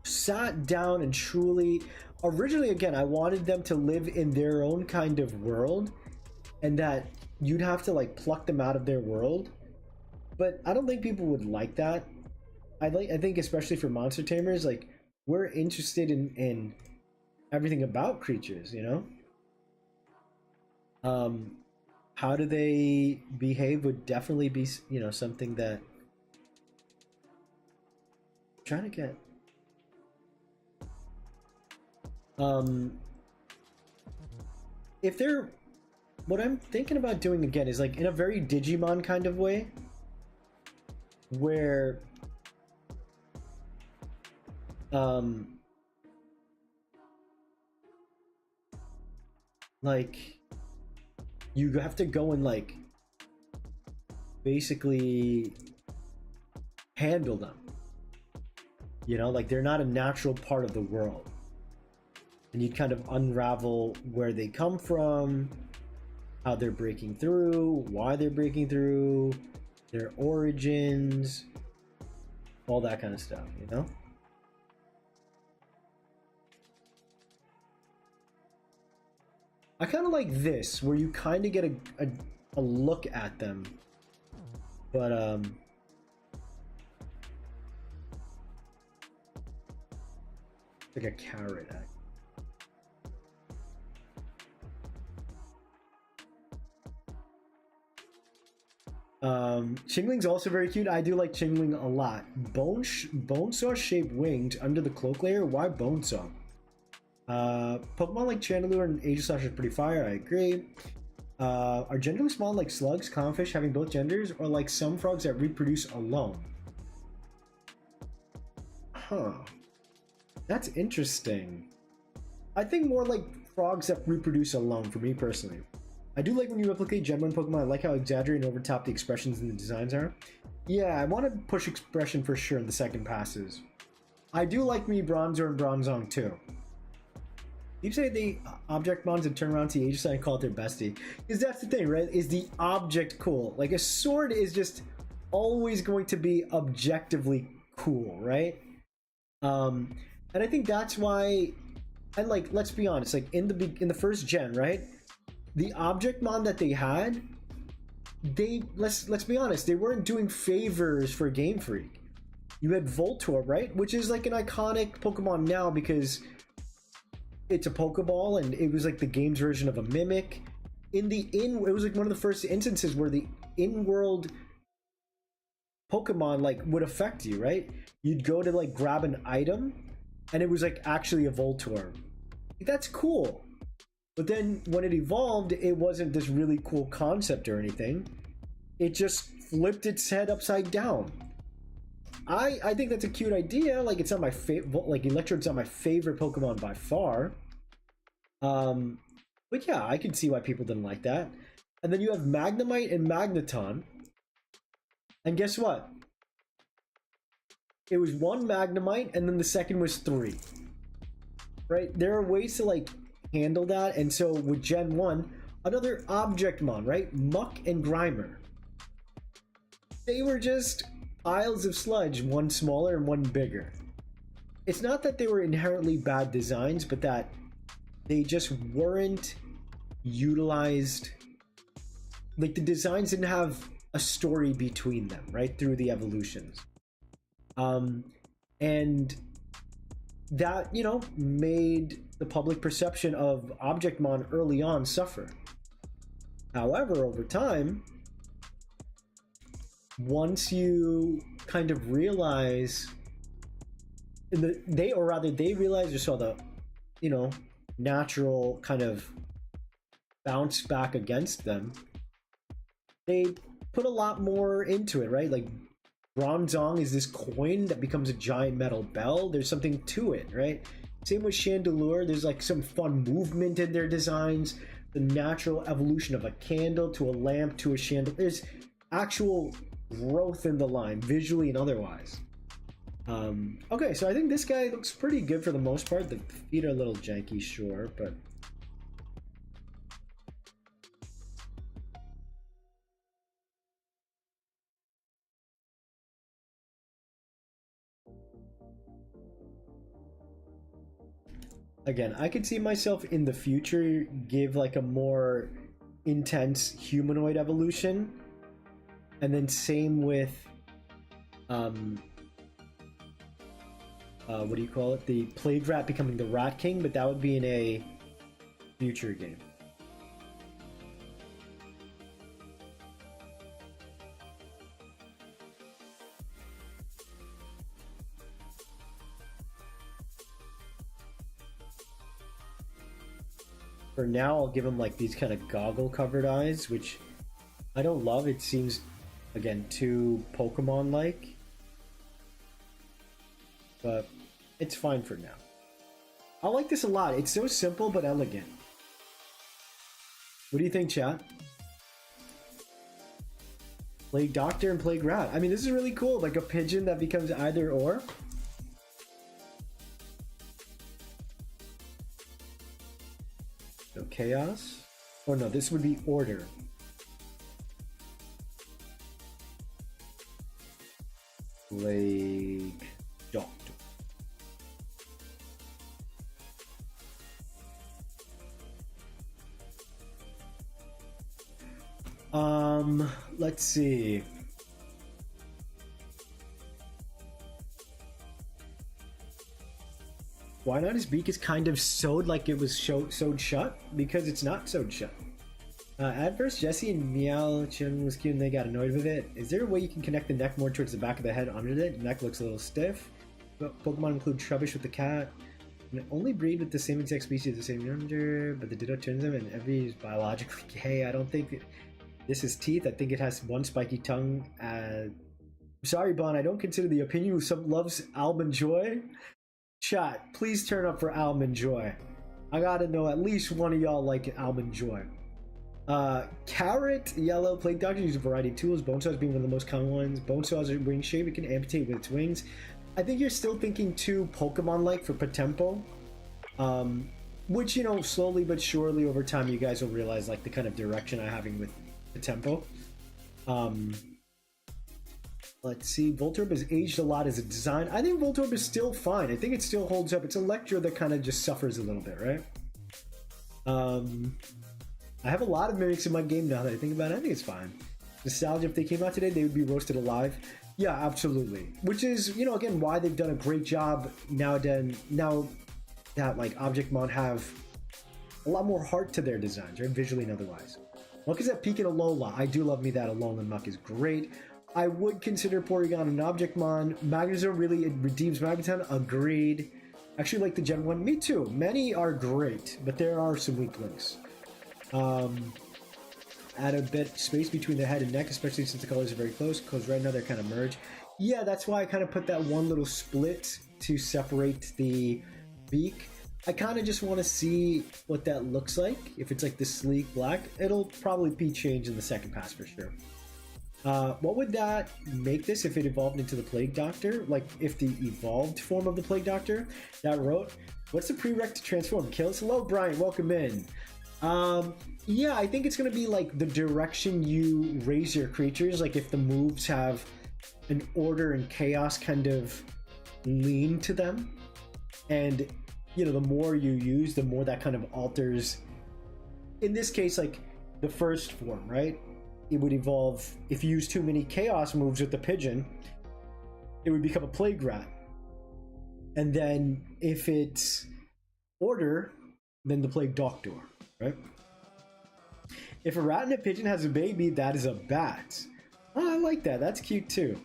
sat down and truly... Originally, again, I wanted them to live in their own kind of world, and that you'd have to, like, pluck them out of their world. But I don't think people would like that. I think especially for monster tamers, like, we're interested in everything about creatures, how do they behave would definitely be, something that I'm trying to get. If they're, what I'm thinking about doing again is like in a very Digimon kind of way, where like you have to go and like basically handle them, like they're not a natural part of the world, and you kind of unravel where they come from, how they're breaking through, why they're breaking through, their origins, all that kind of stuff, I kind of like this, where you kind of get a look at them, but like a carrot. Chingling's also very cute. I do like Chingling a lot. Bonesaw shaped winged under the cloak layer. Why Bonesaw? Pokemon like Chandelure and Aegislash are pretty fire, I agree. Are generally small like slugs, clownfish having both genders, or like some frogs that reproduce alone? Huh. That's interesting. I think more like frogs that reproduce alone, for me personally. I do like when you replicate Gen 1 Pokemon. I like how exaggerated and over top the expressions and the designs are. Yeah, I want to push expression for sure in the second passes. I do like me Bronzor and Bronzong too. You say the object bonds and turn around to the Aegislash and call it their bestie. Because that's the thing, right? Is the object cool? Like a sword is just always going to be objectively cool, right? And I think that's why, and like, let's be honest, like in the first gen, right? The object mod that they had, let's be honest, they weren't doing favors for Game Freak. You had Voltorb, right? Which is like an iconic Pokemon now because it's a Pokeball and it was like the game's version of a Mimic. It was like one of the first instances where the in-world Pokemon like would affect you, right? You'd go to like grab an item and it was like actually a Voltorb. That's cool. But then when it evolved, it wasn't this really cool concept or anything. It just flipped its head upside down. I think that's a cute idea. Like, it's not my favorite. Like, Electrode's not my favorite Pokemon by far. But yeah, I can see why people didn't like that. And then you have Magnemite and Magneton. And guess what? It was one Magnemite, and then the second was 3. Right? There are ways to, like, handle that. And so with Gen 1, another Objectmon, right? Muck and Grimer. They were just piles of sludge, one smaller and one bigger. It's not that they were inherently bad designs, but that they just weren't utilized. Like, the designs didn't have a story between them, right? Through the evolutions. And that, you know, made the public perception of Objectmon early on suffer. However, over time, once you kind of realize, they realized or saw the, you know, natural kind of bounce back against them, they put a lot more into it, right? Like, Bronzong is this coin that becomes a giant metal bell. There's something to it, right? Same with Chandelure. There's like some fun movement in their designs. The natural evolution of a candle to a lamp to a chandelier. There's actual growth in the line, visually and otherwise. Okay, so I think this guy looks pretty good for the most part. The feet are a little janky, sure, but again, I could see myself in the future give like a more intense humanoid evolution, and then same with what do you call it? The Plague Rat becoming the Rat King, but that would be in a future game. For now, I'll give him like these kind of goggle-covered eyes, which I don't love. It seems, again, too Pokemon-like. But it's fine for now. I like this a lot. It's so simple but elegant. What do you think, chat? Plague Doctor and Plague Rat. I mean, this is really cool. Like a pigeon that becomes either or. So Chaos. Oh no, this would be Order. Plague Doctor. Let's see. Why not? His beak is kind of sewed like it was sewed shut, because it's not sewed shut. At first, Jesse and Meowchen was cute and they got annoyed with it. Is there a way you can connect the neck more towards the back of the head under it? The neck looks a little stiff. But Pokemon include Trubbish with the cat. And only breed with the same exact species, the same gender, but the Ditto turns them, and every is biologically gay. I don't think this is teeth. I think it has one spiky tongue. Sorry, Bon, I don't consider the opinion of some loves Almond Joy. Chat, please turn up for Almond Joy. I gotta know at least one of y'all like Almond Joy. Carrot Yellow Plague Doctor uses a variety of tools, Bonesaws being one of the most common ones. Bonesaw's are wing shape, it can amputate with its wings. I think you're still thinking too Pokemon-like for POTEMPO. Which, you know, slowly but surely over time you guys will realize like the kind of direction I'm having with POTEMPO. Let's see, Voltorb has aged a lot as a design. I think Voltorb is still fine. I think it still holds up. It's Electro that kind of just suffers a little bit, right? I have a lot of mimics in my game now that I think about it. I think it's fine. Nostalgia, if they came out today, they would be roasted alive. Yeah, absolutely. Which is, you know, again, why they've done a great job now that like Objectmon have a lot more heart to their designs, right? Visually and otherwise. Muck is at peak in Alola. I do love me that Alolan Muck is great. I would consider Porygon an Objectmon. Magnezone really redeems Magneton. Agreed. Actually like the Gen 1. Me too. Many are great, but there are some weak links. Add a bit space between the head and neck, especially since the colors are very close, because right now they're kind of merged. Yeah, that's why I kind of put that one little split to separate the beak. I kind of just want to see what that looks like. If it's like the sleek black, it'll probably be changed in the second pass for sure. What would that make this if it evolved into the Plague Doctor? Like if the evolved form of the Plague Doctor that wrote, what's the prereq to transform? Kills? Hello, Brian. Welcome in. Yeah, I think it's going to be like the direction you raise your creatures. Like if the moves have an order and chaos kind of lean to them. And, you know, the more you use, the more that kind of alters. In this case, like the first form, right? It would evolve, if you use too many chaos moves with the pigeon, it would become a plague rat. And then if it's order, then the plague doctor, right? If a rat and a pigeon has a baby, that is a bat. Oh, I like that. That's cute too.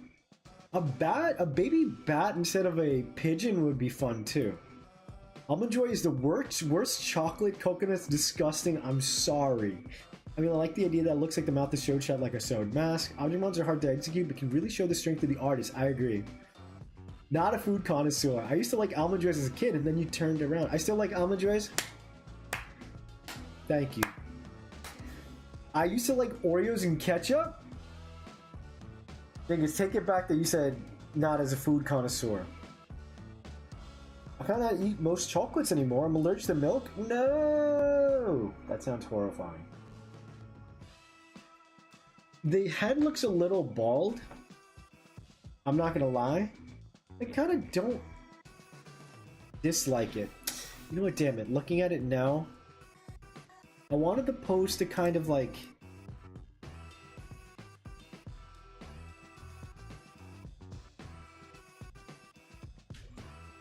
A baby bat instead of a pigeon would be fun too. Almond Joy is the worst chocolate. Coconut's disgusting. I'm sorry. I mean, I like the idea that it looks like the mouth is showed shut like a sewed mask. Object are hard to execute, but can really show the strength of the artist. I agree. Not a food connoisseur. I used to like Almond Joys as a kid, and then you turned around. I still like Almond Joys. Thank you. I used to like Oreos and ketchup. Dingus, take it back that you said not as a food connoisseur. I cannot eat most chocolates anymore. I'm allergic to milk. No! That sounds horrifying. The head looks a little bald. I'm not gonna lie. I kind of don't dislike it. You know what, damn it. Looking at it now, I wanted the pose to kind of like...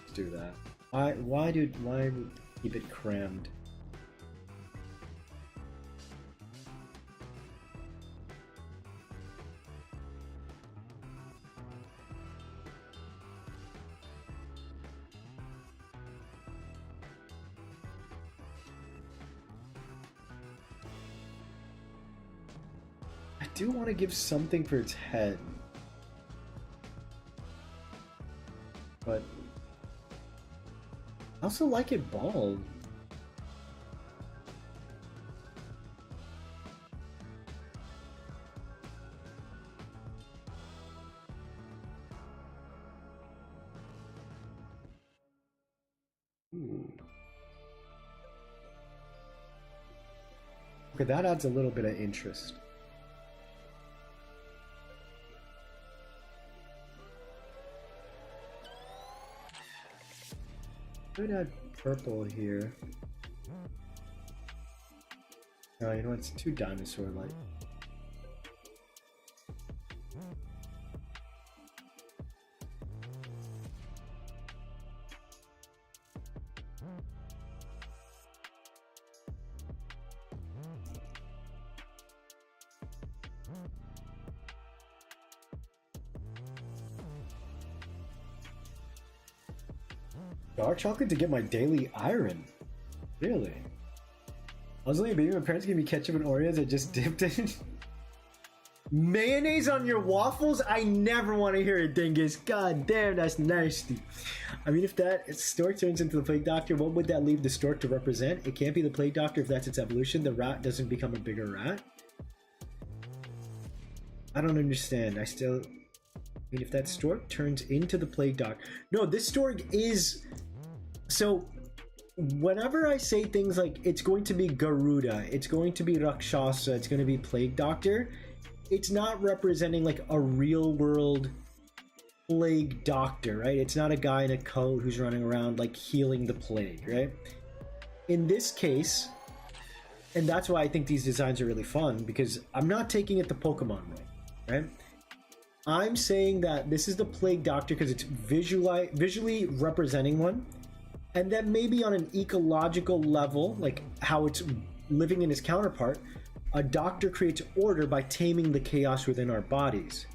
Let's do that. Why keep it crammed? I do want to give something for its head, but I also like it bald. Ooh. Okay, that adds a little bit of interest. Could add purple here. No, you know what? It's too dinosaur-like. Dark chocolate to get my daily iron. Really? I was only a baby. My parents gave me ketchup and Oreos. I just dipped in mayonnaise on your waffles. I never want to hear it, Dingus. God damn, that's nasty. I mean, if that stork turns into the Plague Doctor, what would that leave the stork to represent? It can't be the Plague Doctor if that's its evolution. The rat doesn't become a bigger rat. I don't understand. I mean, if that stork turns into the Plague Doctor... No, this stork is... So, whenever I say things like, it's going to be Garuda, it's going to be Rakshasa, it's going to be Plague Doctor, it's not representing, like, a real-world Plague Doctor, right? It's not a guy in a coat who's running around, like, healing the plague, right? In this case, and that's why I think these designs are really fun, because I'm not taking it the Pokemon way, right? I'm saying that this is the Plague Doctor because it's visually representing one, and then maybe on an ecological level, like how it's living in its counterpart, a doctor creates order by taming the chaos within our bodies.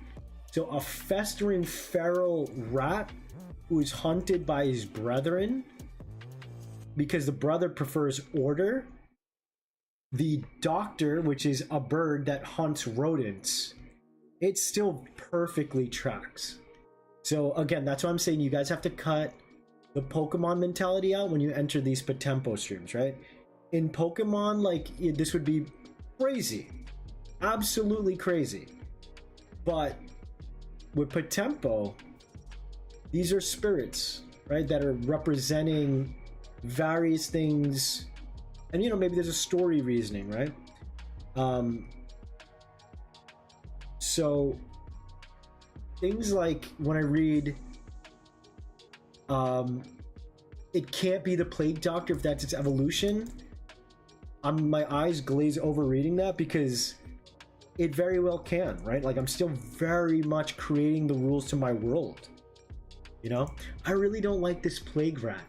So a festering feral rat who is hunted by his brethren because the brother prefers order. The doctor, which is a bird that hunts rodents, it still perfectly tracks. So again, that's why I'm saying you guys have to cut the Pokemon mentality out when you enter these POTEMPO streams, right? In Pokemon, like, this would be crazy. Absolutely crazy. But with POTEMPO, these are spirits, right? That are representing various things. And, maybe there's a story reasoning, right? So things like when I read, it can't be the Plague Doctor if that's its evolution. My eyes glaze over reading that because it very well can, right? Like, I'm still very much creating the rules to my world. I really don't like this Plague Rat.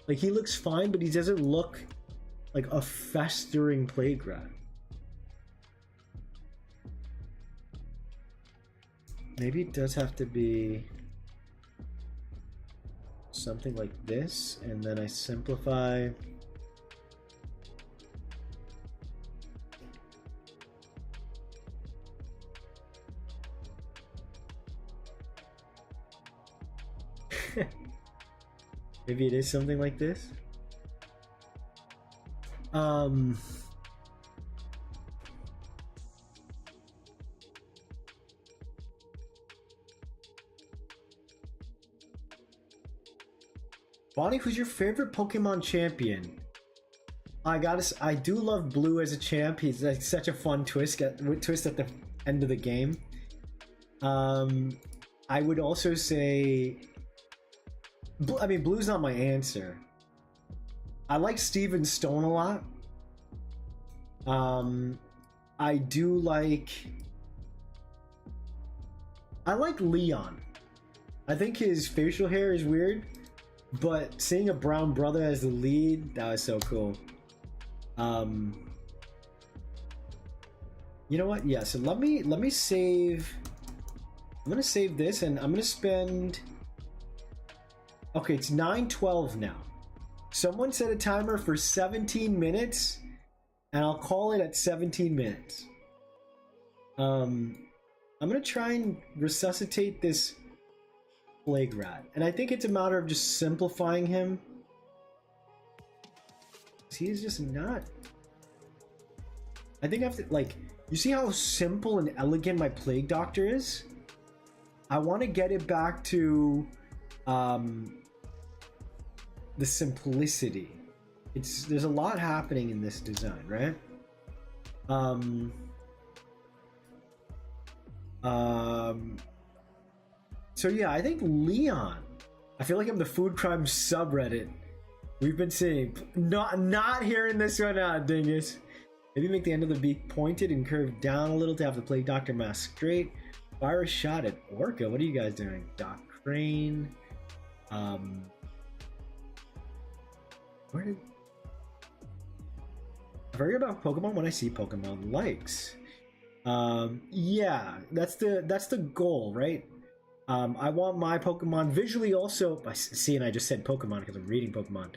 Like, he looks fine, but he doesn't look like a festering Plague Rat. Maybe it does have to be something like this, and then I simplify. Maybe it is something like this. Bonnie, who's your favorite Pokemon champion? I do love Blue as a champ. He's like such a fun twist at the end of the game. I would also say, Blue's not my answer. I like Steven Stone a lot. I like Leon. I think his facial hair is weird, but seeing a brown brother as the lead, that was so cool. You know what? Yeah, so let me save. I'm gonna save this, and I'm gonna spend. Okay, it's 9:12 now. Someone set a timer for 17 minutes, and I'll call it at 17 minutes. I'm gonna try and resuscitate this Plague Rat, and I think it's a matter of just simplifying him. He's just not. I think I have to, like, you see how simple and elegant my Plague Doctor is? I want to get it back to the simplicity. There's a lot happening in this design, right? So yeah, I think Leon. I feel like I'm the food crime subreddit. We've been seeing not hearing this one out, dingus. Maybe make the end of the beak pointed and curved down a little to have the Plague Doctor mask straight. Fire a shot at Orca. What are you guys doing? Doc Crane. Where did I forget about Pokemon when I see Pokemon likes? Yeah, that's the goal, right? I want my Pokemon visually also. And I just said Pokemon because I'm reading Pokemon.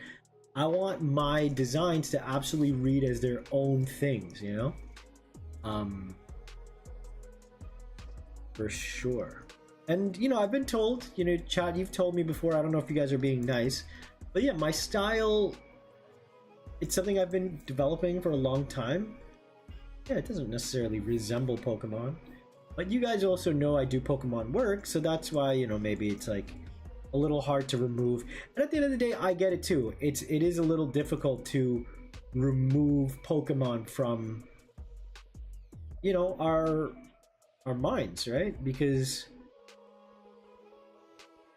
I want my designs to absolutely read as their own things, for sure. And I've been told, chat, you've told me before, I don't know if you guys are being nice, but yeah, my style, it's something I've been developing for a long time. Yeah, it doesn't necessarily resemble Pokemon, but you guys also know I do Pokemon work, so that's why, maybe it's like a little hard to remove. And at the end of the day, I get it too. It is a little difficult to remove Pokemon from our minds, right? Because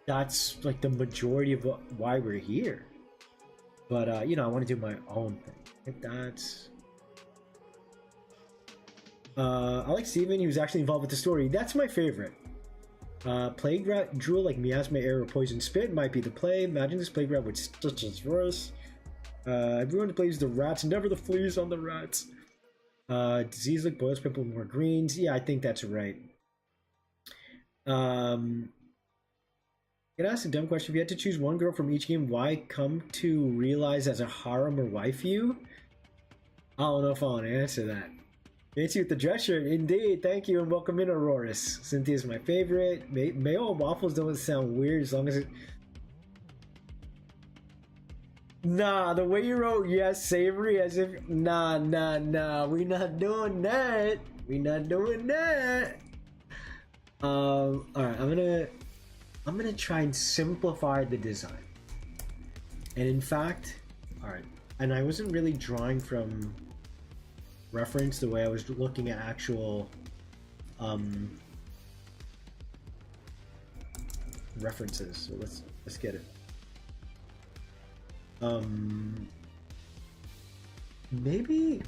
that's like the majority of why we're here. But I want to do my own thing. That's I like Steven. He was actually involved with the story. That's my favorite. Plague Rat drool like miasma, air, or poison spit might be the play. Imagine this Plague Rat with stitches verse. Everyone that plays the rats, never the fleas on the rats. Disease like boils, pimple, more greens. Yeah, I think that's right. Can I ask a dumb question? If you had to choose one girl from each game, why come to realize as a harem or waifu? I don't know if I want to answer that. Nancy with the dress shirt. Indeed. Thank you and welcome in, Auroras. Cynthia's my favorite. Mayo and waffles don't sound weird as long as it... Nah, the way you wrote yes, savory, as if... Nah. We not doing that. We not doing that. Alright, I'm gonna try and simplify the design. And in fact, alright, and I wasn't really drawing from reference the way I was looking at actual references. So let's get it. Maybe,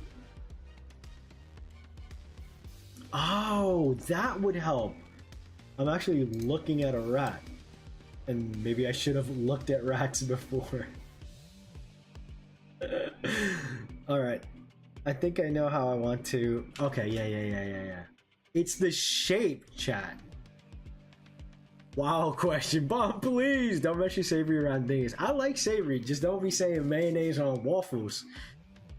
oh, that would help. I'm actually looking at a rat, and maybe I should have looked at rats before. All right, I think I know how I want to. Okay, yeah. It's the shape, chat. Wow, question bomb, please don't mention savory around things. I like savory, just don't be saying mayonnaise on waffles.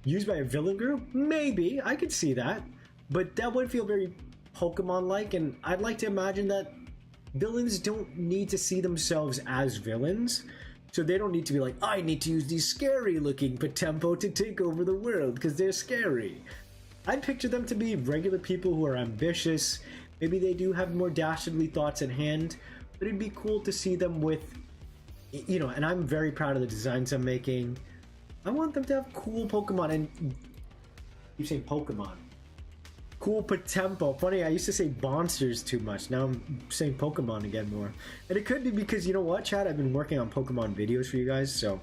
Used by a villain group? Maybe, I could see that. But that would feel very Pokemon-like, and I'd like to imagine that villains don't need to see themselves as villains. So they don't need to be like, I need to use these scary-looking POTEMPO to take over the world because they're scary. I'd picture them to be regular people who are ambitious. Maybe they do have more dastardly thoughts at hand, but it'd be cool to see them with, you know, and I'm very proud of the designs I'm making. I want them to have cool Pokemon, and you say Pokemon. Cool POTEMPO. Funny, I used to say monsters too much. Now I'm saying Pokemon again more. And it could be because, you know what, Chad? I've been working on Pokemon videos for you guys, so.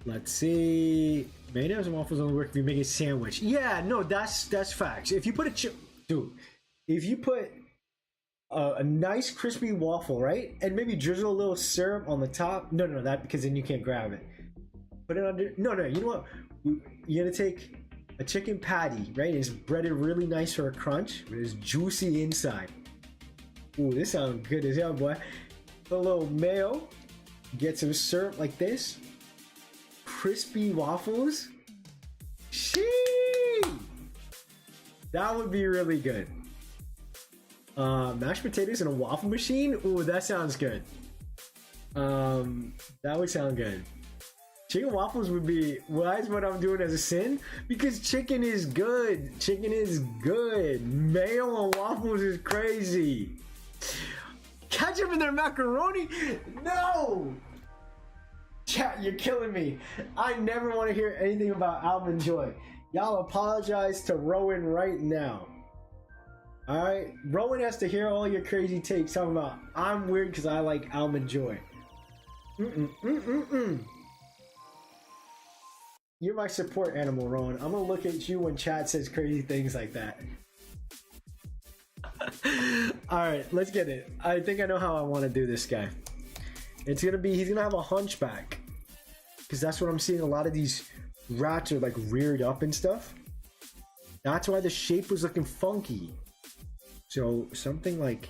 Let's see. Mayonnaise and waffles only work if you make a sandwich. Yeah, no, that's facts. If you put if you put a nice crispy waffle, right? And maybe drizzle a little syrup on the top. No, that because then you can't grab it. Put it under. No, you know what? You're gonna take a chicken patty, right? It's breaded really nice for a crunch, but it's juicy inside. Ooh, this sounds good as hell, boy. Put a little mayo, get some syrup like this. Crispy waffles. Sheesh! That would be really good. Mashed potatoes in a waffle machine? Ooh, that sounds good. That would sound good. Chicken waffles would be, why is what I'm doing as a sin? Because chicken is good. Chicken is good. Mayo on waffles is crazy. Ketchup in their macaroni? No! Chat, you're killing me. I never want to hear anything about Almond Joy. Y'all apologize to Rowan right now. Alright? Rowan has to hear all your crazy takes talking about I'm weird because I like Almond Joy. You're my support animal, Rowan. I'm gonna look at you when chat says crazy things like that. Alright, let's get it. I think I know how I want to do this guy. It's gonna be, he's gonna have a hunchback. Because that's what I'm seeing, a lot of these rats are like reared up and stuff. That's why the shape was looking funky. So something like...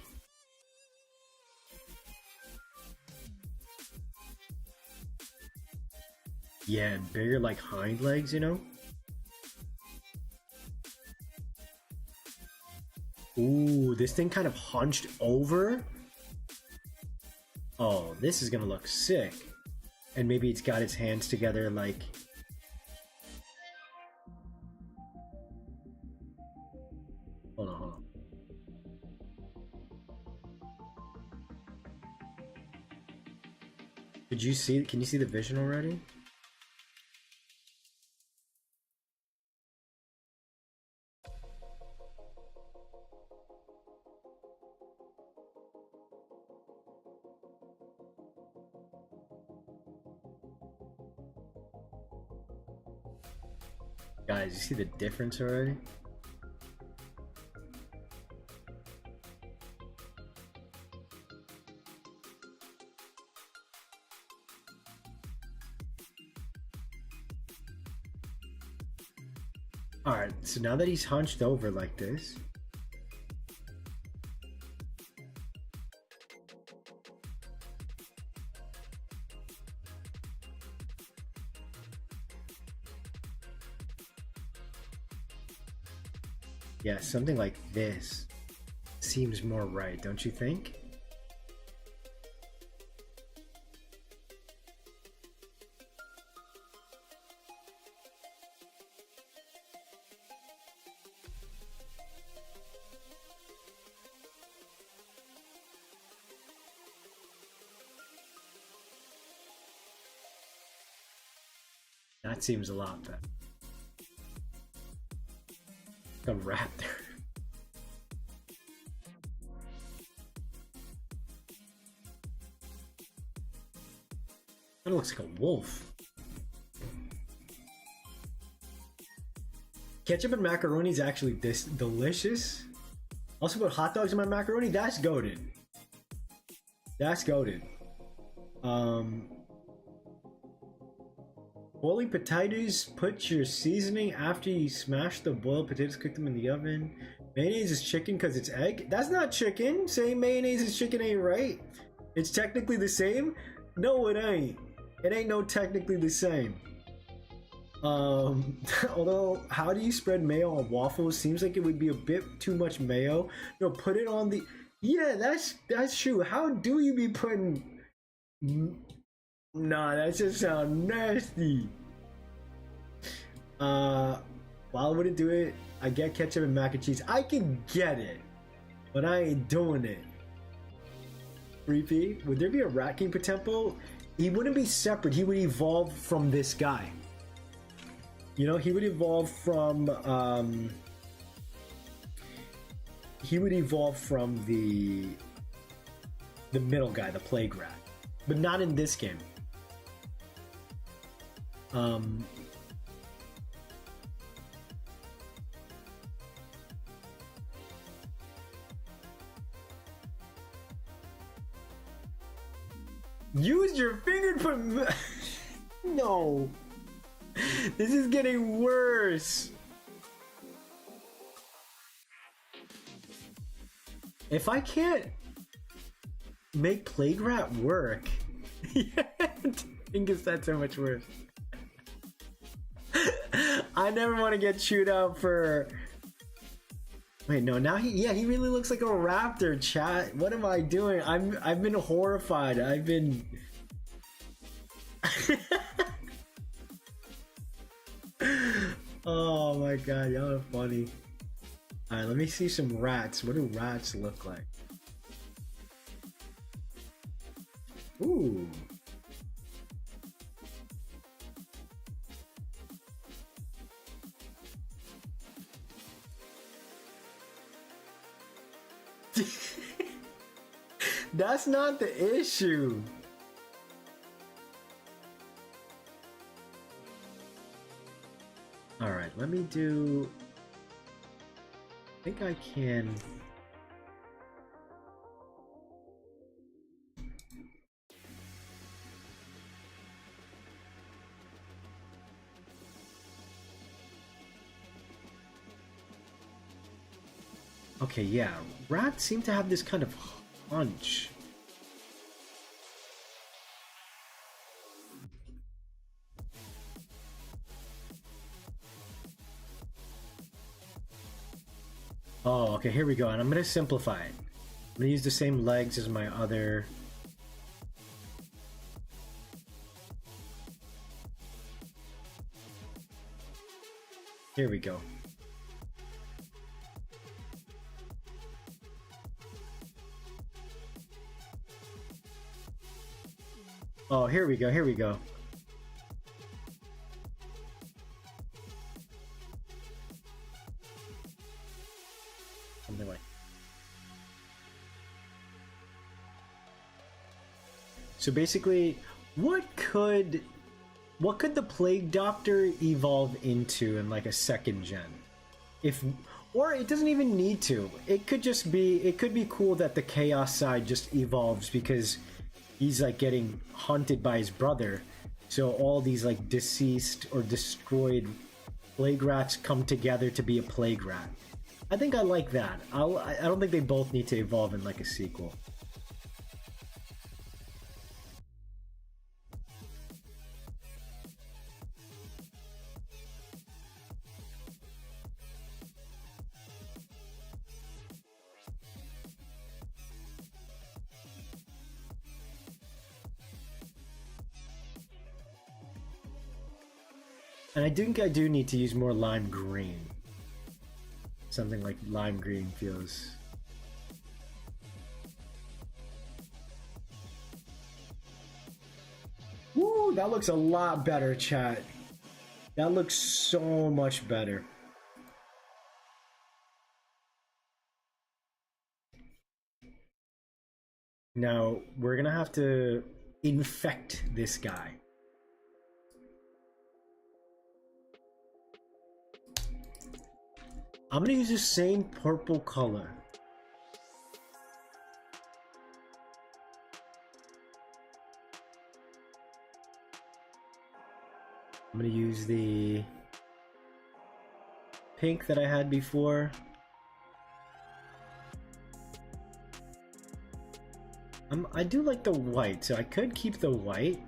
yeah, bigger like hind legs, you know? Ooh, this thing kind of hunched over. Oh, this is gonna look sick. And maybe it's got its hands together like... hold on. Did you see, can you see the vision already? Guys, you see the difference already? Alright, so now that he's hunched over like this, Yeah, something like this seems more right, don't you think? That seems a lot better. A raptor. That looks like a wolf. Ketchup and macaroni is actually this delicious. Also put hot dogs in my macaroni. That's goated. That's goated. Boiling potatoes, put your seasoning after you smash the boiled potatoes, cook them in the oven. Mayonnaise is chicken because it's egg. That's not chicken. Saying mayonnaise is chicken ain't right. It's technically the same. No, it ain't. It ain't no technically the same. Although, how do you spread mayo on waffles? Seems like it would be a bit too much mayo. No, put it on the... Yeah, that's true. How do you be putting... Nah, that just sounds nasty. Well, I wouldn't do it. I get ketchup and mac and cheese. I can get it, but I ain't doing it. Creepy. Would there be a Rat King POTEMPO? He wouldn't be separate. He would evolve from this guy. You know, he would evolve from the middle guy, the Plague Rat, but not in this game. Use your finger to put... No. This is getting worse. If I can't make Plague Rat work, Dingus, that's so much worse. I never want to get chewed out for... Wait, no, now he really looks like a raptor, chat. What am I doing? I've been horrified. I've been... Oh my god, y'all are funny. Alright, let me see some rats. What do rats look like? Ooh. That's not the issue. All right, let me do... I think I can... Okay, yeah, rats seem to have this kind of hunch. Oh, okay, here we go, and I'm gonna simplify it. I'm gonna use the same legs as my other... Here we go. Oh, here we go, here we go. Something like... So basically, what could the Plague Doctor evolve into in like a second gen? Or it doesn't even need to. It could be cool that the Chaos side just evolves because he's like getting hunted by his brother. So all these like deceased or destroyed Plague Rats come together to be a Plague Rat. I think I like that. I don't think they both need to evolve in like a sequel. And I think I do need to use more lime green. Something like lime green feels... Woo, that looks a lot better, chat. That looks so much better. Now, we're gonna have to infect this guy. I'm gonna use the same purple color. I'm gonna use the pink that I had before. I do like the white, so I could keep the white.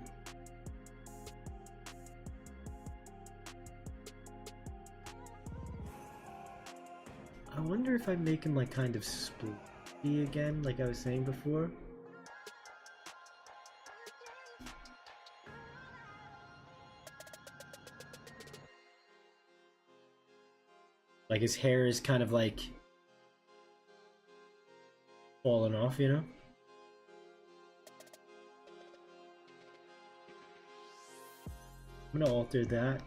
I wonder if I make him like kind of splitty again, like I was saying before. Like his hair is kind of like falling off, you know? I'm gonna alter that.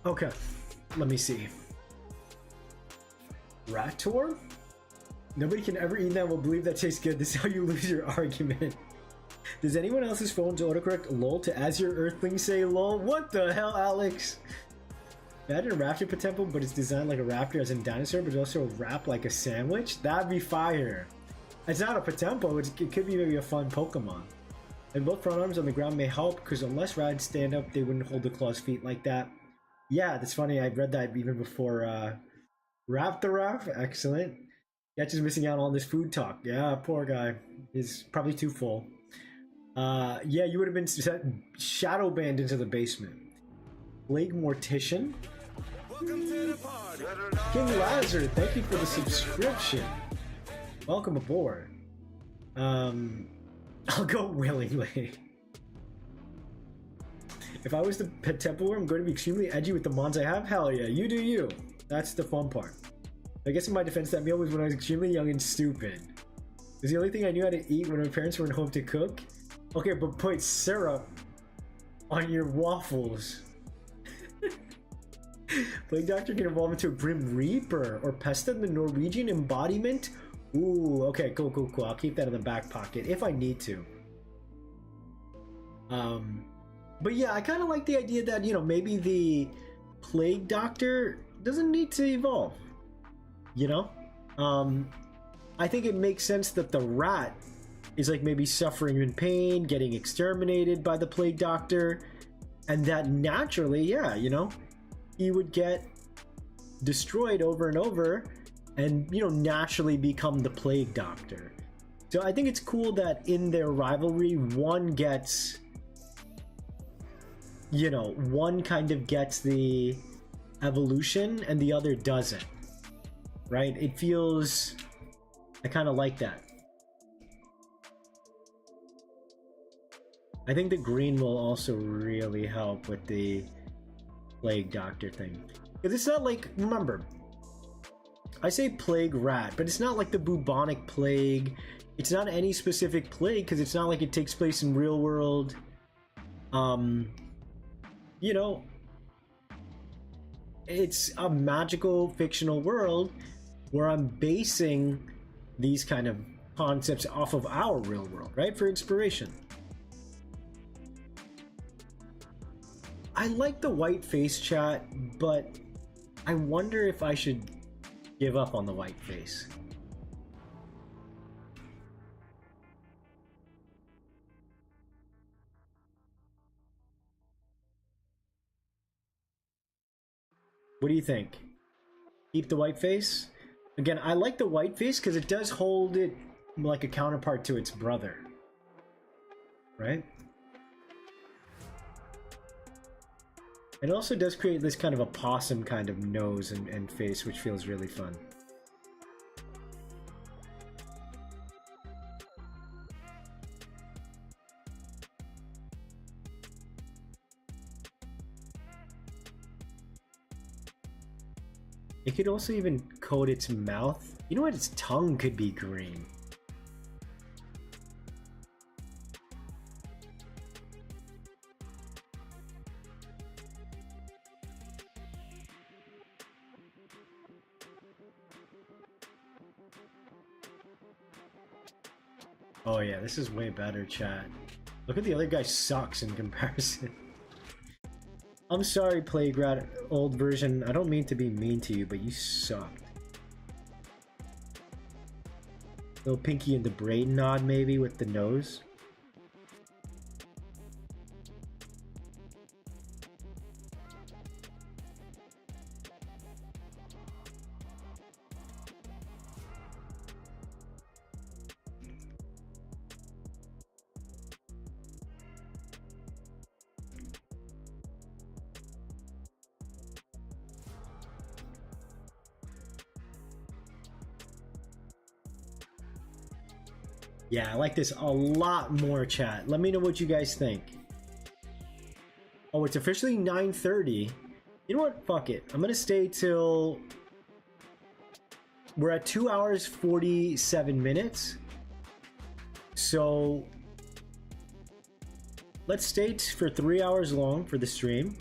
Okay, let me see. Rator? Nobody can ever eat that will believe that tastes good. This is how you lose your argument. Does anyone else's phone's autocorrect lol to as your earthling say lol? What the hell, Alex? Imagine a raptor POTEMPO, but it's designed like a raptor as in dinosaur, but it's also wrapped like a sandwich? That'd be fire. It's not a POTEMPO, it could be maybe a fun Pokemon. And both front arms on the ground may help, because unless rads stand up, they wouldn't hold the claws feet like that. Yeah, that's funny. I read that even before Raptor. Excellent. Yeah, just missing out on this food talk. Yeah, poor guy. He's probably too full. Yeah, you would have been shadow banned into the basement. Plague Mortician. King Lazar, thank you for the subscription. Welcome aboard. I'll go willingly. If I was the POTEMPO, I'm going to be extremely edgy with the mons I have. Hell yeah, you do you. That's the fun part. I guess in my defense, that meal was when I was extremely young and stupid. It was the only thing I knew how to eat when my parents weren't home to cook. Okay, but put syrup on your waffles. Plague Doctor can evolve into a Grim Reaper or Pesta, the Norwegian embodiment. Ooh, okay, cool, cool, cool. I'll keep that in the back pocket if I need to. But yeah, I kind of like the idea that, you know, maybe the Plague Doctor doesn't need to evolve. You know? I think it makes sense that the rat is like maybe suffering in pain, getting exterminated by the Plague Doctor, and that naturally, yeah, you know, he would get destroyed over and over and, you know, naturally become the Plague Doctor. So I think it's cool that in their rivalry, one gets, you know, one kind of gets the evolution and the other doesn't. Right? It feels... I kind of like that. I think the green will also really help with the Plague Doctor thing. Because it's not like... Remember, I say Plague Rat, but it's not like the bubonic plague. It's not any specific plague, because it's not like it takes place in real world. You know... It's a magical, fictional world where I'm basing these kind of concepts off of our real world, right? For inspiration. I like the white face, chat, but I wonder if I should give up on the white face. What do you think? Keep the white face? Again, I like the white face because it does hold it like a counterpart to its brother. right? It also does create this kind of a possum kind of nose and face, which feels really fun. It could also even coat its mouth. You know what? Its tongue could be green. Oh yeah, this is way better, chat. Look at the other guy sucks in comparison. I'm sorry, Playground old version. I don't mean to be mean to you, but you sucked. Little Pinky and the brain nod maybe with the nose. Yeah, I like this a lot more, chat. Let me know what you guys think. Oh, it's officially 9:30. You know what? Fuck it. I'm gonna stay till... We're at 2 hours 47 minutes. So... Let's stay for 3 hours long for the stream.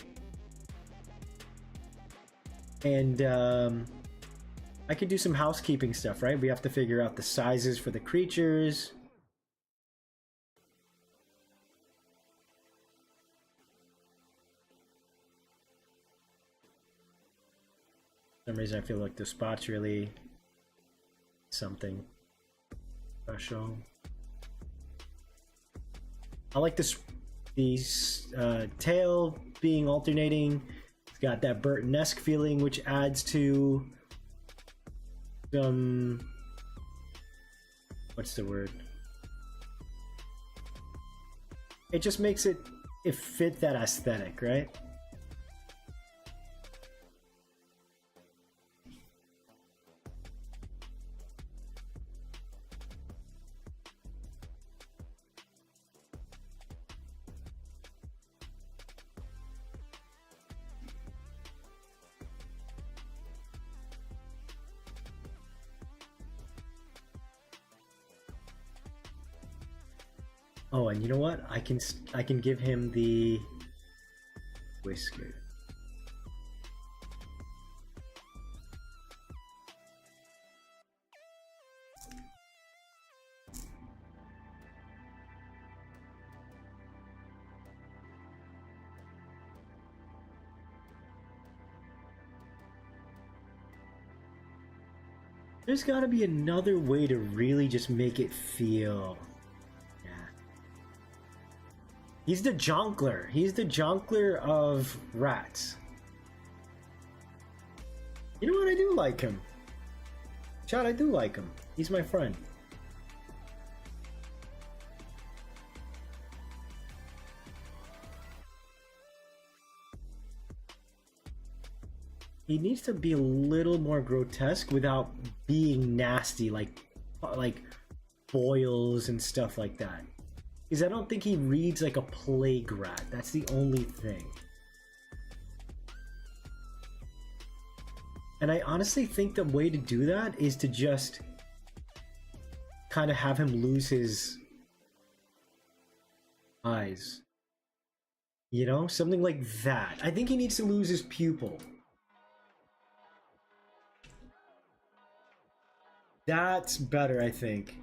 And, I could do some housekeeping stuff, right? We have to figure out the sizes for the creatures. For some reason I feel like the spot's really something special. I like this, these tail being alternating. It's got that Burton-esque feeling, which adds to some, what's the word? It just makes it fit that aesthetic, right? Oh, and you know what? I can give him the whisker. There's got to be another way to really just make it feel. Yeah. He's the jonkler. He's the jonkler of rats. You know what? I do like him. Chad, I do like him. He's my friend. He needs to be a little more grotesque without being nasty, like boils and stuff like that. Because I don't think he reads like a plague rat. That's the only thing. And I honestly think the way to do that is to just kind of have him lose his eyes. You know? Something like that. I think he needs to lose his pupil. That's better, I think.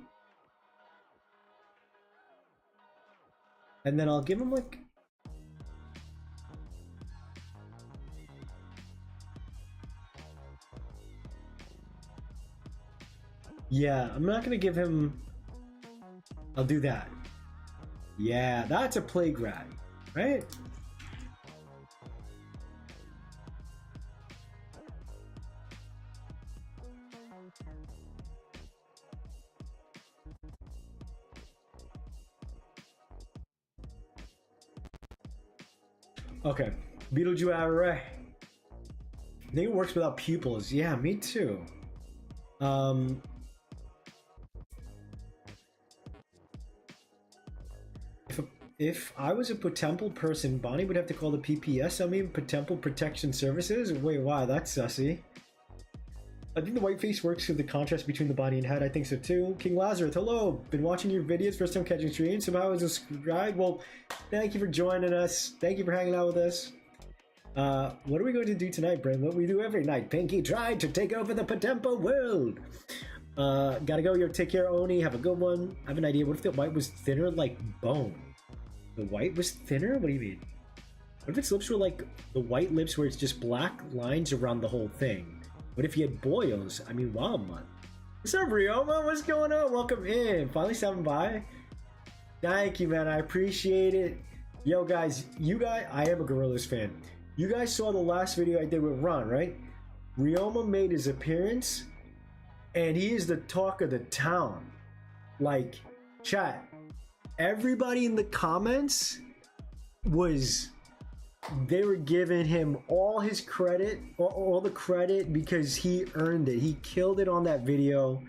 And then I'll give him like... Yeah, I'm not gonna give him... I'll do that. Yeah, that's a plague rat, right? Okay. Beetlejuice. I think it works without pupils. Yeah, me too. If I was a POTEMPO person, Bonnie would have to call the PPS. I mean, POTEMPO Protection Services. Wait, wow, that's sussy. I think the white face works with the contrast between the body and head. I think so too. King Lazarus, hello. Been watching your videos, first time catching stream. Somehow I was subscribed. Well, thank you for joining us. Thank you for hanging out with us. What are we going to do tonight, Brent? What we do every night. Pinky tried to take over the POTEMPO world. Gotta go. Yo, take care, Oni. Have a good one. I have an idea. What if the white was thinner like bone? The white was thinner? What do you mean? What if its lips were like the white lips where it's just black lines around the whole thing? What if he had boils? I mean, wow, man. What's up, Ryoma? What's going on? Welcome in. Finally stopping by. Thank you, man. I appreciate it. Yo, guys, I am a Gorillaz fan. You guys saw the last video I did with Ron, right? Ryoma made his appearance, and he is the talk of the town. Like, chat. Everybody in the comments they were giving him all his credit, all the credit, because he earned it. He killed it on that video.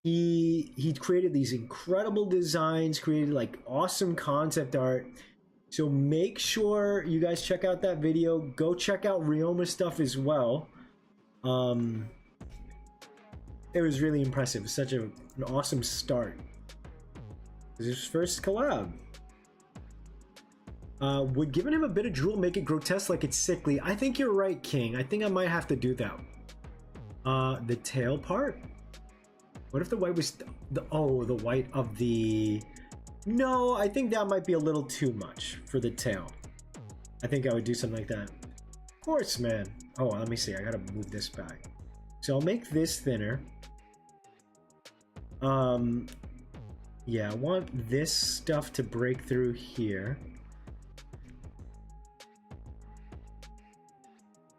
He created these incredible designs, created like awesome concept art. So make sure you guys check out that video. Go check out Ryoma's stuff as well. It was really impressive. Such an awesome start. This is his first collab. Would giving him a bit of drool make it grotesque like it's sickly? I think you're right, King. I think I might have to do that. The tail part? What if the white was the white of the... No, I think that might be a little too much for the tail. I think I would do something like that. Of course, man. Oh, let me see. I gotta move this back. So I'll make this thinner. Yeah, I want this stuff to break through here.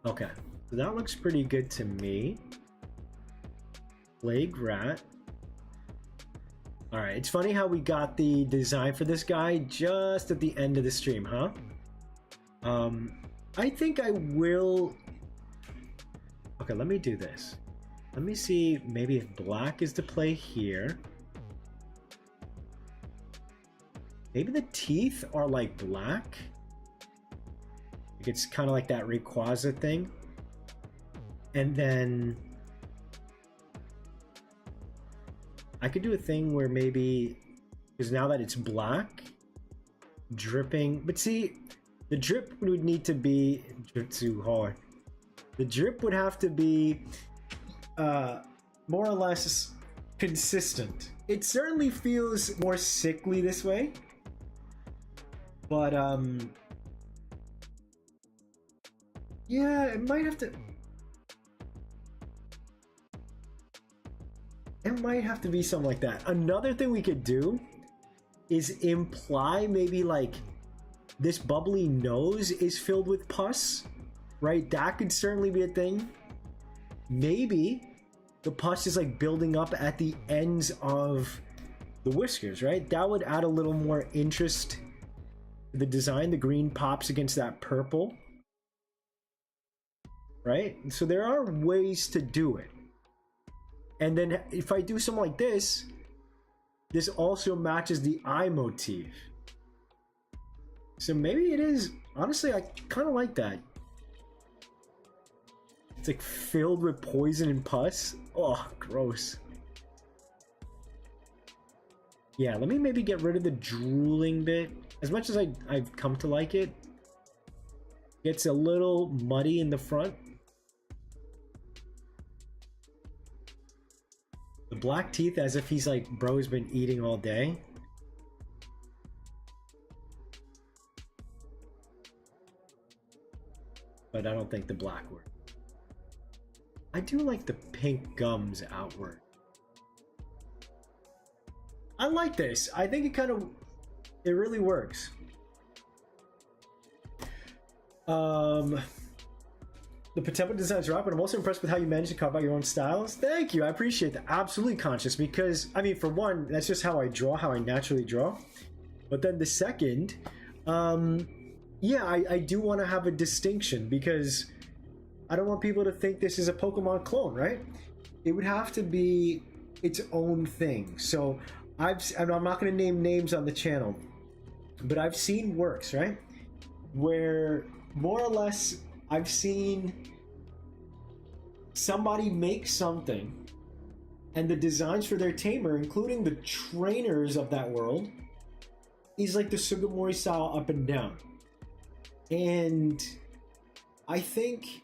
Okay, so that looks pretty good to me. Plague rat. Alright, it's funny how we got the design for this guy just at the end of the stream, huh? I think I will... Okay, let me do this. Let me see maybe if black is to play here. Maybe the teeth are like black. It's kind of like that Rayquaza thing. And then I could do a thing where maybe, because now that it's black, dripping, but see, the drip would need to be too hard. The drip would have to be more or less consistent. It certainly feels more sickly this way, but yeah, it might have to... It might have to be something like that. Another thing we could do is imply maybe like this bubbly nose is filled with pus, right? That could certainly be a thing. Maybe the pus is like building up at the ends of the whiskers, right? That would add a little more interest to the design. The green pops against that purple. Right? So there are ways to do it. And then if I do something like this, this also matches the eye motif. So maybe it is, honestly, I kind of like that. It's like filled with poison and pus. Oh, gross. Yeah, let me maybe get rid of the drooling bit. As much as I've come to like it, it's a little muddy in the front. The black teeth as if he's like, bro, has been eating all day. But I don't think the black works. I do like the pink gums outward. I like this. I think it really works. The POTEMPO designs are up, but I'm also impressed with how you managed to carve out your own styles. Thank you, I appreciate that. Absolutely conscious, because, I mean, for one, that's just how I draw, how I naturally draw. But then the second, yeah, I do want to have a distinction because I don't want people to think this is a Pokemon clone, right? It would have to be its own thing. So and I'm not going to name names on the channel, but I've seen works, right? Where more or less I've seen somebody make something and the designs for their tamer, including the trainers of that world, is like the Sugimori style up and down. And I think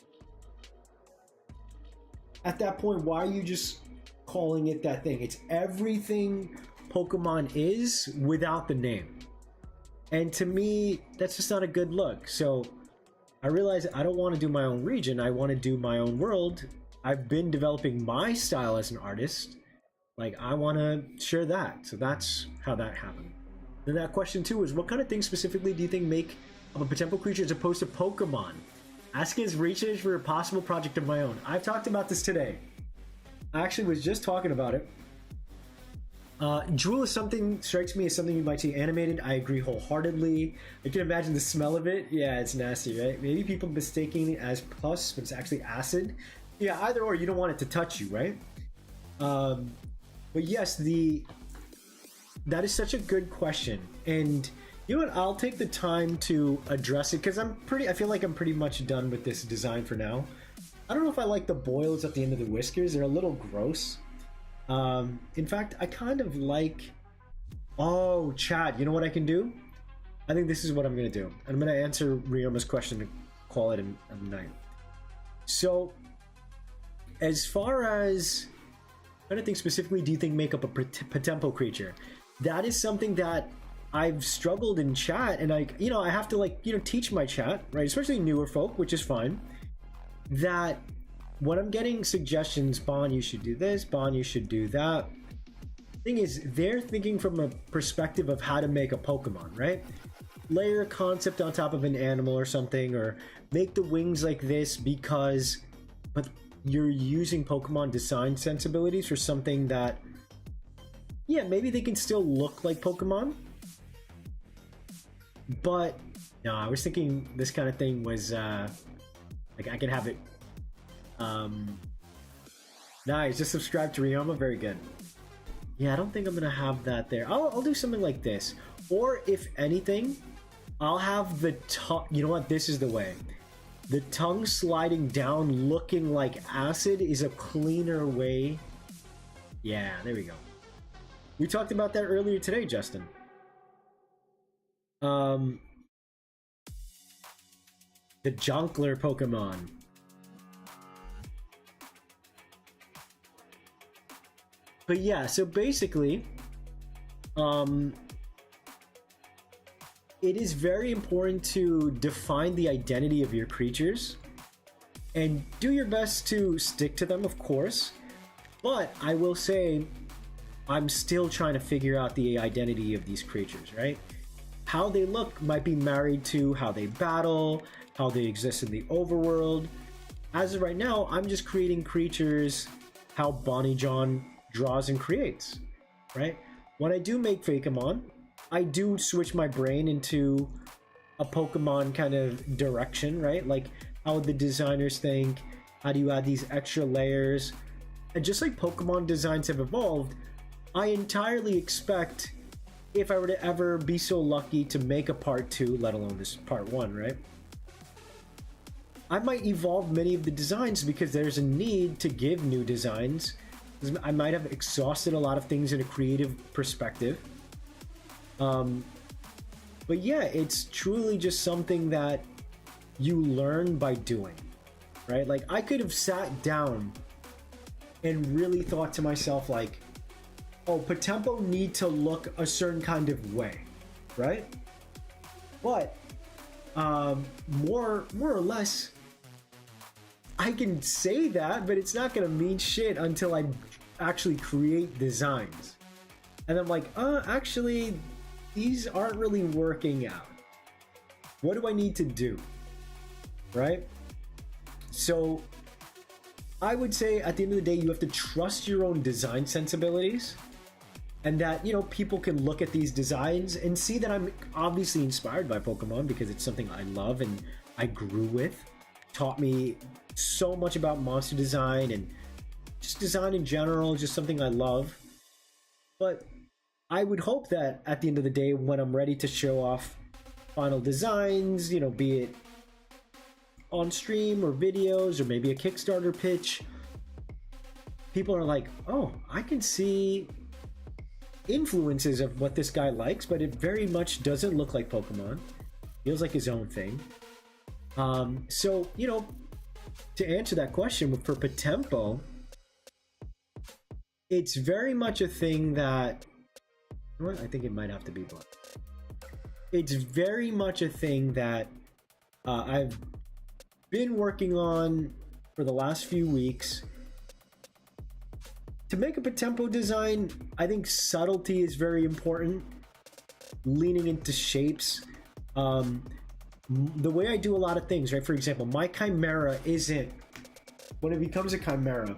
at that point, why are you just calling it that thing? It's everything Pokemon is without the name. And to me, that's just not a good look. So I realize I don't want to do my own region. I want to do my own world. I've been developing my style as an artist. Like, I want to share that. So that's how that happened. Then that question two is, what kind of things specifically do you think make up a POTEMPO creature as opposed to Pokemon? Asking as research for a possible project of my own. I've talked about this today. I actually was just talking about it. Drool is something, strikes me as something you might see animated. I agree wholeheartedly. I can imagine the smell of it. Yeah, it's nasty, right? Maybe people mistaking it as pus, but it's actually acid. Yeah, either or, you don't want it to touch you, right? But yes, that is such a good question. And you know what? I'll take the time to address it because I feel like I'm pretty much done with this design for now. I don't know if I like the boils at the end of the whiskers. They're a little gross. In fact, I kind of like... Oh, Chad, you know what I can do? I think this is what I'm going to do. I'm going to answer Ryoma's question and call it a night. So, as far as... What kind of things specifically do you think make up a POTEMPO creature? That is something that I've struggled in chat, and I have to teach my chat, right? Especially newer folk, which is fine. That when I'm getting suggestions, Bon, you should do this, Bon, you should do that. Thing is, they're thinking from a perspective of how to make a Pokemon, right? Layer a concept on top of an animal or something, or make the wings like this because, but you're using Pokemon design sensibilities for something that, yeah, maybe they can still look like Pokemon. But no, I was thinking this kind of thing was like I could have it. Nice, just subscribe to Ryoma. Very good. Yeah, I don't think I'm gonna have that there. I'll do something like this, or if anything, I'll have the tongue. You know what? This is the way. The tongue sliding down, looking like acid, is a cleaner way. Yeah, there we go. We talked about that earlier today, Justin. The Jonkler Pokemon. But yeah, so basically, it is very important to define the identity of your creatures and do your best to stick to them, of course. But I will say, I'm still trying to figure out the identity of these creatures, right? How they look might be married to how they battle, how they exist in the overworld. As of right now, I'm just creating creatures how Bonny John draws and creates, right? When I do make Fakemon, I do switch my brain into a Pokemon kind of direction, right? Like how the designers think, how do you add these extra layers? And just like Pokemon designs have evolved, I entirely expect, if I were to ever be so lucky to make a part 2, let alone this part 1, right? I might evolve many of the designs because there's a need to give new designs. I might have exhausted a lot of things in a creative perspective. But yeah, it's truly just something that you learn by doing, right? Like I could have sat down and really thought to myself like, oh, POTEMPO need to look a certain kind of way, right? But more or less, I can say that, but it's not gonna mean shit until I actually create designs. And I'm like, actually, these aren't really working out. What do I need to do? Right? So I would say at the end of the day, you have to trust your own design sensibilities. and that, you know, people can look at these designs and see that I'm obviously inspired by Pokemon because it's something I love and I grew with. Taught me so much about monster design and just design in general, just something I love. But I would hope that at the end of the day, when I'm ready to show off final designs, you know, be it on stream or videos or maybe a Kickstarter pitch, people are like, oh, I can see influences of what this guy likes, but it very much doesn't look like Pokemon. Feels like his own thing. So, you know, to answer that question for POTEMPO, it's very much a thing that, you know what? I think it might have to be black. It's very much a thing that I've been working on for the last few weeks. To make a POTEMPO design, I think subtlety is very important. Leaning into shapes. The way I do a lot of things, right? For example, my Chimera isn't... When it becomes a Chimera...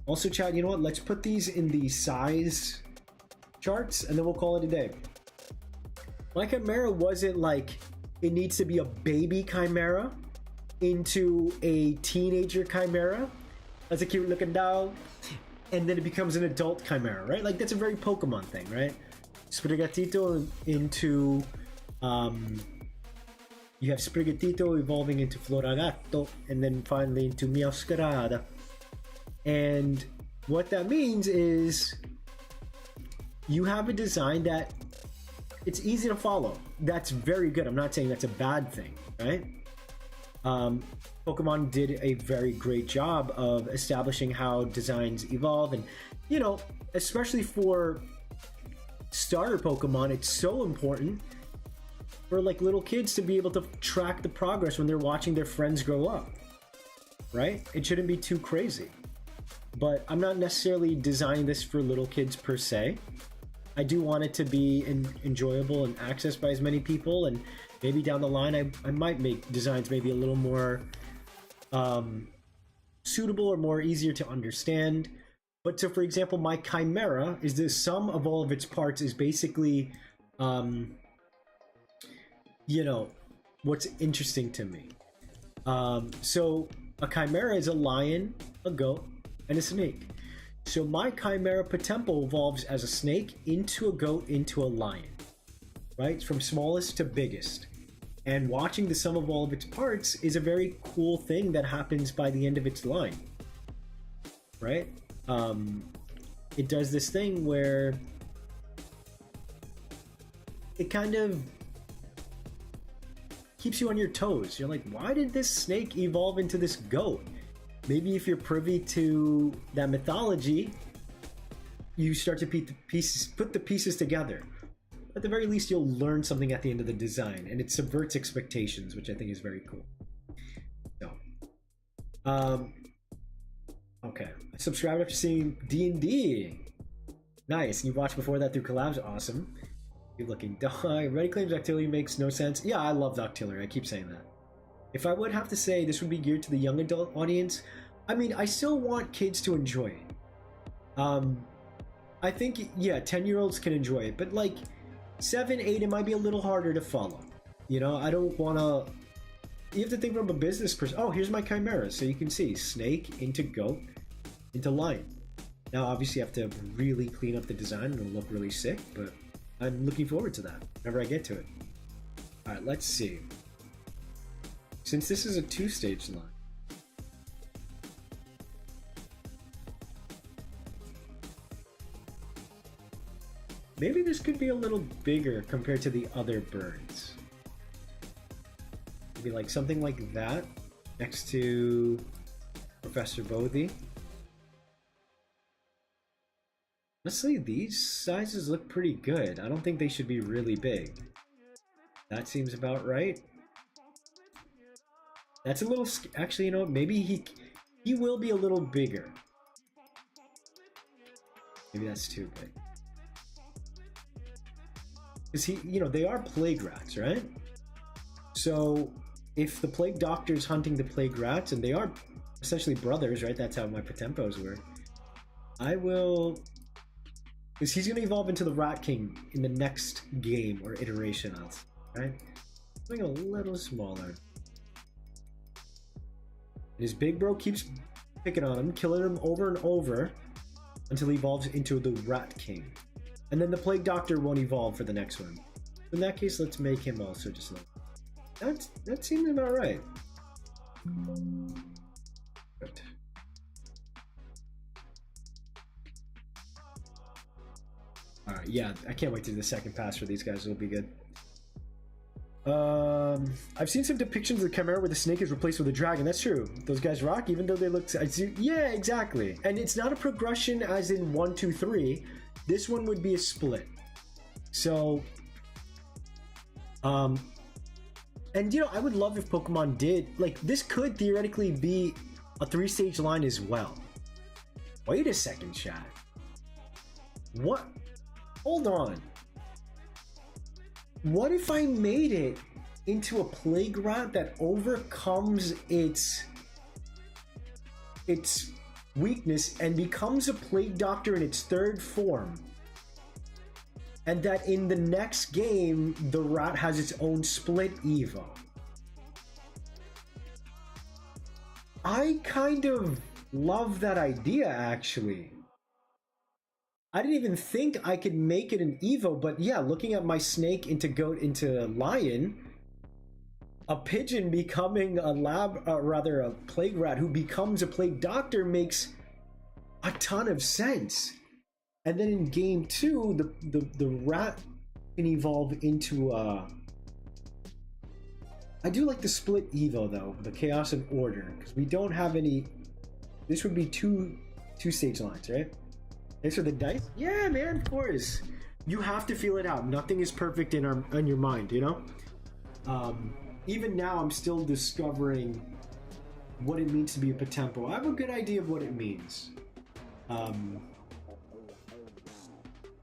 Also, chat, you know what? Let's put these in the size charts, and then we'll call it a day. My Chimera wasn't like, it needs to be a baby Chimera into a teenager Chimera. That's a cute looking dog. And then it becomes an adult Chimera, right? Like, that's a very Pokemon thing, right? Sprigatito into... you have Sprigatito evolving into Floragato, and then finally into Meowscarada. And what that means is you have a design that it's easy to follow. That's very good. I'm not saying that's a bad thing, right? Pokemon did a very great job of establishing how designs evolve, and, you know, especially for starter Pokemon, it's so important for like little kids to be able to track the progress when they're watching their friends grow up, right? It shouldn't be too crazy. But I'm not necessarily designing this for little kids per se. I do want it to be enjoyable and accessed by as many people, and maybe down the line I might make designs maybe a little more suitable or more easier to understand. But so, for example, my Chimera is the sum of all of its parts is basically, you know, what's interesting to me. So a Chimera is a lion, a goat, and a snake. So my Chimera POTEMPO evolves as a snake into a goat into a lion, right? From smallest to biggest. And watching the sum of all of its parts is a very cool thing that happens by the end of its line, right? It does this thing where it kind of keeps you on your toes. You're like, why did this snake evolve into this goat? Maybe if you're privy to that mythology, you start to put the pieces together. At the very least, you'll learn something at the end of the design, and it subverts expectations, which I think is very cool. So, okay. I subscribed after seeing D&D. Nice. You watched before that through collabs. Awesome. Good looking dog. Ready claims Octillery makes no sense. Yeah, I love Octillery. I keep saying that. If I would have to say this would be geared to the young adult audience, I mean, I still want kids to enjoy it. I think, yeah, 10-year-olds can enjoy it, but like 7, 8, it might be a little harder to follow. You know, I don't want to... You have to think from a business person. Oh, here's my Chimera. So you can see snake into goat into lion. Now, obviously, you have to really clean up the design and it'll look really sick, but I'm looking forward to that whenever I get to it. All right, let's see. Since this is a 2-stage line, maybe this could be a little bigger compared to the other birds. Maybe like something like that next to Professor Bodhi. Honestly, these sizes look pretty good. I don't think they should be really big. That seems about right. That's a little... Actually, you know, maybe he will be a little bigger. Maybe that's too big. Because you know, they are plague rats, right? So if the plague doctor's hunting the plague rats, and they are essentially brothers, right? That's how my POTEMPOs work. I will Because he's going to evolve into the Rat King in the next game or iteration, right? Something a little smaller. His big bro keeps picking on him, killing him over and over until he evolves into the Rat King. And then the Plague Doctor won't evolve for the next one. In that case, let's make him also just like... That seems about right. Good. Alright, yeah, I can't wait to do the second pass for these guys. It'll be good. I've seen some depictions of the Chimera where the snake is replaced with a dragon. That's true. Those guys rock, even though they look... Yeah, exactly. And it's not a progression as in 1, 2, 3. This one would be a split. So... And, you know, I would love if Pokemon did... Like, this could theoretically be a 3-stage line as well. Wait a second, chat. What? Hold on. What if I made it into a Plague Rat that overcomes its weakness and becomes a Plague Doctor in its 3rd form? And that in the next game, the rat has its own split Evo. I kind of love that idea, actually. I didn't even think I could make it an Evo, but yeah, looking at my snake into goat into lion, a pigeon becoming a plague rat who becomes a plague doctor makes a ton of sense. And then in game 2, the rat can evolve into I do like the split Evo though, the Chaos and Order, because we don't have any. This would be two stage lines, right? Thanks for the dice. Yeah, man, of course. You have to feel it out. Nothing is perfect in your mind, you know. Even now, I'm still discovering what it means to be a POTEMPO. I have a good idea of what it means.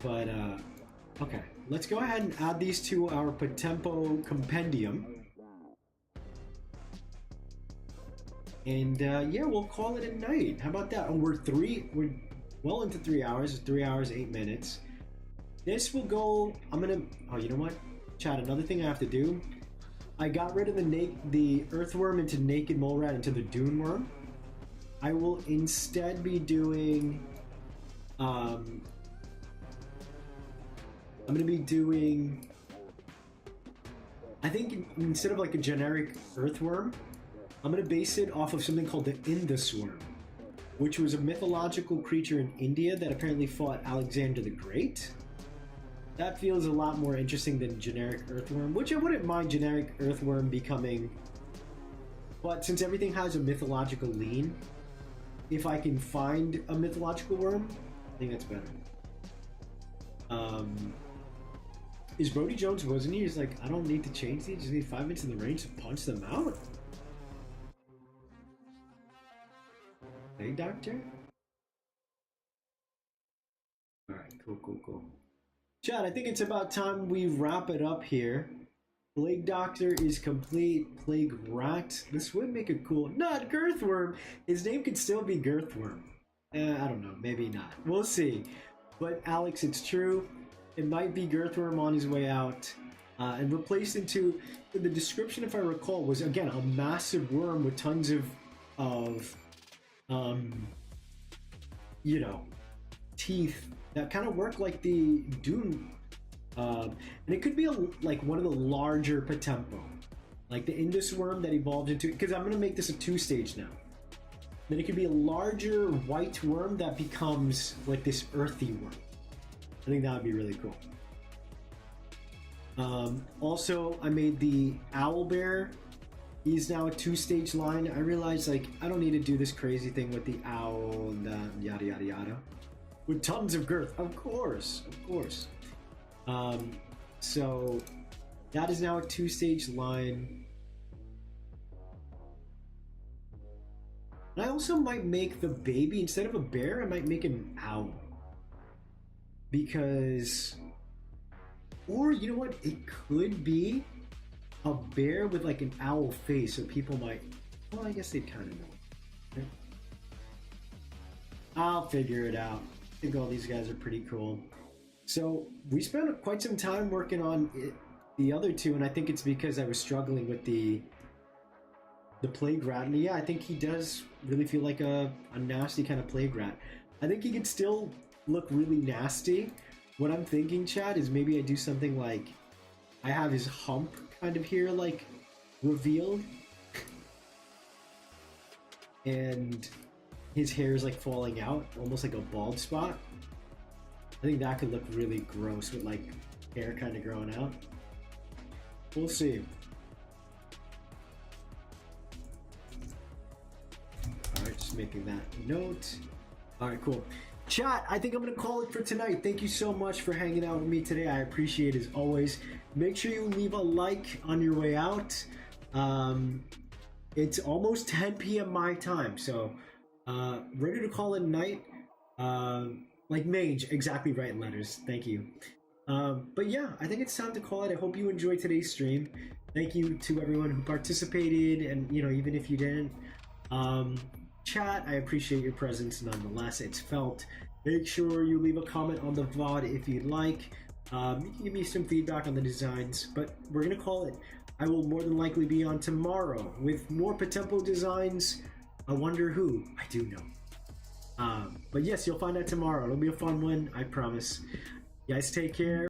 Okay, let's go ahead and add these to our POTEMPO compendium. And yeah, we'll call it a night. How about that? Oh, we're well into 3 hours. 3 hours, 8 minutes. This will go... Oh, you know what? Chat, another thing I have to do. I got rid of the Earthworm into Naked Mole Rat into the Dune Worm. I will instead be doing... I'm going to be doing... I think instead of like a generic Earthworm, I'm going to base it off of something called the Indusworm, which was a mythological creature in India that apparently fought Alexander the Great. That feels a lot more interesting than generic Earthworm, which I wouldn't mind generic Earthworm becoming. But since everything has a mythological lean, if I can find a mythological worm, I think that's better. Is Bonny Jones, wasn't he? He's like, I don't need to change these, just need 5 minutes in the range to punch them out. Hey, Doctor? Alright, cool. Chad, I think it's about time we wrap it up here. Plague Doctor is complete. Plague Rat. This would make a cool... Not Girthworm! His name could still be Girthworm. I don't know. Maybe not. We'll see. But Alex, it's true. It might be Girthworm on his way out. And replaced into... The description, if I recall, was, again, a massive worm with tons of you know, teeth that kind of work like the Dune, and it could be like one of the larger POTEMPO, like the Indus worm that evolved into. Because I'm going to make this a 2-stage now. Then it could be a larger white worm that becomes like this earthy worm. I think that would be really cool. Also, I made the Owlbear. He's now a 2-stage line. I realized, like, I don't need to do this crazy thing with the owl and yada yada yada. With tons of girth, of course. So that is now a 2-stage line. And I also might make the baby, instead of a bear, I might make an owl. Because, or you know what? It could be a bear with like an owl face, so people might, well, I guess they'd kind of know. Right? I'll figure it out. I think all these guys are pretty cool. So we spent quite some time working on the other two, and I think it's because I was struggling with the plague rat. And yeah, I think he does really feel like a nasty kind of plague rat. I think he could still look really nasty. What I'm thinking, Chad, is maybe I do something like I have his hump kind of here, like revealed, and his hair is like falling out, almost like a bald spot. I think that could look really gross with like hair kind of growing out. We'll see. Alright, just making that note. Alright, cool. Chat, I think I'm going to call it for tonight. Thank you so much for hanging out with me today. I appreciate it as always. Make sure you leave a like on your way out. It's almost 10 p.m. my time, so ready to call it a night. Like Mage, exactly right, letters. Thank you. But yeah, I think it's time to call it. I hope you enjoyed today's stream. Thank you to everyone who participated, and even if you didn't. Chat, I appreciate your presence nonetheless. It's felt. Make sure you leave a comment on the VOD if you'd like. You can give me some feedback on the designs, but we're gonna call it. I will more than likely be on tomorrow with more POTEMPO designs. I wonder who. I do know. But yes, you'll find out tomorrow. It'll be a fun one, I promise. You guys take care.